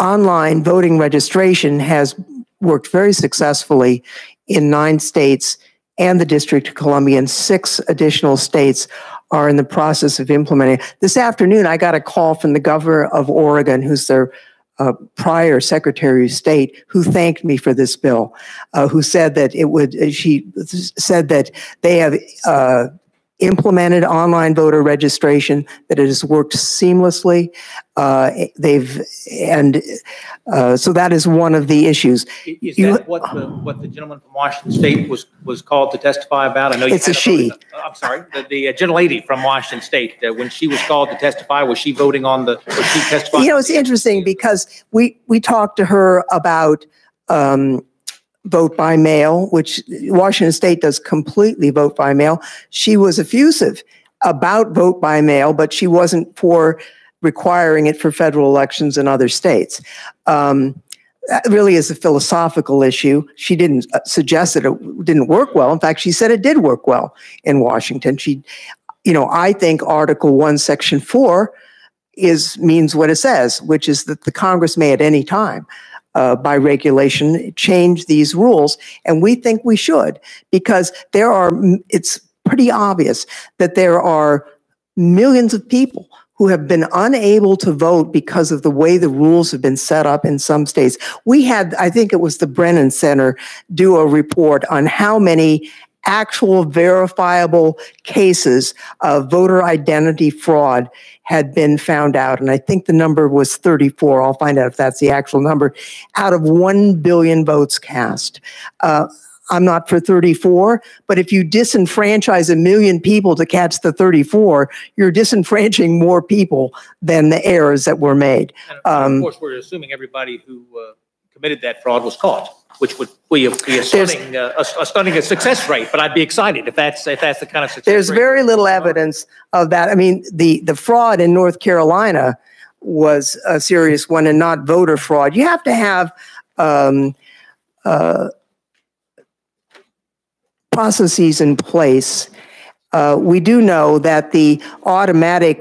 online voting registration has worked very successfully in 9 states and the District of Columbia, and 6 additional states are in the process of implementing. This afternoon, I got a call from the governor of Oregon, who's their prior Secretary of State, who thanked me for this bill, who said that she said that they have implemented online voter registration, that it has worked seamlessly. So that is one of the issues. Is that what the gentleman from Washington State was called to testify about? I know it's a she. I'm sorry, the gentlelady from Washington State. When she was called to testify, was she voting on the? Was she testifying? You know, it's interesting because we talked to her about vote by mail, which Washington State does completely vote by mail. She was effusive about vote by mail, but she wasn't for requiring it for federal elections in other states. That really is a philosophical issue. She didn't suggest that it didn't work well. In fact, she said it did work well in Washington. I think Article 1, Section 4 means what it says, which is that the Congress may at any time by regulation change these rules, and we think we should, because it's pretty obvious that there are millions of people who have been unable to vote because of the way the rules have been set up in some states. We had, I think it was the Brennan Center, do a report on how many actual verifiable cases of voter identity fraud had been found out. And I think the number was 34. I'll find out if that's the actual number, out of 1 billion votes cast. I'm not for 34, but if you disenfranchise 1 million people to catch the 34, you're disenfranchising more people than the errors that were made. And of course, we're assuming everybody who committed that fraud was caught, which would be a stunning success rate. But I'd be excited if that's the kind of success There's rate. very little evidence of that. I mean, the fraud in North Carolina was a serious one, and not voter fraud. You have to have processes in place We do know that the automatic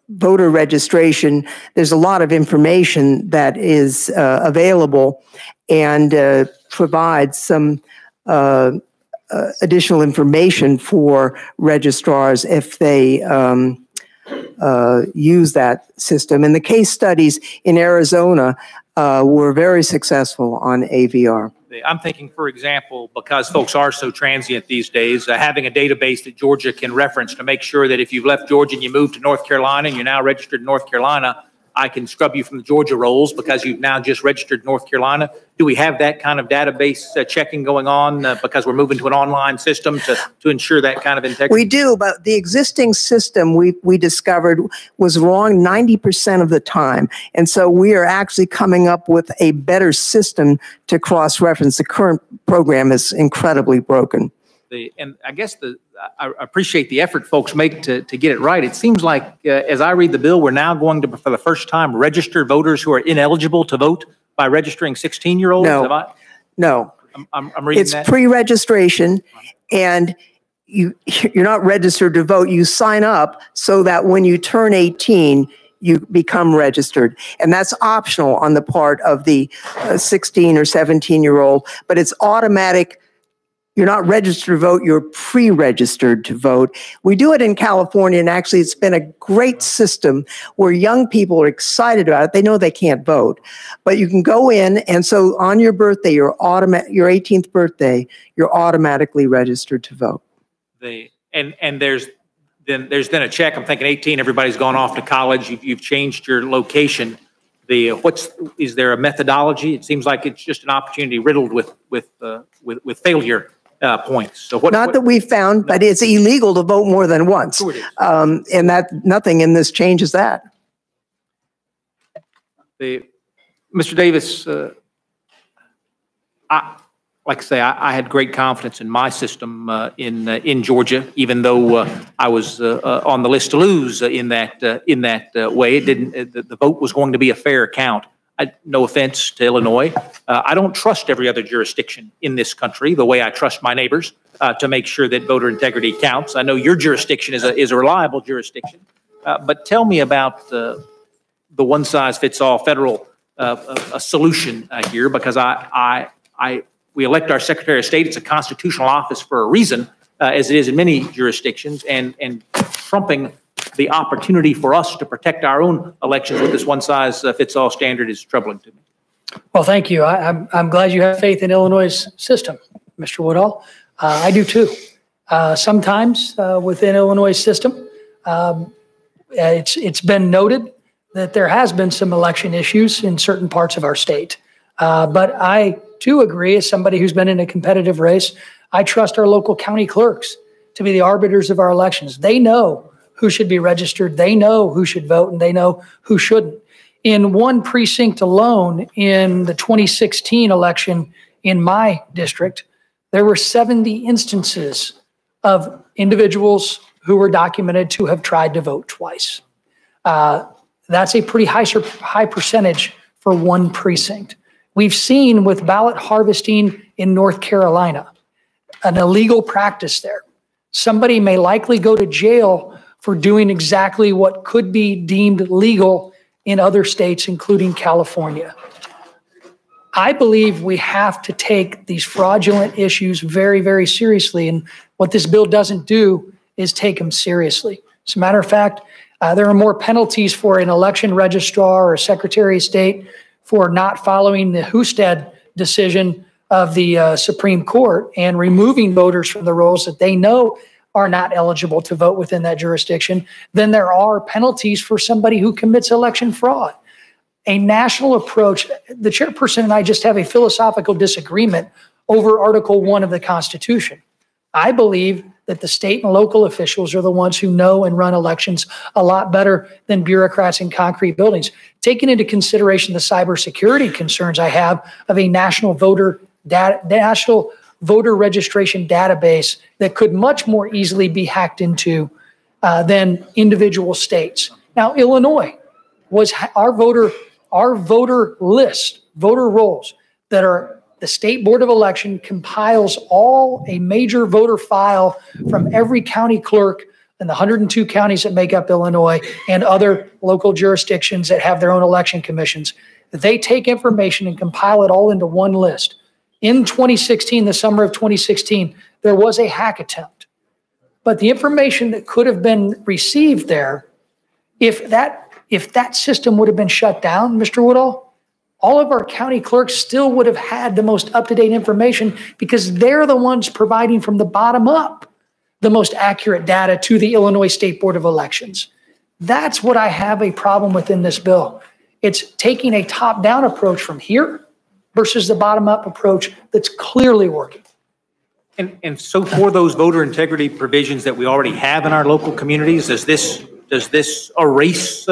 voter registration, there's a lot of information that is available and provides some additional information for registrars if they use that system. And the case studies in Arizona were very successful on AVR. I'm thinking, for example, because folks are so transient these days, having a database that Georgia can reference to make sure that if you've left Georgia and you moved to North Carolina and you're now registered in North Carolina, I can scrub you from the Georgia rolls because you've now just registered North Carolina. Do we have that kind of database checking going on because we're moving to an online system to ensure that kind of integrity? We do, but the existing system we discovered was wrong 90% of the time. And so we are actually coming up with a better system to cross-reference. The current program is incredibly broken. And I guess I appreciate the effort folks make to get it right. It seems like, as I read the bill, we're now going to, for the first time, register voters who are ineligible to vote by registering 16-year-olds. No. I'm reading it's that. Pre-registration, and you're not registered to vote. You sign up so that when you turn 18, you become registered. And that's optional on the part of the 16 or 17-year-old, but it's automatic. You're not registered to vote, you're pre-registered to vote. We do it in California, and actually it's been a great system where young people are excited about it. They know they can't vote, but you can go in, and so on your birthday, your 18th birthday, you're automatically registered to vote. And there's then a check. I'm thinking 18, everybody's gone off to college, you've changed your location. Is there a methodology? It seems like it's just an opportunity riddled with failure points. So Not that we found, but it's illegal to vote more than once. Sure it is. And that nothing in this changes that. Mr. Davis, like I say, I had great confidence in my system in Georgia, even though I was on the list to lose in that way. It didn't. The vote was going to be a fair count. No offense to Illinois. I don't trust every other jurisdiction in this country the way I trust my neighbors to make sure that voter integrity counts. I know your jurisdiction is a reliable jurisdiction, but tell me about the one-size-fits-all federal a solution here, because we elect our Secretary of State. It's a constitutional office for a reason, as it is in many jurisdictions, and trumping the opportunity for us to protect our own elections with this one-size-fits-all standard is troubling to me. Well, thank you. I'm glad you have faith in Illinois' system, Mr. Woodall. I do too. Sometimes within Illinois' system, it's been noted that there has been some election issues in certain parts of our state. But I too agree, as somebody who's been in a competitive race, I trust our local county clerks to be the arbiters of our elections. They know who should be registered, they know who should vote, and they know who shouldn't. In one precinct alone, in the 2016 election in my district, there were 70 instances of individuals who were documented to have tried to vote twice. That's a pretty high percentage for one precinct. We've seen with ballot harvesting in North Carolina, an illegal practice there. Somebody may likely go to jail for doing exactly what could be deemed legal in other states, including California. I believe we have to take these fraudulent issues very, very seriously. And what this bill doesn't do is take them seriously. As a matter of fact, there are more penalties for an election registrar or Secretary of State for not following the Husted decision of the Supreme Court and removing voters from the rolls that they know are not eligible to vote within that jurisdiction than there are penalties for somebody who commits election fraud. A national approach, the chairperson and I just have a philosophical disagreement over Article 1 of the Constitution. I believe that the state and local officials are the ones who know and run elections a lot better than bureaucrats in concrete buildings. Taking into consideration the cybersecurity concerns I have of a national voter registration database that could much more easily be hacked into than individual states. Now, Illinois was our voter rolls that the State Board of Election compiles a major voter file from every county clerk in the 102 counties that make up Illinois and other local jurisdictions that have their own election commissions. They take information and compile it all into one list. In 2016, the summer of 2016, there was a hack attempt. But the information that could have been received there, if that system would have been shut down, Mr. Woodall, all of our county clerks still would have had the most up-to-date information because they're the ones providing from the bottom up the most accurate data to the Illinois State Board of Elections. That's what I have a problem with in this bill. It's taking a top-down approach from here versus the bottom-up approach that's clearly working. And so for those voter integrity provisions that we already have in our local communities, does this erase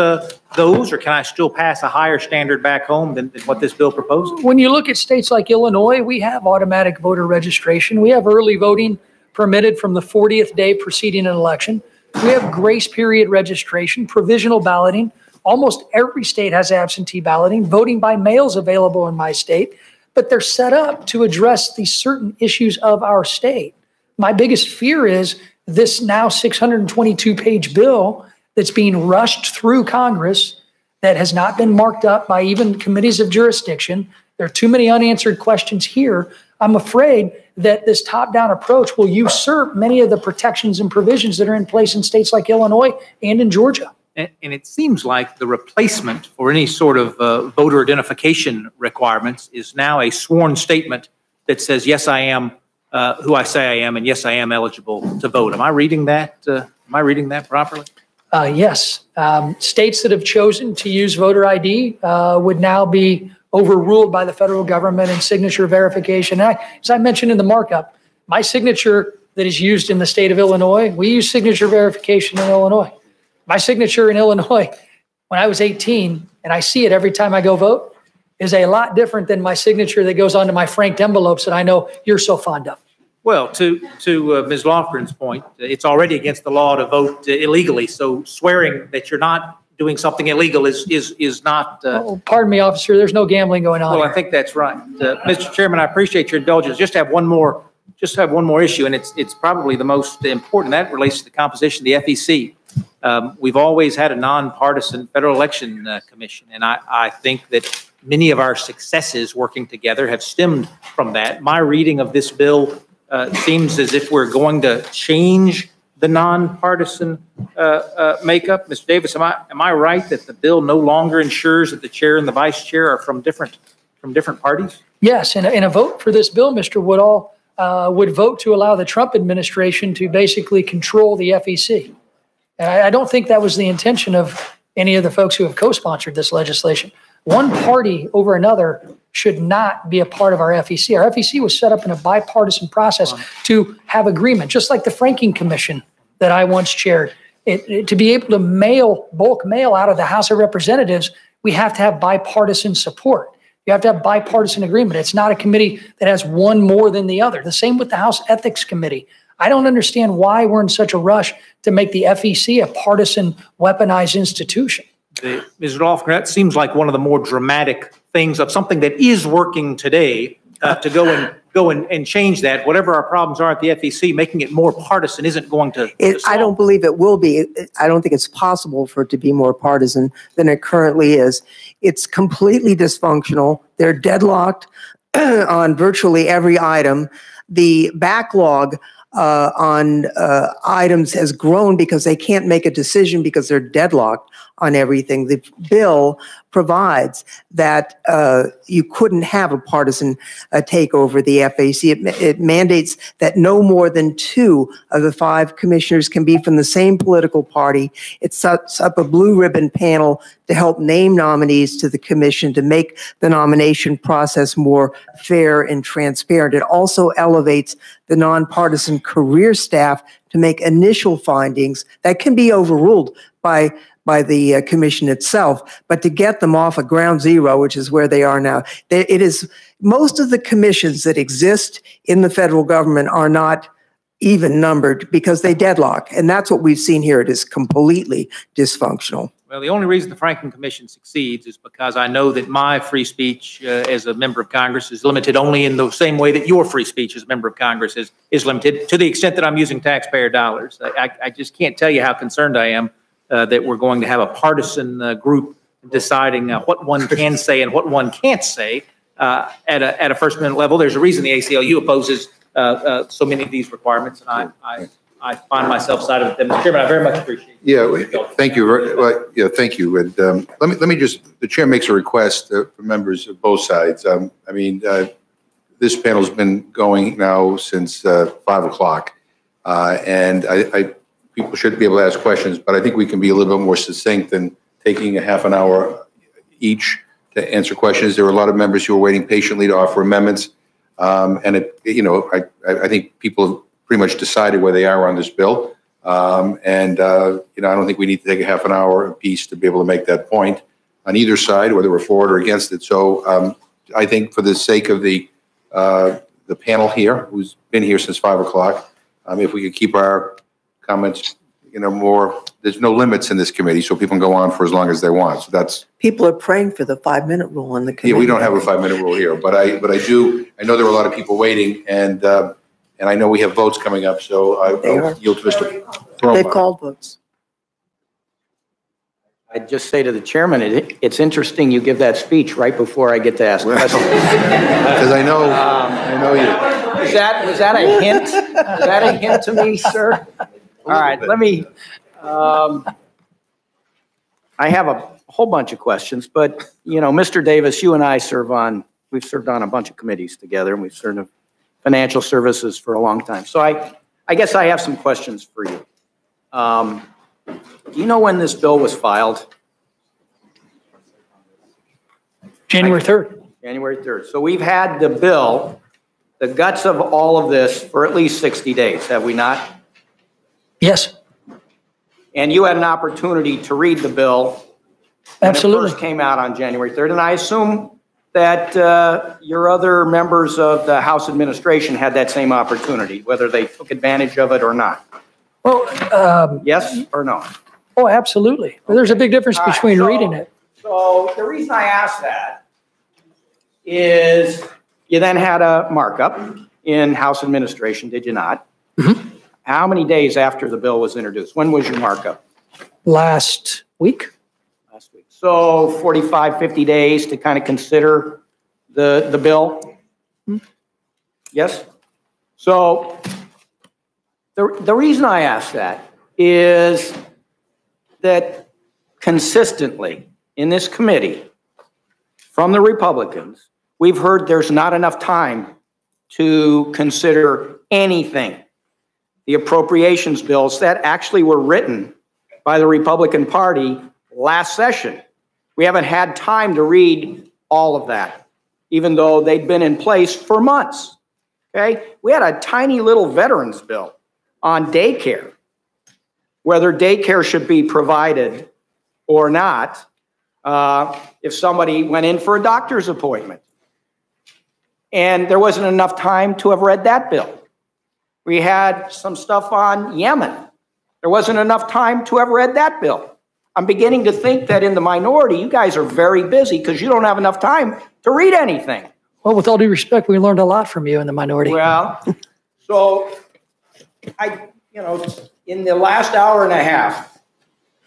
those, or can I still pass a higher standard back home than what this bill proposes? When you look at states like Illinois, we have automatic voter registration. We have early voting permitted from the 40th day preceding an election. We have grace period registration, provisional balloting. Almost every state has absentee balloting. Voting by mail is available in my state, but they're set up to address the certain issues of our state. My biggest fear is this now 622-page bill that's being rushed through Congress that has not been marked up by even committees of jurisdiction. There are too many unanswered questions here. I'm afraid that this top-down approach will usurp many of the protections and provisions that are in place in states like Illinois and in Georgia. And it seems like the replacement for any sort of voter identification requirements is now a sworn statement that says, yes, I am who I say I am, and yes, I am eligible to vote. Am I reading that? Properly? Yes. States that have chosen to use voter ID would now be overruled by the federal government in signature verification. As I mentioned in the markup, my signature that is used in the state of Illinois, we use signature verification in Illinois. My signature in Illinois, when I was 18, and I see it every time I go vote, is a lot different than my signature that goes onto my franked envelopes that I know you're so fond of. Well, to Ms. Lofgren's point, it's already against the law to vote illegally. So swearing that you're not doing something illegal is not. Oh, pardon me, officer. There's no gambling going on. Well, here. I think that's right, Mr. Chairman. I appreciate your indulgence. Just have one more issue, and it's probably the most important. That relates to the composition of the FEC. We've always had a nonpartisan federal election commission, and I think that many of our successes working together have stemmed from that. My reading of this bill seems as if we're going to change the nonpartisan makeup. Mr. Davis, am I right that the bill no longer ensures that the chair and the vice chair are from different parties? Yes, and a vote for this bill, Mr. Woodall, would vote to allow the Trump administration to basically control the FEC. I don't think that was the intention of any of the folks who have co-sponsored this legislation. One party over another should not be a part of our FEC. Our FEC was set up in a bipartisan process to have agreement, just like the Franking Commission that I once chaired. To be able to bulk mail out of the House of Representatives, we have to have bipartisan support. You have to have bipartisan agreement. It's not a committee that has one more than the other. The same with the House Ethics Committee. I don't understand why we're in such a rush to make the FEC a partisan, weaponized institution. Ms. Lofgren, that seems like one of the more dramatic things of something that is working today to go and change that. Whatever our problems are at the FEC, making it more partisan isn't going to I don't believe it will be. I don't think it's possible for it to be more partisan than it currently is. It's completely dysfunctional. They're deadlocked on virtually every item. The backlog on items has grown because they can't make a decision because they're deadlocked on everything. The bill provides that you couldn't have a partisan takeover the FAC. It mandates that no more than 2 of the 5 commissioners can be from the same political party. It sets up a blue ribbon panel to help name nominees to the commission to make the nomination process more fair and transparent. It also elevates the nonpartisan career staff to make initial findings that can be overruled by the commission itself, but to get them off of ground zero, which is where they are now. It is most of the commissions that exist in the federal government are not even numbered because they deadlock. And that's what we've seen here. It is completely dysfunctional. Well, the only reason the Franklin Commission succeeds is because I know that my free speech as a member of Congress is limited only in the same way that your free speech as a member of Congress is limited, to the extent that I'm using taxpayer dollars. I just can't tell you how concerned I am that we're going to have a partisan group deciding what one can say and what one can't say at a First Amendment level. There's a reason the ACLU opposes so many of these requirements, and I find myself siding with them. Mr. Chairman, I very much appreciate it. Yeah, thank you. Yeah, thank you. And let me just, the chair makes a request for members of both sides. I mean, this panel's been going now since 5 o'clock, and people should be able to ask questions, but I think we can be a little bit more succinct than taking a half an hour each to answer questions. There are a lot of members who are waiting patiently to offer amendments, and I think people have pretty much decided where they are on this bill. I don't think we need to take a half an hour apiece to be able to make that point on either side, whether we're for it or against it. So I think for the sake of the panel here, who's been here since 5 o'clock, if we could keep our comments, more, there's no limits in this committee, so people can go on for as long as they want. So that's. People are praying for the 5-minute rule in the committee. Yeah, we don't have a 5-minute rule here, but I know there are a lot of people waiting, and I know we have votes coming up, so I'll yield to Mr. Peroma. They've called votes. I'd just say to the chairman, it's interesting you give that speech right before I get to ask questions. Because I know you. Was that a hint? Is that a hint to me, sir? All right, let me. I have a whole bunch of questions, but Mr. Davis, you and I we've served on a bunch of committees together, and we've served in financial services for a long time. So I guess I have some questions for you. Do you know when this bill was filed? January 3rd. January 3rd. So we've had the bill, the guts of all of this, for at least 60 days, have we not? Yes. And you had an opportunity to read the bill. Absolutely. When it first came out on January 3rd. And I assume that your other members of the House administration had that same opportunity, whether they took advantage of it or not. Well, yes or no? Oh, absolutely. Well, there's a big difference between reading it. So the reason I ask that is you then had a markup in House administration, did you not? Mm-hmm. How many days after the bill was introduced? When was your markup? Last week. Last week. So 45, 50 days to kind of consider the bill? Mm-hmm. Yes? So the reason I ask that is that consistently in this committee from the Republicans, we've heard there's not enough time to consider anything. The appropriations bills that actually were written by the Republican Party last session. We haven't had time to read all of that, even though they'd been in place for months. Okay? We had a tiny little veterans bill on daycare, whether daycare should be provided or not if somebody went in for a doctor's appointment. And there wasn't enough time to have read that bill. We had some stuff on Yemen. There wasn't enough time to have read that bill. I'm beginning to think that in the minority, you guys are very busy because you don't have enough time to read anything. Well, with all due respect, we learned a lot from you in the minority. Well, so in the last hour and a half,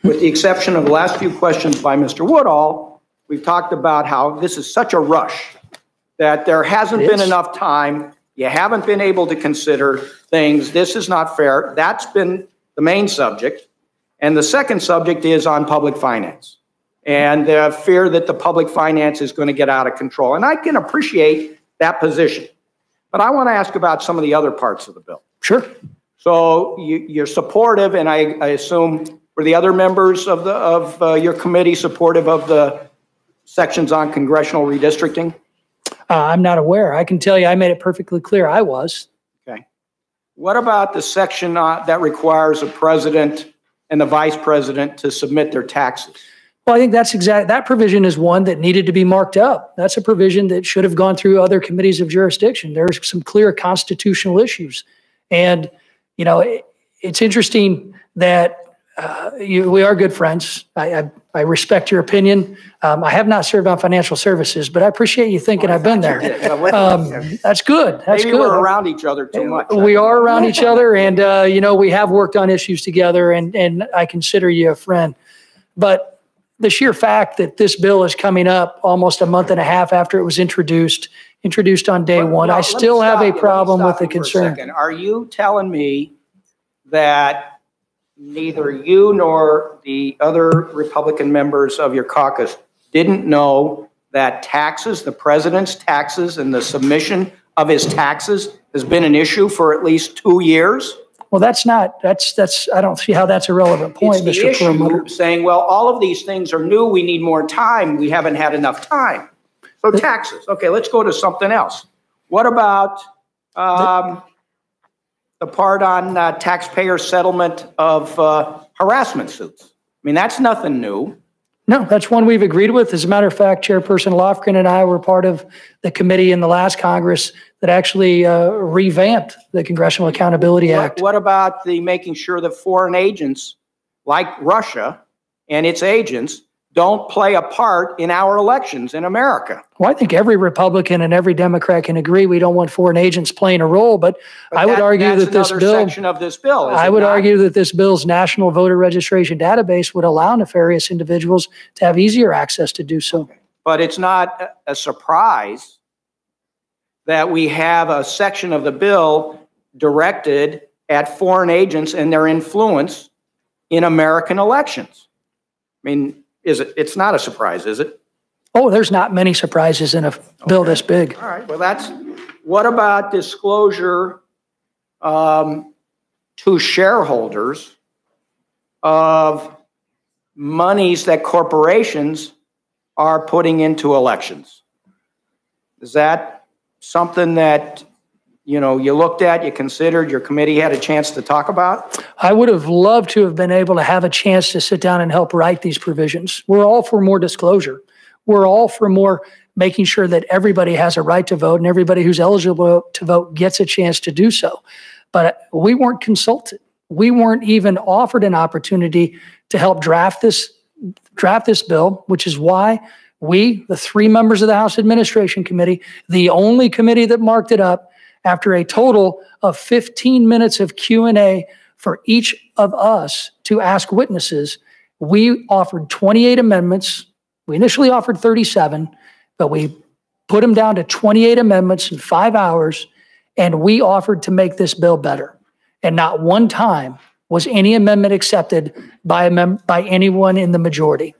with the exception of the last few questions by Mr. Woodall, we've talked about how this is such a rush that there hasn't been enough time. You haven't been able to consider things. This is not fair. That's been the main subject. And the second subject is on public finance and the fear that the public finance is going to get out of control. And I can appreciate that position. But I want to ask about some of the other parts of the bill. Sure. So you're supportive, and I assume were the other members of your committee supportive of the sections on congressional redistricting? I'm not aware. I can tell you I made it perfectly clear I was. Okay. What about the section that requires a president and the vice president to submit their taxes? Well, I think that provision is one that needed to be marked up. That's a provision that should have gone through other committees of jurisdiction. There's some clear constitutional issues. And, you know, it's interesting that we are good friends. I respect your opinion. I have not served on financial services, but I appreciate you thinking I've been there. That's good. That's Maybe good. we're around each other too much. We are around each other, and you know, we have worked on issues together, and I consider you a friend. But the sheer fact that this bill is coming up almost a month and a half after it was introduced on day one, I still have a problem with the concern. Are you telling me that neither you nor the other Republican members of your caucus didn't know that taxes, the president's taxes and the submission of his taxes has been an issue for at least 2 years? Well, that's I don't see how that's a relevant point, It's the issue saying, well, all of these things are new. We need more time. We haven't had enough time. So taxes. Okay, let's go to something else. What about the part on taxpayer settlement of harassment suits? I mean, that's nothing new. No, that's one we've agreed with. As a matter of fact, Chairperson Lofgren and I were part of the committee in the last Congress that actually revamped the Congressional Accountability Act. What about the making sure that foreign agents like Russia and its agents don't play a part in our elections in America? Well, I think every Republican and every Democrat can agree we don't want foreign agents playing a role, but I would argue that this bill, section of this bill, I would argue that this bill's national voter registration database would allow nefarious individuals to have easier access to do so. But it's not a surprise that we have a section of the bill directed at foreign agents and their influence in American elections. I mean, it's not a surprise, is it? Oh, there's not many surprises in a bill this big. All right, well, what about disclosure to shareholders of monies that corporations are putting into elections? Is that something that, you know, you looked at, you considered, your committee had a chance to talk about? I would have loved to have been able to have a chance to sit down and help write these provisions. We're all for more disclosure. We're all for more making sure that everybody has a right to vote and everybody who's eligible to vote gets a chance to do so. But we weren't consulted. We weren't even offered an opportunity to help draft this bill, which is why we, the 3 members of the House Administration Committee, the only committee that marked it up, after a total of 15 minutes of Q&A for each of us to ask witnesses, we offered 28 amendments. We initially offered 37, but we put them down to 28 amendments in 5 hours, and we offered to make this bill better. And not one time was any amendment accepted by anyone in the majority.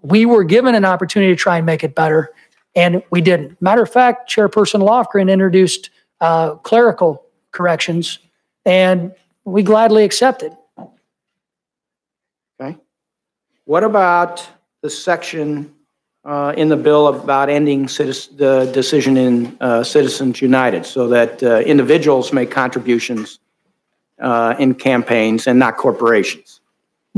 We were given an opportunity to try and make it better, and we didn't. Matter of fact, Chairperson Lofgren introduced clerical corrections, and we gladly accepted. Okay. What about the section in the bill about ending the decision in Citizens United so that individuals make contributions in campaigns and not corporations?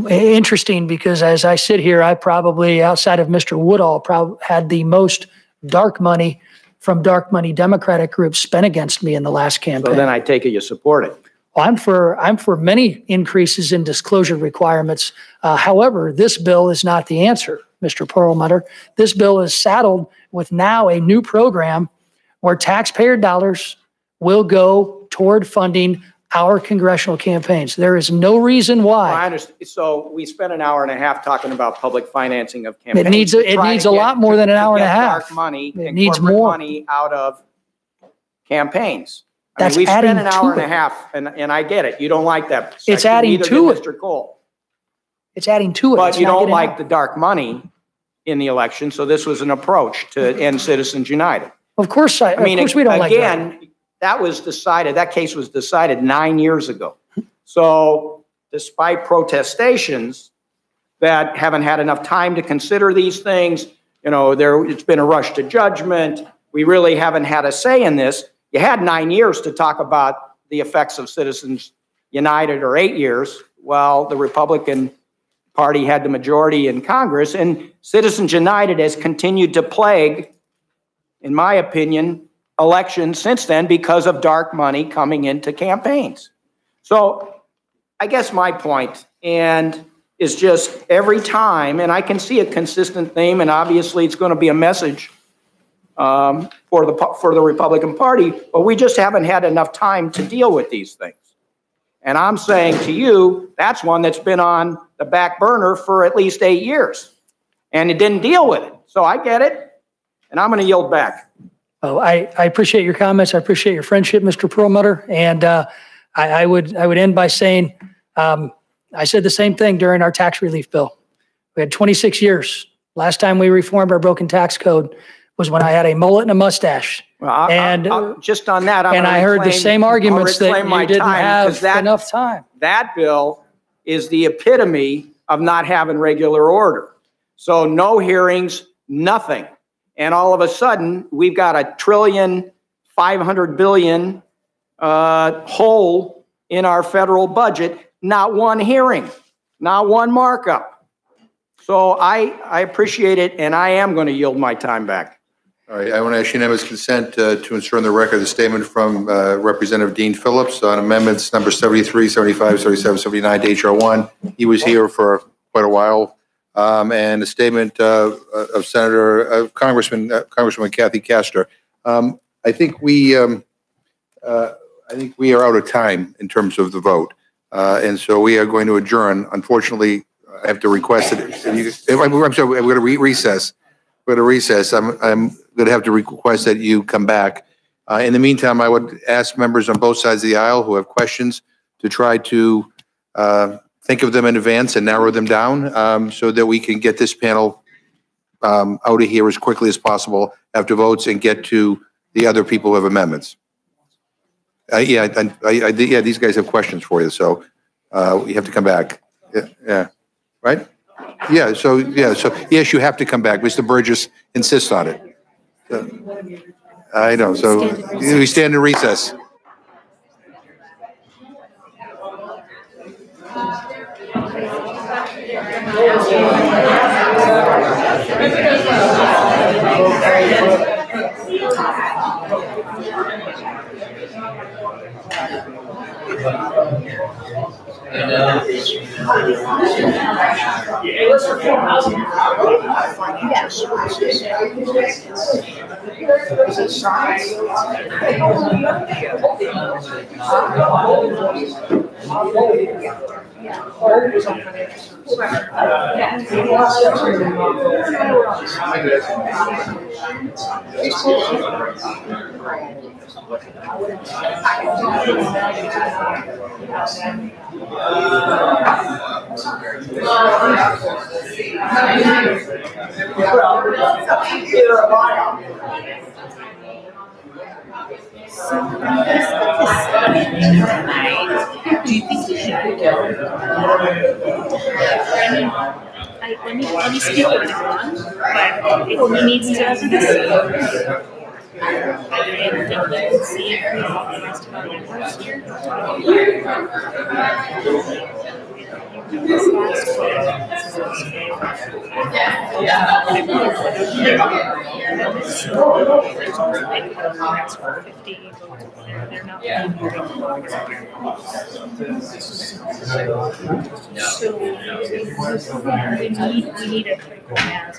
Interesting, because as I sit here, I probably, outside of Mr. Woodall, had the most dark money from dark money Democratic groups spent against me in the last campaign. So then I take it you support it. Well, I'm for many increases in disclosure requirements. However, this bill is not the answer, Mr. Perlmutter. This bill is saddled with now a new program where taxpayer dollars will go toward funding our congressional campaigns. There is no reason why. Well, I understand. So we spent an hour and a half talking about public financing of campaigns. It needs a lot more than an hour and a half. Dark money it and needs corporate more money out of campaigns. That's we spent adding an hour to and a half, and I get it. You don't like that section. It's adding Neither to did it. Mr. Cole. It's adding to it. But It's you not don't getting like out. the dark money in the election, so this was an approach to end Citizens United. Of course, of course we don't like that. Again, that case was decided 9 years ago. So despite protestations that haven't had enough time to consider these things, you know, it's been a rush to judgment. We really haven't had a say in this. You had 9 years to talk about the effects of Citizens United, or 8 years, while the Republican Party had the majority in Congress. And Citizens United has continued to plague, in my opinion, elections since then because of dark money coming into campaigns. So I guess my point is just every time, and I can see a consistent theme, and obviously it's going to be a message for the Republican Party, but we just haven't had enough time to deal with these things. And I'm saying to you, that's one that's been on the back burner for at least 8 years, and it didn't deal with it. So I get it, and I'm going to yield back. Oh, I appreciate your comments. I appreciate your friendship, Mr. Perlmutter. And I would end by saying, I said the same thing during our tax relief bill. We had 26 years. Last time we reformed our broken tax code was when I had a mullet and a mustache. Well, just on that, I heard the same arguments that you didn't have enough time. That bill is the epitome of not having regular order. So no hearings, nothing. And all of a sudden, we've got $1.5 trillion hole in our federal budget, not one hearing, not one markup. So I appreciate it, and I am going to yield my time back. All right, I want to ask unanimous consent to insert in the record the statement from Representative Dean Phillips on amendments number 73, 75, 77, 79 to H.R.1. He was here for quite a while. And a statement of Congresswoman Kathy Castor. I think we are out of time in terms of the vote, and so we are going to adjourn. Unfortunately, I have to request that. I'm sorry, we're going to recess. We're going to recess. I'm going to have to request that you come back. In the meantime, I would ask members on both sides of the aisle who have questions to try to think of them in advance and narrow them down so that we can get this panel out of here as quickly as possible after votes and get to the other people who have amendments. Yeah, these guys have questions for you, so you have to come back. Yeah, right? Yeah, so yes, you have to come back. Mr. Burgess insists on it. I know, so we stand in recess. Do you think you should go? Let me speak with Ron, but if he needs to, and see if we have the rest of our members here. They're not. So we need a critical mass.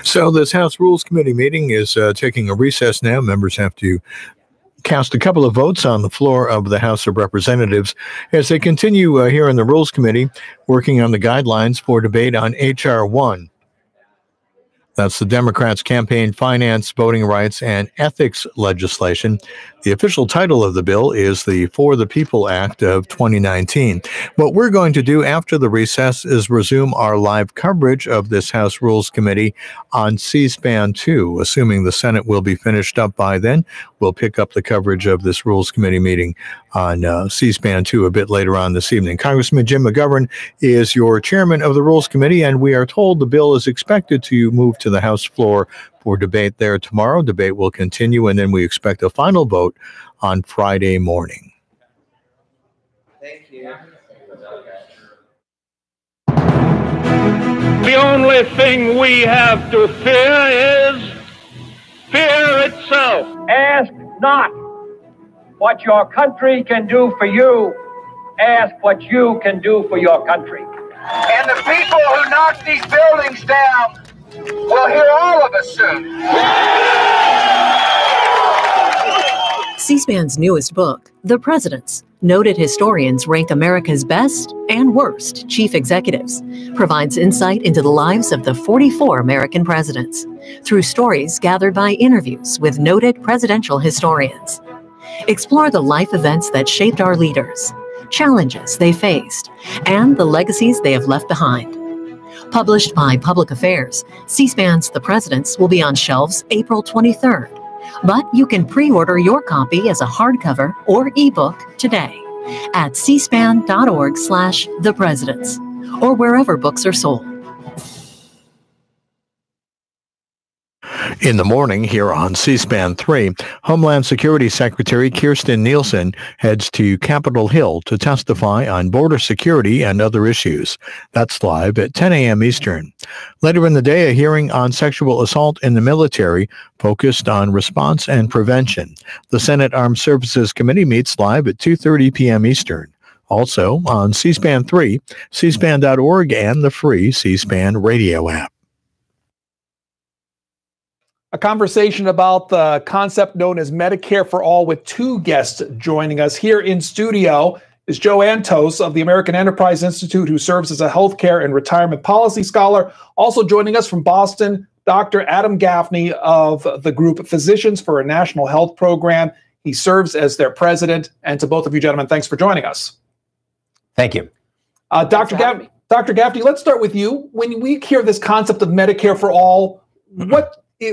So this House Rules Committee meeting is taking a recess now. Members have to cast a couple of votes on the floor of the House of Representatives as they continue here in the Rules Committee working on the guidelines for debate on H.R.1. That's the Democrats' campaign finance, voting rights, and ethics legislation. The official title of the bill is the For the People Act of 2019. What we're going to do after the recess is resume our live coverage of this House Rules Committee on C-SPAN 2. Assuming the Senate will be finished up by then, we'll pick up the coverage of this Rules Committee meeting on C-SPAN 2 a bit later on this evening. Congressman Jim McGovern is your chairman of the Rules Committee, and we are told the bill is expected to move to the House floor for debate there tomorrow. Debate will continue, and then we expect a final vote on Friday morning. Thank you. The only thing we have to fear is fear itself. Ask not what your country can do for you. Ask what you can do for your country. And the people who knock these buildings down will hear all of us soon. C-SPAN's newest book, The Presidents, noted historians rank America's best and worst chief executives, provides insight into the lives of the 44 American presidents through stories gathered by interviews with noted presidential historians. Explore the life events that shaped our leaders, challenges they faced, and the legacies they have left behind. Published by Public Affairs, C-SPAN's The Presidents will be on shelves April 23rd. But you can pre-order your copy as a hardcover or ebook today at cspan.org/thepresidents or wherever books are sold. In the morning here on C-SPAN 3, Homeland Security Secretary Kirstjen Nielsen heads to Capitol Hill to testify on border security and other issues. That's live at 10 a.m. Eastern. Later in the day, a hearing on sexual assault in the military focused on response and prevention. The Senate Armed Services Committee meets live at 2:30 p.m. Eastern. Also on C-SPAN 3, cspan.org, and the free C-SPAN radio app. A conversation about the concept known as Medicare for All with two guests joining us. Here in studio is Joe Antos of the American Enterprise Institute, who serves as a healthcare and retirement policy scholar. Also joining us from Boston, Dr. Adam Gaffney of the group Physicians for a National Health Program. He serves as their president. And to both of you gentlemen, thanks for joining us. Thank you. Dr. Gaffney, let's start with you. When we hear this concept of Medicare for All,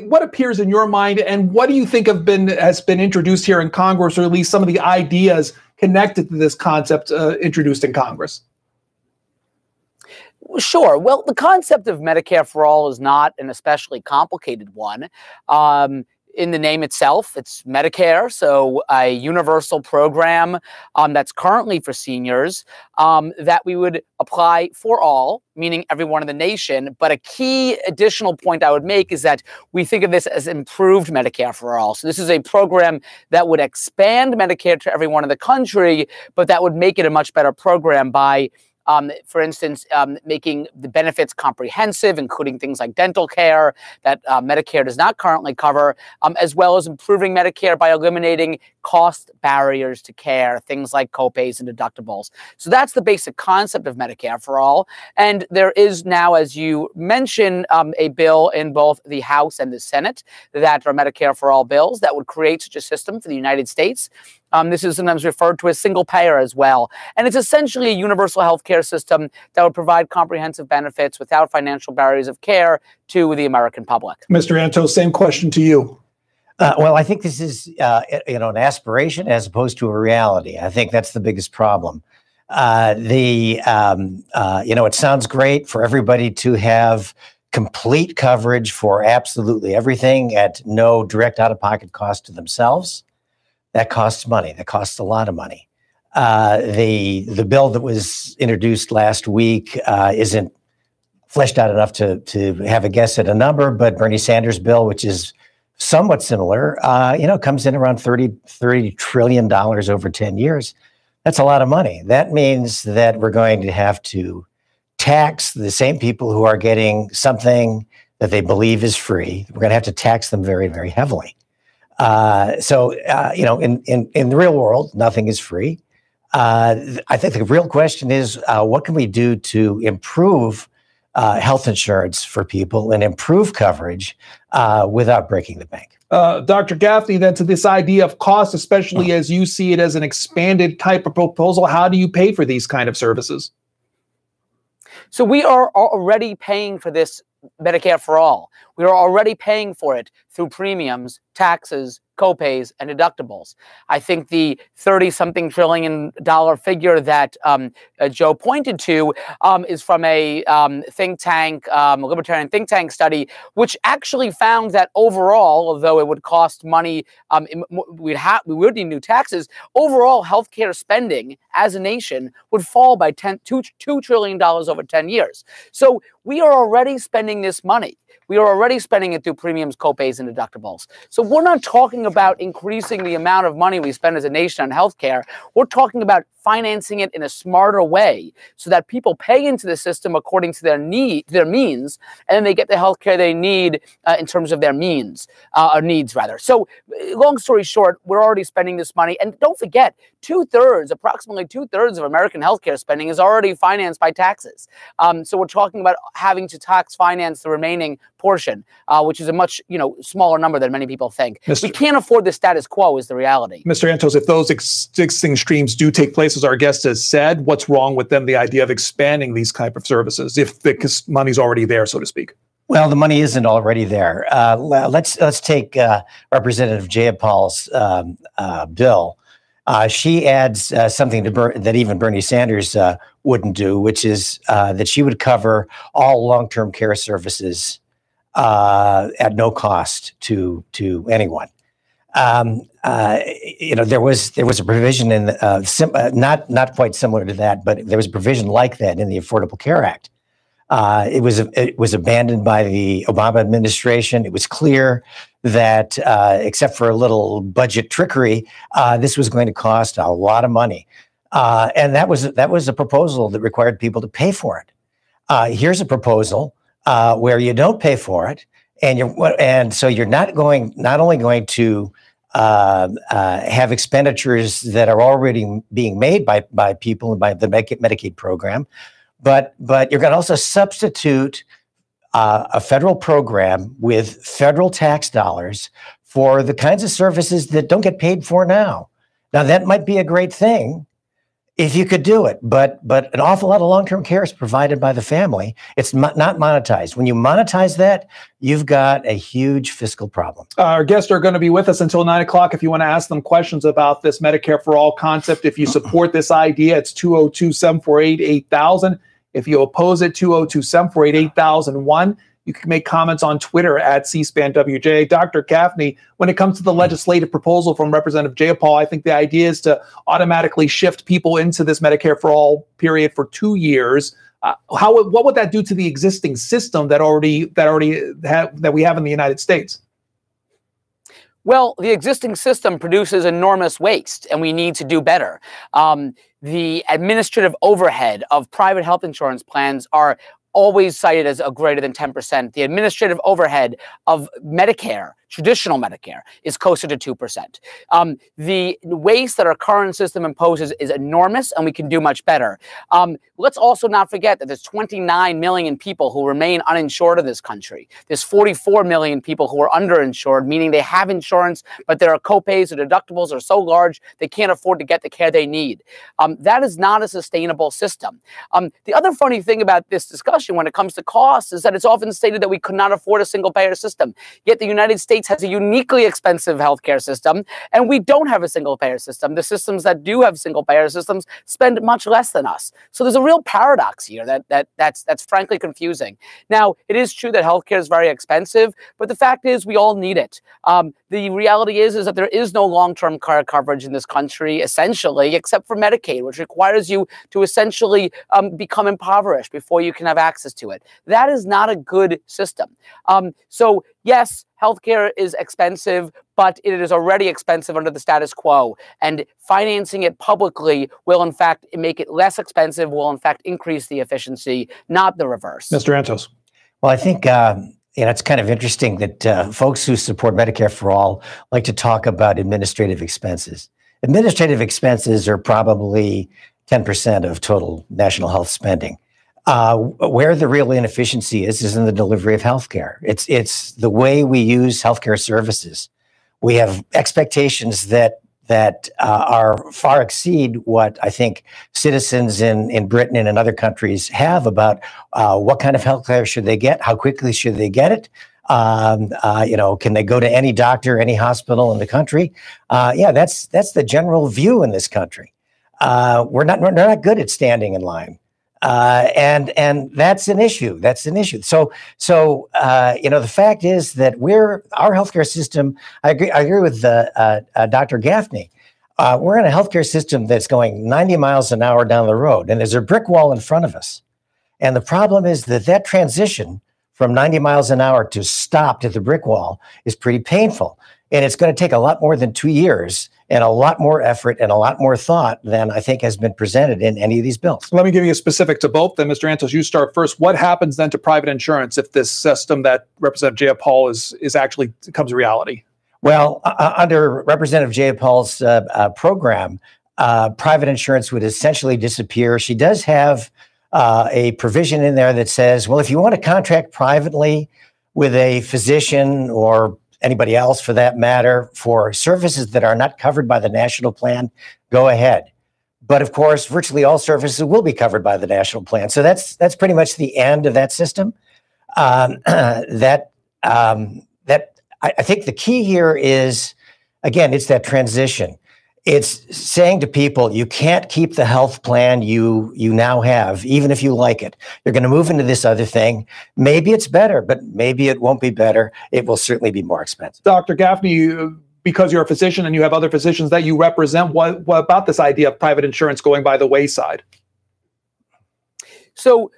what appears in your mind, and what do you think has been introduced here in Congress, or at least some of the ideas connected to this concept introduced in Congress? Sure. Well, the concept of Medicare for All is not an especially complicated one. In the name itself, it's Medicare, so a universal program that's currently for seniors that we would apply for all, meaning everyone in the nation. But a key additional point I would make is that we think of this as improved Medicare for all. So this is a program that would expand Medicare to everyone in the country, but that would make it a much better program by for instance, making the benefits comprehensive, including things like dental care that Medicare does not currently cover, as well as improving Medicare by eliminating cost barriers to care, things like copays and deductibles. So that's the basic concept of Medicare for All. And there is now, as you mentioned, a bill in both the House and the Senate that are Medicare for All bills that would create such a system for the United States. This is sometimes referred to as single payer as well. And it's essentially a universal health care system that would provide comprehensive benefits without financial barriers of care to the American public. Mr. Antos, same question to you. Well, I think this is an aspiration as opposed to a reality. I think that's the biggest problem. It sounds great for everybody to have complete coverage for absolutely everything at no direct out-of-pocket cost to themselves. That costs money. That costs a lot of money. The bill that was introduced last week isn't fleshed out enough to have a guess at a number, but Bernie Sanders' bill, which is somewhat similar, comes in around $30 trillion over 10 years. That's a lot of money. That means that we're going to have to tax the same people who are getting something that they believe is free. We're going to have to tax them very, very heavily. In the real world, nothing is free. I think the real question is, what can we do to improve health insurance for people and improve coverage without breaking the bank? Dr. Gaffney, then, to this idea of cost, especially as you see it as an expanded type of proposal, how do you pay for these kind of services? So we are already paying for this Medicare for All. We are already paying for it through premiums, taxes, copays, and deductibles. I think the $30-something trillion figure that Joe pointed to is from a think tank, libertarian think tank study, which actually found that overall, although it would cost money, we would need new taxes, overall healthcare spending as a nation would fall by $2 trillion over 10 years. So we are already spending this money. We are already spending it through premiums, copays, and deductibles. So we're not talking about increasing the amount of money we spend as a nation on healthcare. We're talking about financing it in a smarter way so that people pay into the system according to their means, and then they get the healthcare they need in terms of their needs rather. So long story short, we're already spending this money. And don't forget, approximately two-thirds of American healthcare spending is already financed by taxes. So we're talking about having to tax finance the remaining portion, which is a much smaller number than many people think. We can't afford the status quo is the reality. Mr. Antos, if those existing streams do take place, as our guest has said, what's wrong with them, the idea of expanding these type of services if the money's already there, so to speak? Well, the money isn't already there. Let's take Representative Jayapal's bill. She adds something that even Bernie Sanders wouldn't do, which is that she would cover all long-term care services at no cost to anyone. There was a provision in not quite similar to that, but there was a provision like that in the Affordable Care Act. It was abandoned by the Obama administration. It was clear that, except for a little budget trickery, this was going to cost a lot of money, and that was a proposal that required people to pay for it. Here's a proposal where you don't pay for it, and so you're not only going to have expenditures that are already being made by people and by the Medicaid program, but you're going to also substitute a federal program with federal tax dollars for the kinds of services that don't get paid for now. Now, that might be a great thing if you could do it, but an awful lot of long-term care is provided by the family. It's not monetized. When you monetize that, you've got a huge fiscal problem. Our guests are going to be with us until 9 o'clock. If you want to ask them questions about this Medicare for All concept, if you support this idea, it's 202-748-8000. If you oppose it, 202-748-8001. You can make comments on Twitter at C-SPAN WJ. Dr. Gaffney, when it comes to the legislative proposal from Representative Jayapal, I think the idea is to automatically shift people into this Medicare for All period for 2 years. What would that do to the existing system that we have in the United States? Well, the existing system produces enormous waste, and we need to do better. The administrative overhead of private health insurance plans are always cited as a greater than 10%. The administrative overhead of Medicare, traditional Medicare, is closer to 2%. The waste that our current system imposes is enormous, and we can do much better. Let's also not forget that there's 29 million people who remain uninsured in this country. There's 44 million people who are underinsured, meaning they have insurance, but their copays or deductibles are so large they can't afford to get the care they need. That is not a sustainable system. The other funny thing about this discussion when it comes to costs is that it's often stated that we could not afford a single-payer system. Yet the United States has a uniquely expensive healthcare system, and we don't have a single-payer system. The systems that do have single-payer systems spend much less than us. So there's a real paradox here that's frankly confusing. Now, it is true that healthcare is very expensive, but the fact is we all need it. The reality is that there is no long-term care coverage in this country, essentially, except for Medicaid, which requires you to essentially become impoverished before you can have access to it. That is not a good system. So yes, healthcare is expensive, but it is already expensive under the status quo. And financing it publicly will, in fact, make it less expensive, will, in fact, increase the efficiency, not the reverse. Mr. Antos. Well, I think it's kind of interesting that folks who support Medicare for All like to talk about administrative expenses. Administrative expenses are probably 10% of total national health spending. Where the real inefficiency is in the delivery of healthcare. It's the way we use healthcare services. We have expectations that are far exceed what I think citizens in Britain and in other countries have about what kind of healthcare should they get, how quickly should they get it. Can they go to any doctor, any hospital in the country? That's the general view in this country. We're not good at standing in line. And that's an issue. That's an issue. So the fact is that our healthcare system, I agree with Dr. Gaffney. We're in a healthcare system that's going 90 miles an hour down the road, and there's a brick wall in front of us. And the problem is that transition from 90 miles an hour to stopped at the brick wall is pretty painful. And it's going to take a lot more than 2 years and a lot more effort and a lot more thought than I think has been presented in any of these bills. Let me give you a specific to both. Then, Mr. Antos, you start first. What happens then to private insurance if this system that Representative Jayapal is actually becomes reality? Well, under Representative Jayapal's program, private insurance would essentially disappear. She does have a provision in there that says, well, if you want to contract privately with a physician or anybody else for that matter for services that are not covered by the national plan, go ahead. But of course, virtually all services will be covered by the national plan. So that's pretty much the end of that system. I think the key here is, again, it's that transition. It's saying to people, you can't keep the health plan you now have, even if you like it. You're going to move into this other thing. Maybe it's better, but maybe it won't be better. It will certainly be more expensive. Dr. Gaffney, because you're a physician and you have other physicians that you represent, what about this idea of private insurance going by the wayside? So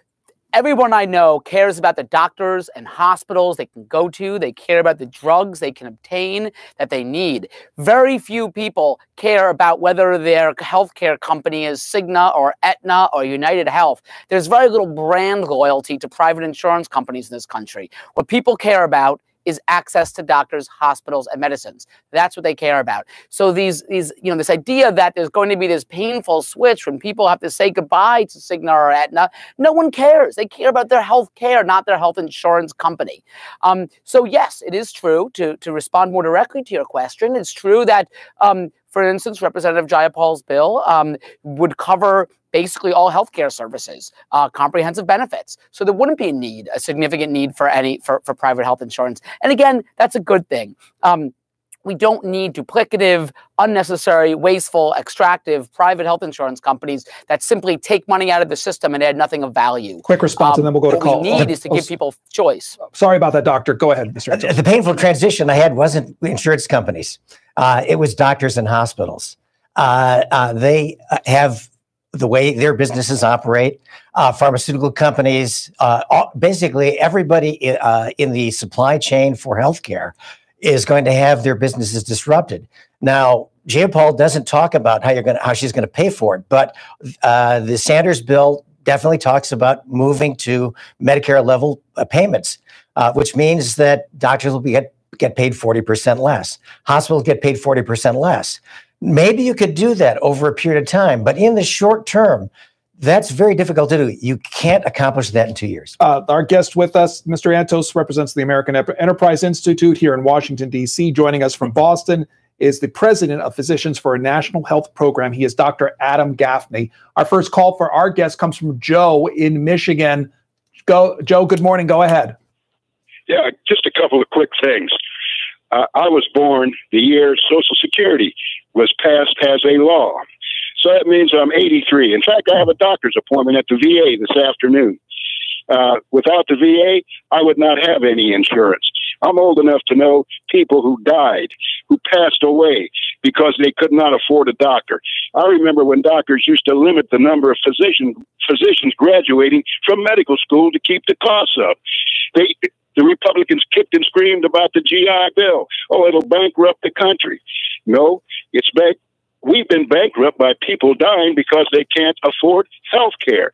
everyone I know cares about the doctors and hospitals they can go to. They care about the drugs they can obtain that they need. Very few people care about whether their healthcare company is Cigna or Aetna or United Health. There's very little brand loyalty to private insurance companies in this country. What people care about is access to doctors, hospitals, and medicines. That's what they care about. So this idea that there's going to be this painful switch when people have to say goodbye to Cigna or Aetna, no one cares. They care about their health care, not their health insurance company. So yes, it is true, to respond more directly to your question, it's true that, for instance, Representative Jayapal's bill would cover basically all healthcare services, comprehensive benefits. So there wouldn't be a significant need for private health insurance. And again, that's a good thing. We don't need duplicative, unnecessary, wasteful, extractive private health insurance companies that simply take money out of the system and add nothing of value. Quick response, and then we'll go to call. What we need is to give people choice. Sorry about that, doctor. Go ahead, Mr. Antos. The painful transition I had wasn't insurance companies. It was doctors and hospitals. They have the way their businesses operate, pharmaceutical companies, basically everybody in the supply chain for healthcare is going to have their businesses disrupted. Now, Jayapal doesn't talk about how she's going to pay for it, but the Sanders bill definitely talks about moving to Medicare level payments, which means that doctors will get paid 40% less. Hospitals get paid 40% less. Maybe you could do that over a period of time, but in the short term, that's very difficult to do. You can't accomplish that in 2 years. Our guest with us, Mr. Antos, represents the American Enterprise Institute here in Washington, D.C. Joining us from Boston is the president of Physicians for a National Health Program. He is Dr. Adam Gaffney. Our first call for our guest comes from Joe in Michigan. Joe, good morning. Go ahead. Yeah, just a couple of quick things. I was born the year Social Security was passed as a law. So that means I'm 83. In fact, I have a doctor's appointment at the VA this afternoon. Without the VA, I would not have any insurance. I'm old enough to know people who died, who passed away because they could not afford a doctor. I remember when doctors used to limit the number of physicians graduating from medical school to keep the costs up. The Republicans kicked and screamed about the GI Bill. Oh, it'll bankrupt the country. No, we've been bankrupt by people dying because they can't afford health care.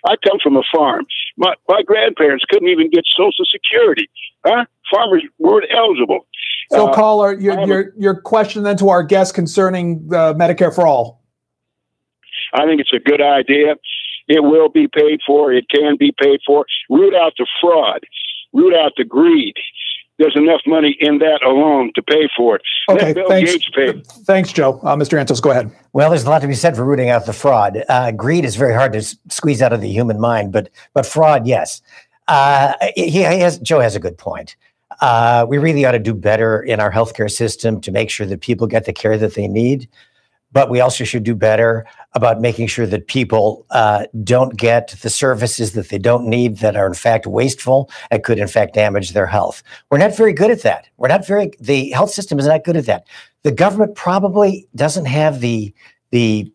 I come from a farm. My grandparents couldn't even get Social Security. Farmers weren't eligible. So, caller, your question then to our guest concerning Medicare for All. I think it's a good idea. It will be paid for. It can be paid for. Root out the fraud. Root out the greed. There's enough money in that alone to pay for it. Okay, Bill thanks. Gates paid. Thanance, Joe. Mr. Antos, go ahead. Well, there's a lot to be said for rooting out the fraud. Greed is very hard to squeeze out of the human mind, but fraud, yes. Joe has a good point. We really ought to do better in our healthcare system to make sure that people get the care that they need. But we also should do better about making sure that people don't get the services that they don't need, that are in fact wasteful and could in fact damage their health. We're not very good at that. The health system is not good at that. The government probably doesn't have the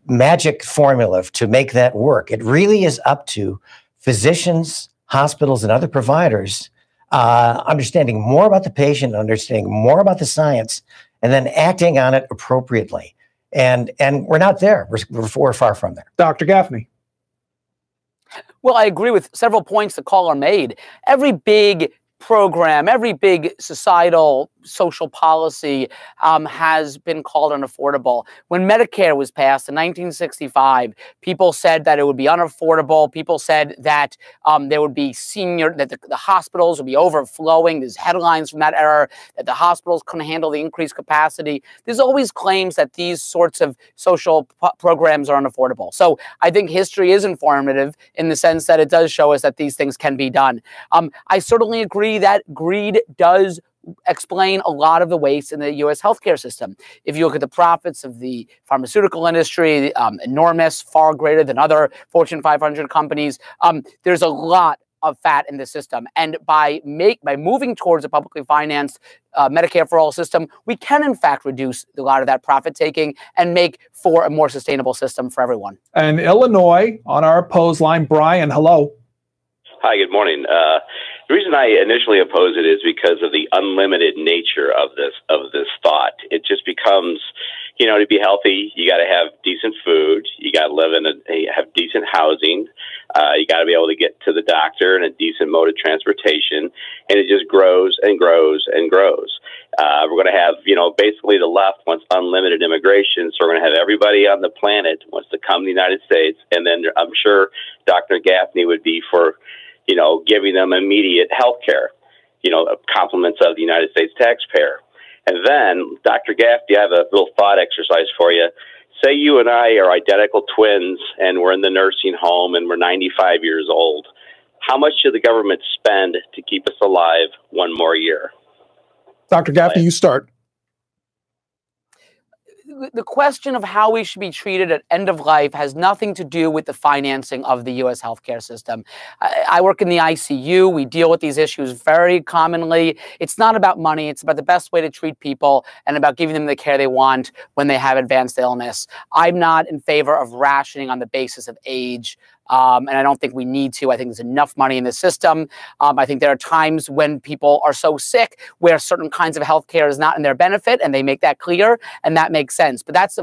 magic formula to make that work. It really is up to physicians, hospitals, and other providers understanding more about the patient, understanding more about the science, and then acting on it appropriately. And we're not there. We're far from there. Dr. Gaffney. Well, I agree with several points the caller made. Every big program, every big societal social policy has been called unaffordable. When Medicare was passed in 1965, people said that it would be unaffordable. People said that there would be that the hospitals would be overflowing. There's headlines from that era that the hospitals couldn't handle the increased capacity. There's always claims that these sorts of social programs are unaffordable. So I think history is informative in the sense that it does show us that these things can be done. I certainly agree that greed does explain a lot of the waste in the U.S. healthcare system. If you look at the profits of the pharmaceutical industry, enormous, far greater than other Fortune 500 companies, there's a lot of fat in the system. And by moving towards a publicly financed Medicare for all system, we can in fact reduce a lot of that profit taking and make for a more sustainable system for everyone. And Illinois on our opposed line, Brian, hello. Hi, good morning. The reason I initially oppose it is because of the unlimited nature of this thought. It just becomes, you know, to be healthy, you got to have decent food, you got to live have decent housing, you got to be able to get to the doctor in a decent mode of transportation, and it just grows and grows and grows. We're going to have, you know, basically the left wants unlimited immigration, so we're going to have everybody on the planet wants to come to the United States, and then I'm sure Dr. Gaffney would be for, you know, giving them immediate health care, you know, compliments of the United States taxpayer. And then, Dr. Gaffney, I have a little thought exercise for you. Say you and I are identical twins and we're in the nursing home and we're 95 years old. How much should the government spend to keep us alive one more year? Dr. Gaffney, you start. The question of how we should be treated at end of life has nothing to do with the financing of the U.S. healthcare system. I work in the ICU. We deal with these issues very commonly. It's not about money. It's about the best way to treat people and about giving them the care they want when they have advanced illness. I'm not in favor of rationing on the basis of age. And I don't think we need to. I think there's enough money in the system. I think there are times when people are so sick where certain kinds of healthcare is not in their benefit, and they make that clear, and that makes sense. But that's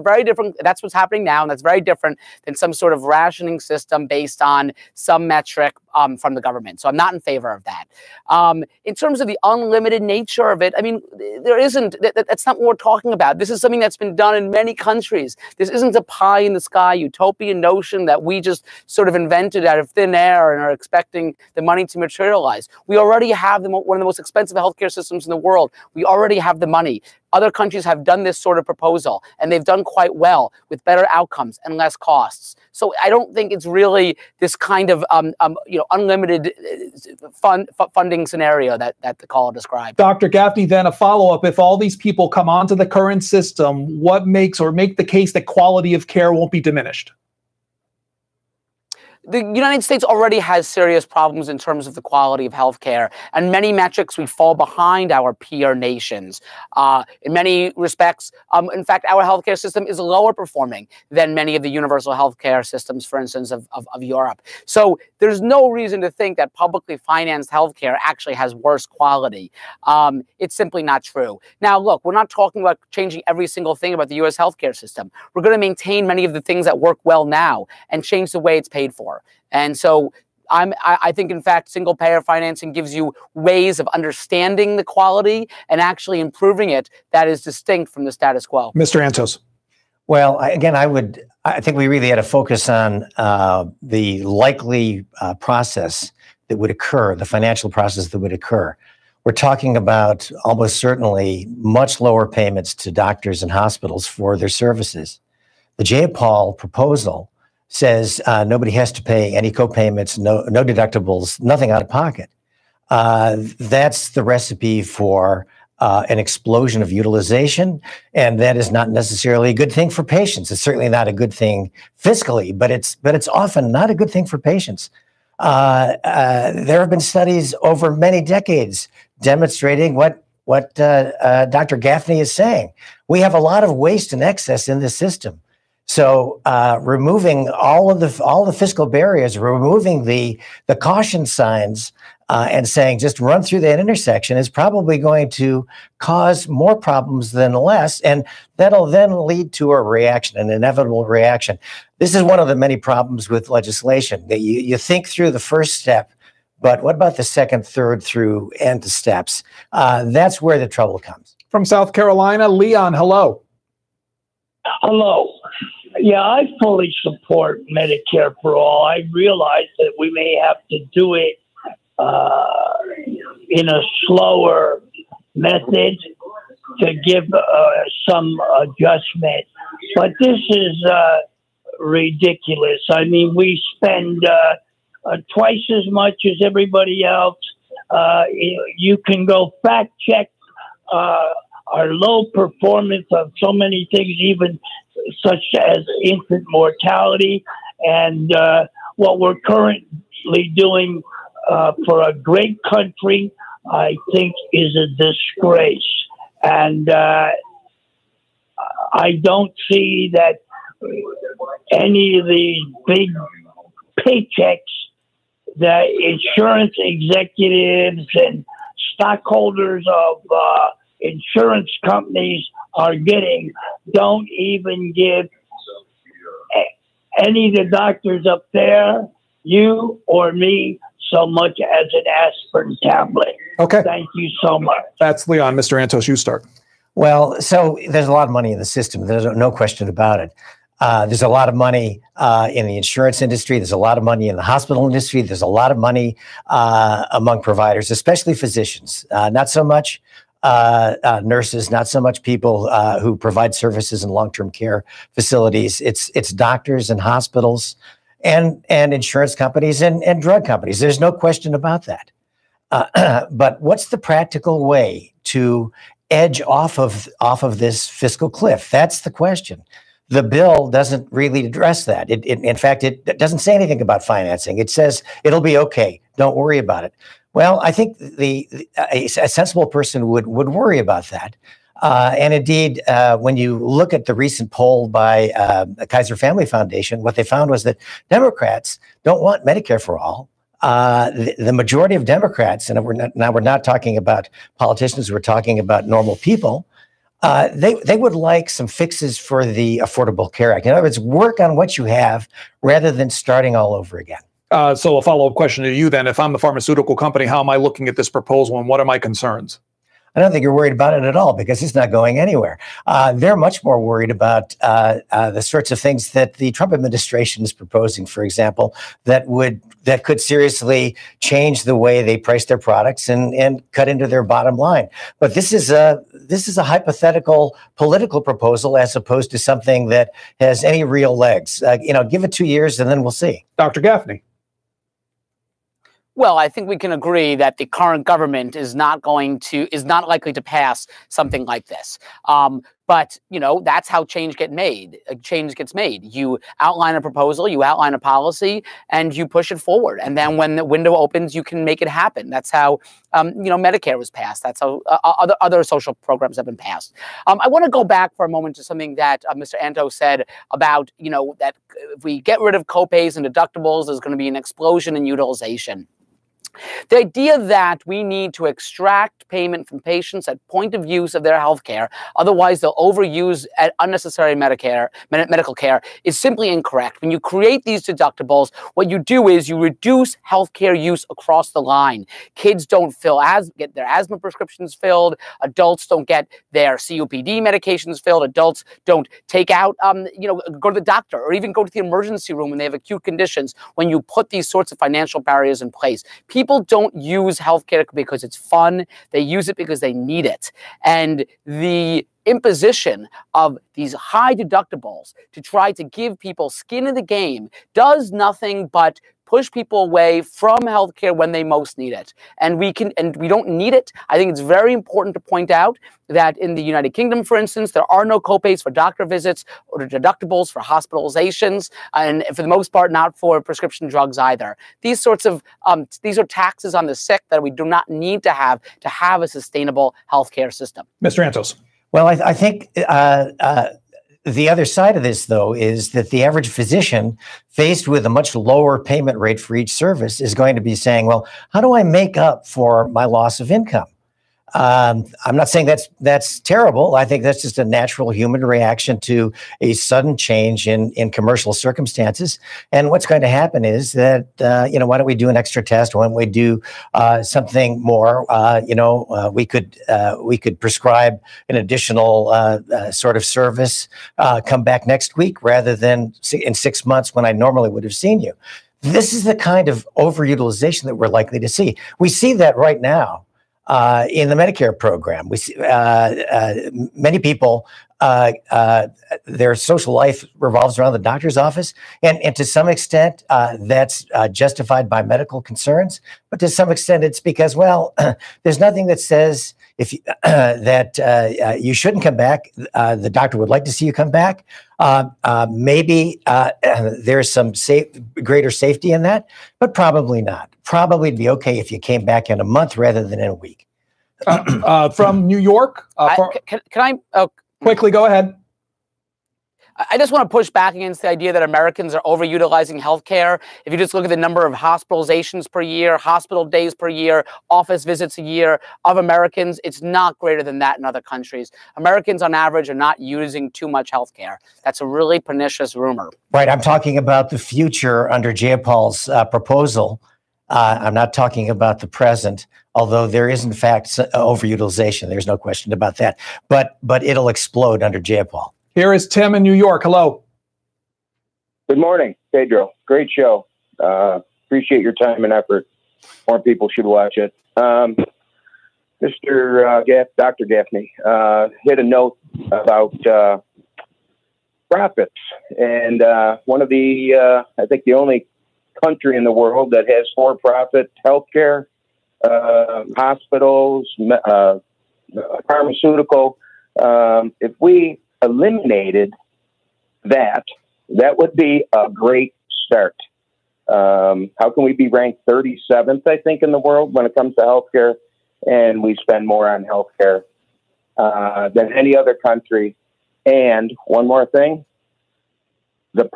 that's what's happening now, and that's very different than some sort of rationing system based on some metric from the government. So I'm not in favor of that. In terms of the unlimited nature of it, I mean, there isn't, that's not what we're talking about. This is something that's been done in many countries. This isn't a pie in the sky utopian notion that we just sort of invented out of thin air and are expecting the money to materialize. We already have one of the most expensive healthcare systems in the world. We already have the money. Other countries have done this sort of proposal, and they've done quite well with better outcomes and less costs. So I don't think it's really this kind of unlimited funding scenario that the caller described. Dr. Gaffney, then a follow-up. If all these people come onto the current system, what make the case that quality of care won't be diminished? The United States already has serious problems in terms of the quality of healthcare. And many metrics, we fall behind our peer nations. In many respects, in fact, our healthcare system is lower performing than many of the universal healthcare systems, for instance, of Europe. So there's no reason to think that publicly financed healthcare actually has worse quality. It's simply not true. Now, look, we're not talking about changing every single thing about the U.S. healthcare system. We're going to maintain many of the things that work well now and change the way it's paid for. And so I think, in fact, single payer financing gives you ways of understanding the quality and actually improving it that is distinct from the status quo. Mr. Antos. Well, I think we really had to focus on the likely process that would occur, the financial process that would occur. We're talking about almost certainly much lower payments to doctors and hospitals for their services. The J-Paul proposal says nobody has to pay any co-payments, no deductibles, nothing out of pocket. That's the recipe for an explosion of utilization, and that is not necessarily a good thing for patients. It's certainly not a good thing fiscally, but it's often not a good thing for patients. There have been studies over many decades demonstrating what Dr. Gaffney is saying. We have a lot of waste and excess in this system. So removing all the fiscal barriers, removing the caution signs and saying just run through that intersection is probably going to cause more problems than less. And that'll then lead to a reaction, an inevitable reaction. This is one of the many problems with legislation, that you think through the first step, but what about the second, third through end steps? That's where the trouble comes. From South Carolina, Leon, hello. Hello. Yeah, I fully support Medicare for all. I realize that we may have to do it in a slower method to give some adjustment. But this is ridiculous. I mean, we spend twice as much as everybody else. You can go fact check our low performance of so many things, even such as infant mortality, and what we're currently doing for a great country, I think, is a disgrace. And I don't see that any of these big paychecks that insurance executives and stockholders of insurance companies are getting don't even give any of the doctors up there, you or me, so much as an aspirin tablet. Okay. Thank you so much. That's Leon. Mr. Antos, you start. Well, so there's a lot of money in the system. There's no question about it. There's a lot of money in the insurance industry. There's a lot of money in the hospital industry. There's a lot of money among providers, especially physicians. Not so much nurses, not so much people who provide services in long-term care facilities. It's doctors and hospitals and insurance companies and drug companies. There's no question about that. But what's the practical way to edge off of this fiscal cliff? That's the question. The bill doesn't really address that. In fact, it doesn't say anything about financing. It says it'll be okay. Don't worry about it. Well, I think a sensible person would worry about that. And indeed, when you look at the recent poll by the Kaiser Family Foundation, what they found was that Democrats don't want Medicare for all. The majority of Democrats, and we're not talking about politicians, we're talking about normal people, they would like some fixes for the Affordable Care Act. In other words, work on what you have rather than starting all over again. So a follow-up question to you then. If I'm the pharmaceutical company, how am I looking at this proposal and what are my concerns? I don't think you're worried about it at all because it's not going anywhere. They're much more worried about the sorts of things that the Trump administration is proposing, for example, that could seriously change the way they price their products and cut into their bottom line. But this is a hypothetical political proposal as opposed to something that has any real legs. Give it 2 years and then we'll see. Dr. Gaffney. Well, I think we can agree that the current government is not likely to pass something like this. But, that's how change gets made. You outline a proposal, you outline a policy, and you push it forward. And then when the window opens, you can make it happen. That's how, Medicare was passed. That's how other social programs have been passed. I want to go back for a moment to something that Mr. Anto said about, that if we get rid of copays and deductibles, there's going to be an explosion in utilization. The idea that we need to extract payment from patients at point of use of their health care, otherwise they'll overuse unnecessary medical care, is simply incorrect. When you create these deductibles, what you do is you reduce health care use across the line. Kids don't get their asthma prescriptions filled. Adults don't get their COPD medications filled. Adults don't take out, go to the doctor or even go to the emergency room when they have acute conditions when you put these sorts of financial barriers in place. People don't use healthcare because it's fun. They use it because they need it. And the imposition of these high deductibles to try to give people skin in the game does nothing but push people away from healthcare when they most need it. And we don't need it. I think it's very important to point out that in the United Kingdom, for instance, there are no copays for doctor visits or deductibles for hospitalizations, and for the most part, not for prescription drugs either. These are taxes on the sick that we do not need to have a sustainable healthcare system. Mr. Antos. Well, I think the other side of this, though, is that the average physician, faced with a much lower payment rate for each service, is going to be saying, well, how do I make up for my loss of income? I'm not saying that's terrible. I think that's just a natural human reaction to a sudden change in commercial circumstances. And what's going to happen is that, why don't we do an extra test? Why don't we do something more? We could prescribe an additional sort of service, come back next week rather than in 6 months when I normally would have seen you. This is the kind of overutilization that we're likely to see. We see that right now. In the Medicare program, we see many people, their social life revolves around the doctor's office, and to some extent that's justified by medical concerns, but to some extent it's because, well, there's nothing that says if that you shouldn't come back. The doctor would like to see you come back. Maybe there's some greater safety in that, but probably not. Probably it'd be okay if you came back in a month rather than in a week. From New York, can I quickly go ahead? I just want to push back against the idea that Americans are overutilizing healthcare. If you just look at the number of hospitalizations per year, hospital days per year, office visits a year of Americans, it's not greater than that in other countries. Americans on average are not using too much healthcare. That's a really pernicious rumor. Right. I'm talking about the future under Jayapal's proposal. I'm not talking about the present, although there is in fact overutilization. There's no question about that. But it'll explode under Jayapal. Here is Tim in New York. Hello. Good morning, Pedro. Great show. Appreciate your time and effort. More people should watch it. Dr. Gaffney hit a note about profits. And one of the, I think the only country in the world that has for-profit healthcare, hospitals, pharmaceutical. If we eliminated that, that would be a great start. How can we be ranked 37th, I think, in the world when it comes to healthcare, and we spend more on healthcare than any other country? And one more thing, the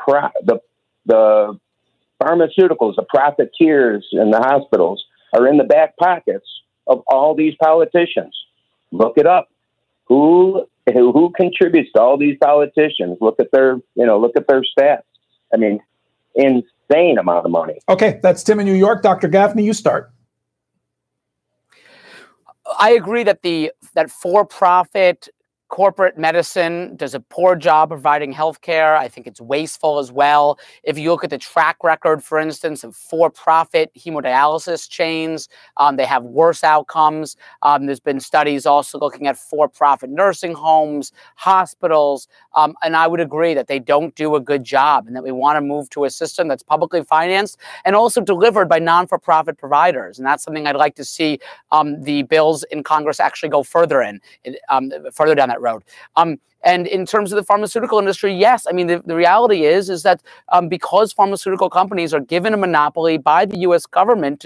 pharmaceuticals, the profiteers in the hospitals are in the back pockets of all these politicians. Look it up. Who contributes to all these politicians? Look at their stats. I mean, insane amount of money. Okay, that's Tim in New York. Dr. Gaffney, you start. I agree that that for-profit corporate medicine does a poor job providing healthcare. I think it's wasteful as well. If you look at the track record, for instance, of for-profit hemodialysis chains, they have worse outcomes. There's been studies also looking at for-profit nursing homes, hospitals, and I would agree that they don't do a good job and that we want to move to a system that's publicly financed and also delivered by non-for-profit providers. And that's something I'd like to see the bills in Congress actually go further further down that road. And in terms of the pharmaceutical industry, yes, I mean, the reality is that because pharmaceutical companies are given a monopoly by the U.S. government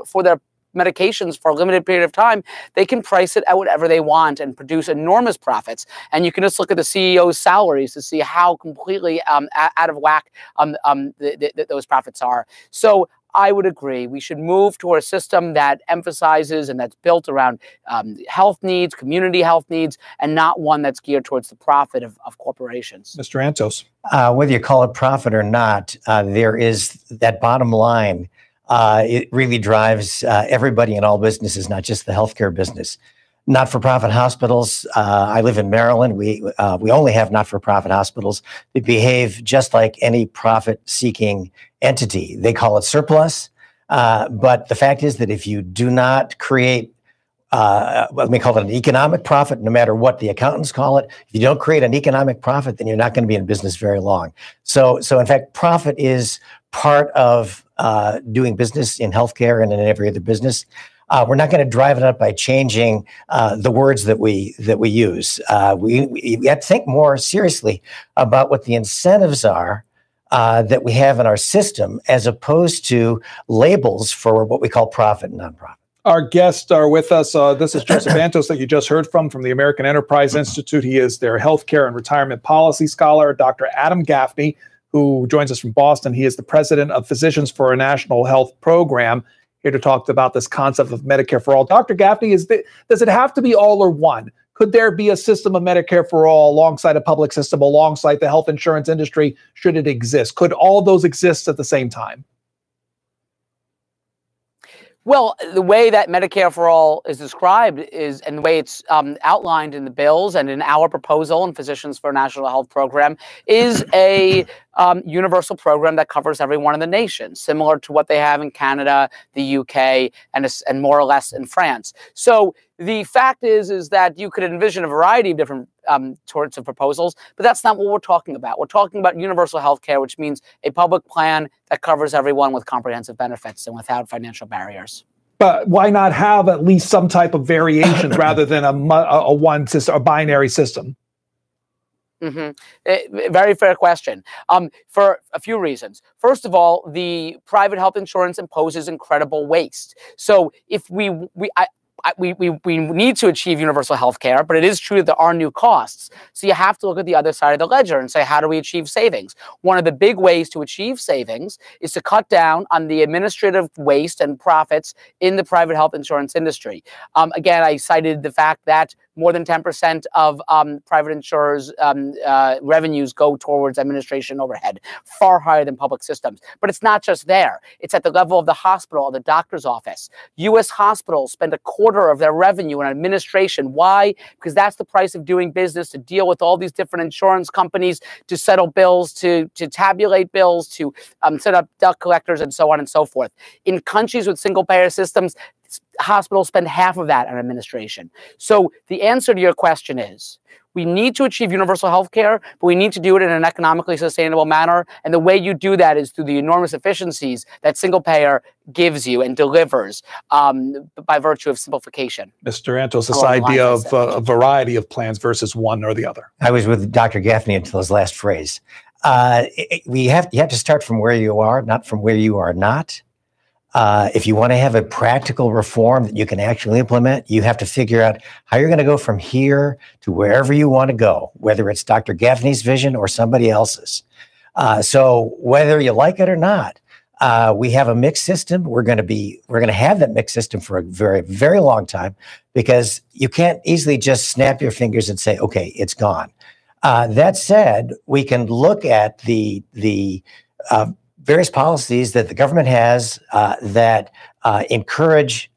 for their medications for a limited period of time, they can price it at whatever they want and produce enormous profits. And you can just look at the CEO's salaries to see how completely out of whack those profits are. So I would agree. We should move to a system that emphasizes and that's built around health needs, community health needs, and not one that's geared towards the profit of corporations. Mr. Antos. Whether you call it profit or not, there is that bottom line. It really drives everybody in all businesses, not just the healthcare business. Not-for-profit hospitals. I live in Maryland. We only have not-for-profit hospitals. They behave just like any profit-seeking entity. They call it surplus, but the fact is that if you do not create, let me call it an economic profit, no matter what the accountants call it, if you don't create an economic profit, then you're not going to be in business very long. So in fact, profit is part of doing business in healthcare and in every other business. We're not going to drive it up by changing the words that we use. We have to think more seriously about what the incentives are that we have in our system, as opposed to labels for what we call profit and nonprofit. Our guests are with us. This is Joseph Antos that you just heard from the American Enterprise Institute. He is their healthcare and retirement policy scholar. Dr. Adam Gaffney, who joins us from Boston. He is the president of Physicians for a National Health Program, here to talk about this concept of Medicare for all. Dr. Gaffney, does it have to be all or one? Could there be a system of Medicare for all alongside a public system, alongside the health insurance industry, should it exist? Could all those exist at the same time? Well, the way that Medicare for All is described is, and the way it's outlined in the bills and in our proposal in Physicians for a National Health Program, is a universal program that covers everyone in the nation, similar to what they have in Canada, the UK, and more or less in France. So the fact is that you could envision a variety of different sorts of proposals, but that's not what we're talking about. We're talking about universal health care, which means a public plan that covers everyone with comprehensive benefits and without financial barriers. But why not have at least some type of variations rather than a one system, a binary system? Very fair question. For a few reasons. First of all, the private health insurance imposes incredible waste. So if we need to achieve universal health care, but it is true that there are new costs. So you have to look at the other side of the ledger and say, how do we achieve savings? One of the big ways to achieve savings is to cut down on the administrative waste and profits in the private health insurance industry. Again, I cited the fact that more than 10% of private insurers' revenues go towards administration overhead, far higher than public systems. But it's not just there. It's at the level of the hospital or the doctor's office. U.S. hospitals spend a quarter of their revenue on administration. Why? Because that's the price of doing business, to deal with all these different insurance companies, to settle bills, to tabulate bills, to set up debt collectors, and so on and so forth. In countries with single-payer systems, hospitals spend half of that on administration. So the answer to your question is, we need to achieve universal health care, but we need to do it in an economically sustainable manner. And the way you do that is through the enormous efficiencies that single payer gives you and delivers by virtue of simplification. Mr. Antos, this idea of a variety of plans versus one or the other. I was with Dr. Gaffney until his last phrase. You have to start from where you are, not from where you are not. If you want to have a practical reform that you can actually implement, you have to figure out how you're going to go from here to wherever you want to go, whether it's Dr. Gaffney's vision or somebody else's. So whether you like it or not, we have a mixed system. We're going to have that mixed system for a very, very long time, because you can't easily just snap your fingers and say, okay, it's gone. That said, we can look at the various policies that the government has that encourage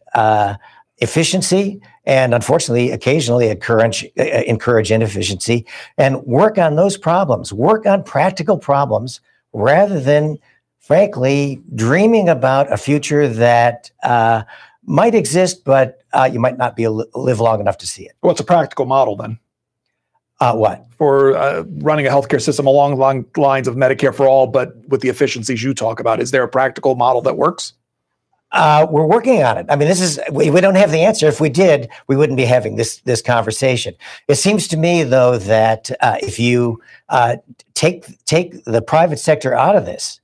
efficiency and, unfortunately, occasionally encourage inefficiency, and work on those problems, work on practical problems, rather than, frankly, dreaming about a future that might exist, but you might not live long enough to see it. What's a practical model then? What? For running a healthcare system along the lines of Medicare for all, but with the efficiencies you talk about. Is there a practical model that works? We're working on it. I mean, we don't have the answer. If we did, we wouldn't be having this conversation. It seems to me, though, that if you take the private sector out of this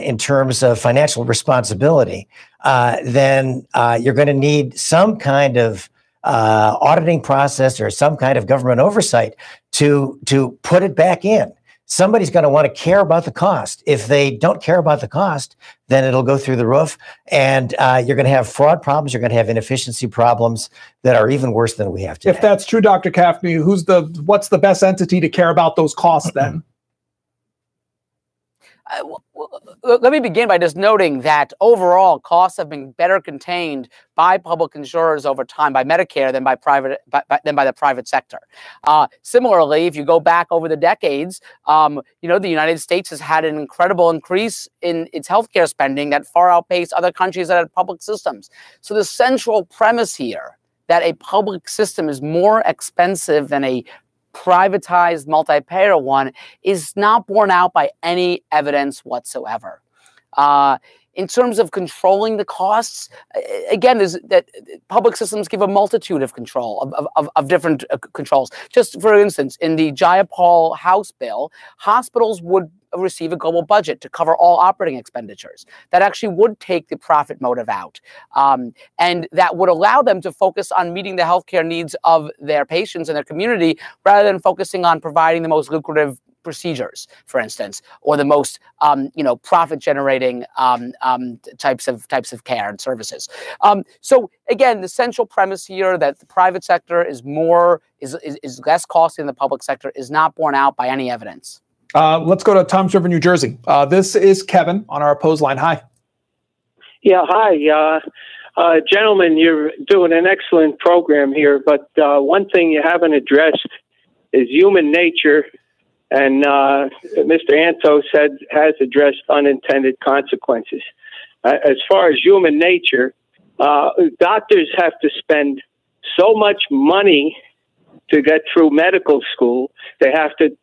in terms of financial responsibility, then you're going to need some kind of auditing process or some kind of government oversight to put it back in. Somebody's going to want to care about the cost. If they don't care about the cost, then it'll go through the roof, and you're going to have fraud problems. You're going to have inefficiency problems that are even worse than we have today. If that's true, Dr. Gaffney, what's the best entity to care about those costs then? Let me begin by just noting that overall costs have been better contained by public insurers over time, by Medicare, than by the private sector. Similarly, if you go back over the decades, the United States has had an incredible increase in its healthcare spending that far outpaced other countries that had public systems. So the central premise here, that a public system is more expensive than a privatized multi-payer one, is not borne out by any evidence whatsoever. In terms of controlling the costs, again, that public systems give a multitude of of different controls. Just for instance, in the Jayapal House bill, hospitals would receive a global budget to cover all operating expenditures. That actually would take the profit motive out. And that would allow them to focus on meeting the healthcare needs of their patients and their community rather than focusing on providing the most lucrative procedures, for instance, or the most profit-generating types of care and services. So again, the central premise here that the private sector is less costly than the public sector is not borne out by any evidence. Let's go to Toms River, New Jersey. This is Kevin on our opposed line. Hi. Yeah, hi. Gentlemen, you're doing an excellent program here, but one thing you haven't addressed is human nature, and Mr. Antos has addressed unintended consequences. As far as human nature, doctors have to spend so much money to get through medical school. They have to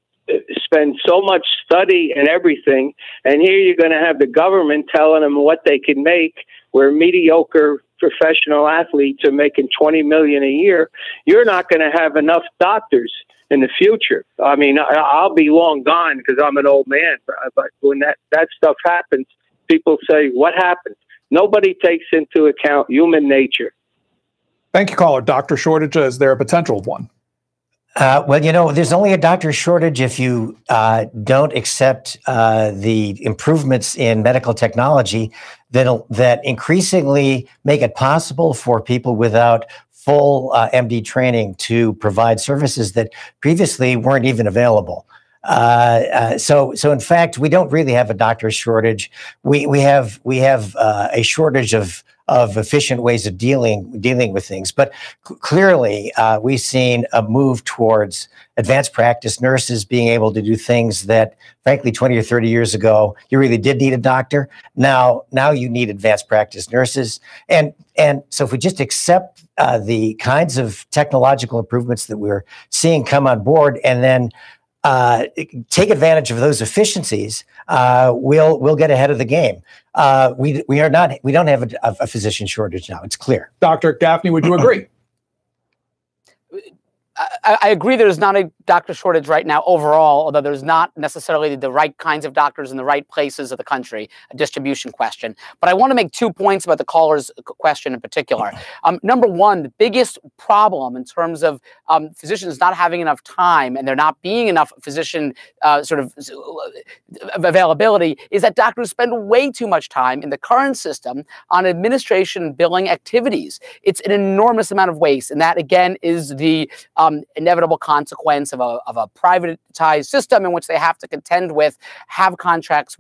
spend so much study and everything, and here you're going to have the government telling them what they can make, where mediocre professional athletes are making $20 million a year. You're not going to have enough doctors in the future. I mean, I'll be long gone because I'm an old man, but when that stuff happens, people say, what happened? Nobody takes into account human nature. Thank you, caller. Doctor shortage, is there a potential one? Well, there's only a doctor shortage if you don't accept the improvements in medical technology that increasingly make it possible for people without full MD training to provide services that previously weren't even available. So in fact, we don't really have a doctor shortage. We have a shortage of efficient ways of dealing with things. But clearly, we've seen a move towards advanced practice nurses being able to do things that, frankly, 20 or 30 years ago, you really did need a doctor. Now you need advanced practice nurses. And so if we just accept the kinds of technological improvements that we're seeing come on board and then take advantage of those efficiencies, we'll get ahead of the game. We don't have a physician shortage now. It's clear. Dr. Gaffney, would you agree? I agree there's not a doctor shortage right now overall, although there's not necessarily the right kinds of doctors in the right places of the country, a distribution question. But I want to make 2 points about the caller's question in particular. Number one, the biggest problem in terms of physicians not having enough time and there not being enough physician availability is that doctors spend way too much time in the current system on administration and billing activities. It's an enormous amount of waste, and that, again, is the inevitable consequence of a privatized system in which they have to contend with, have contracts with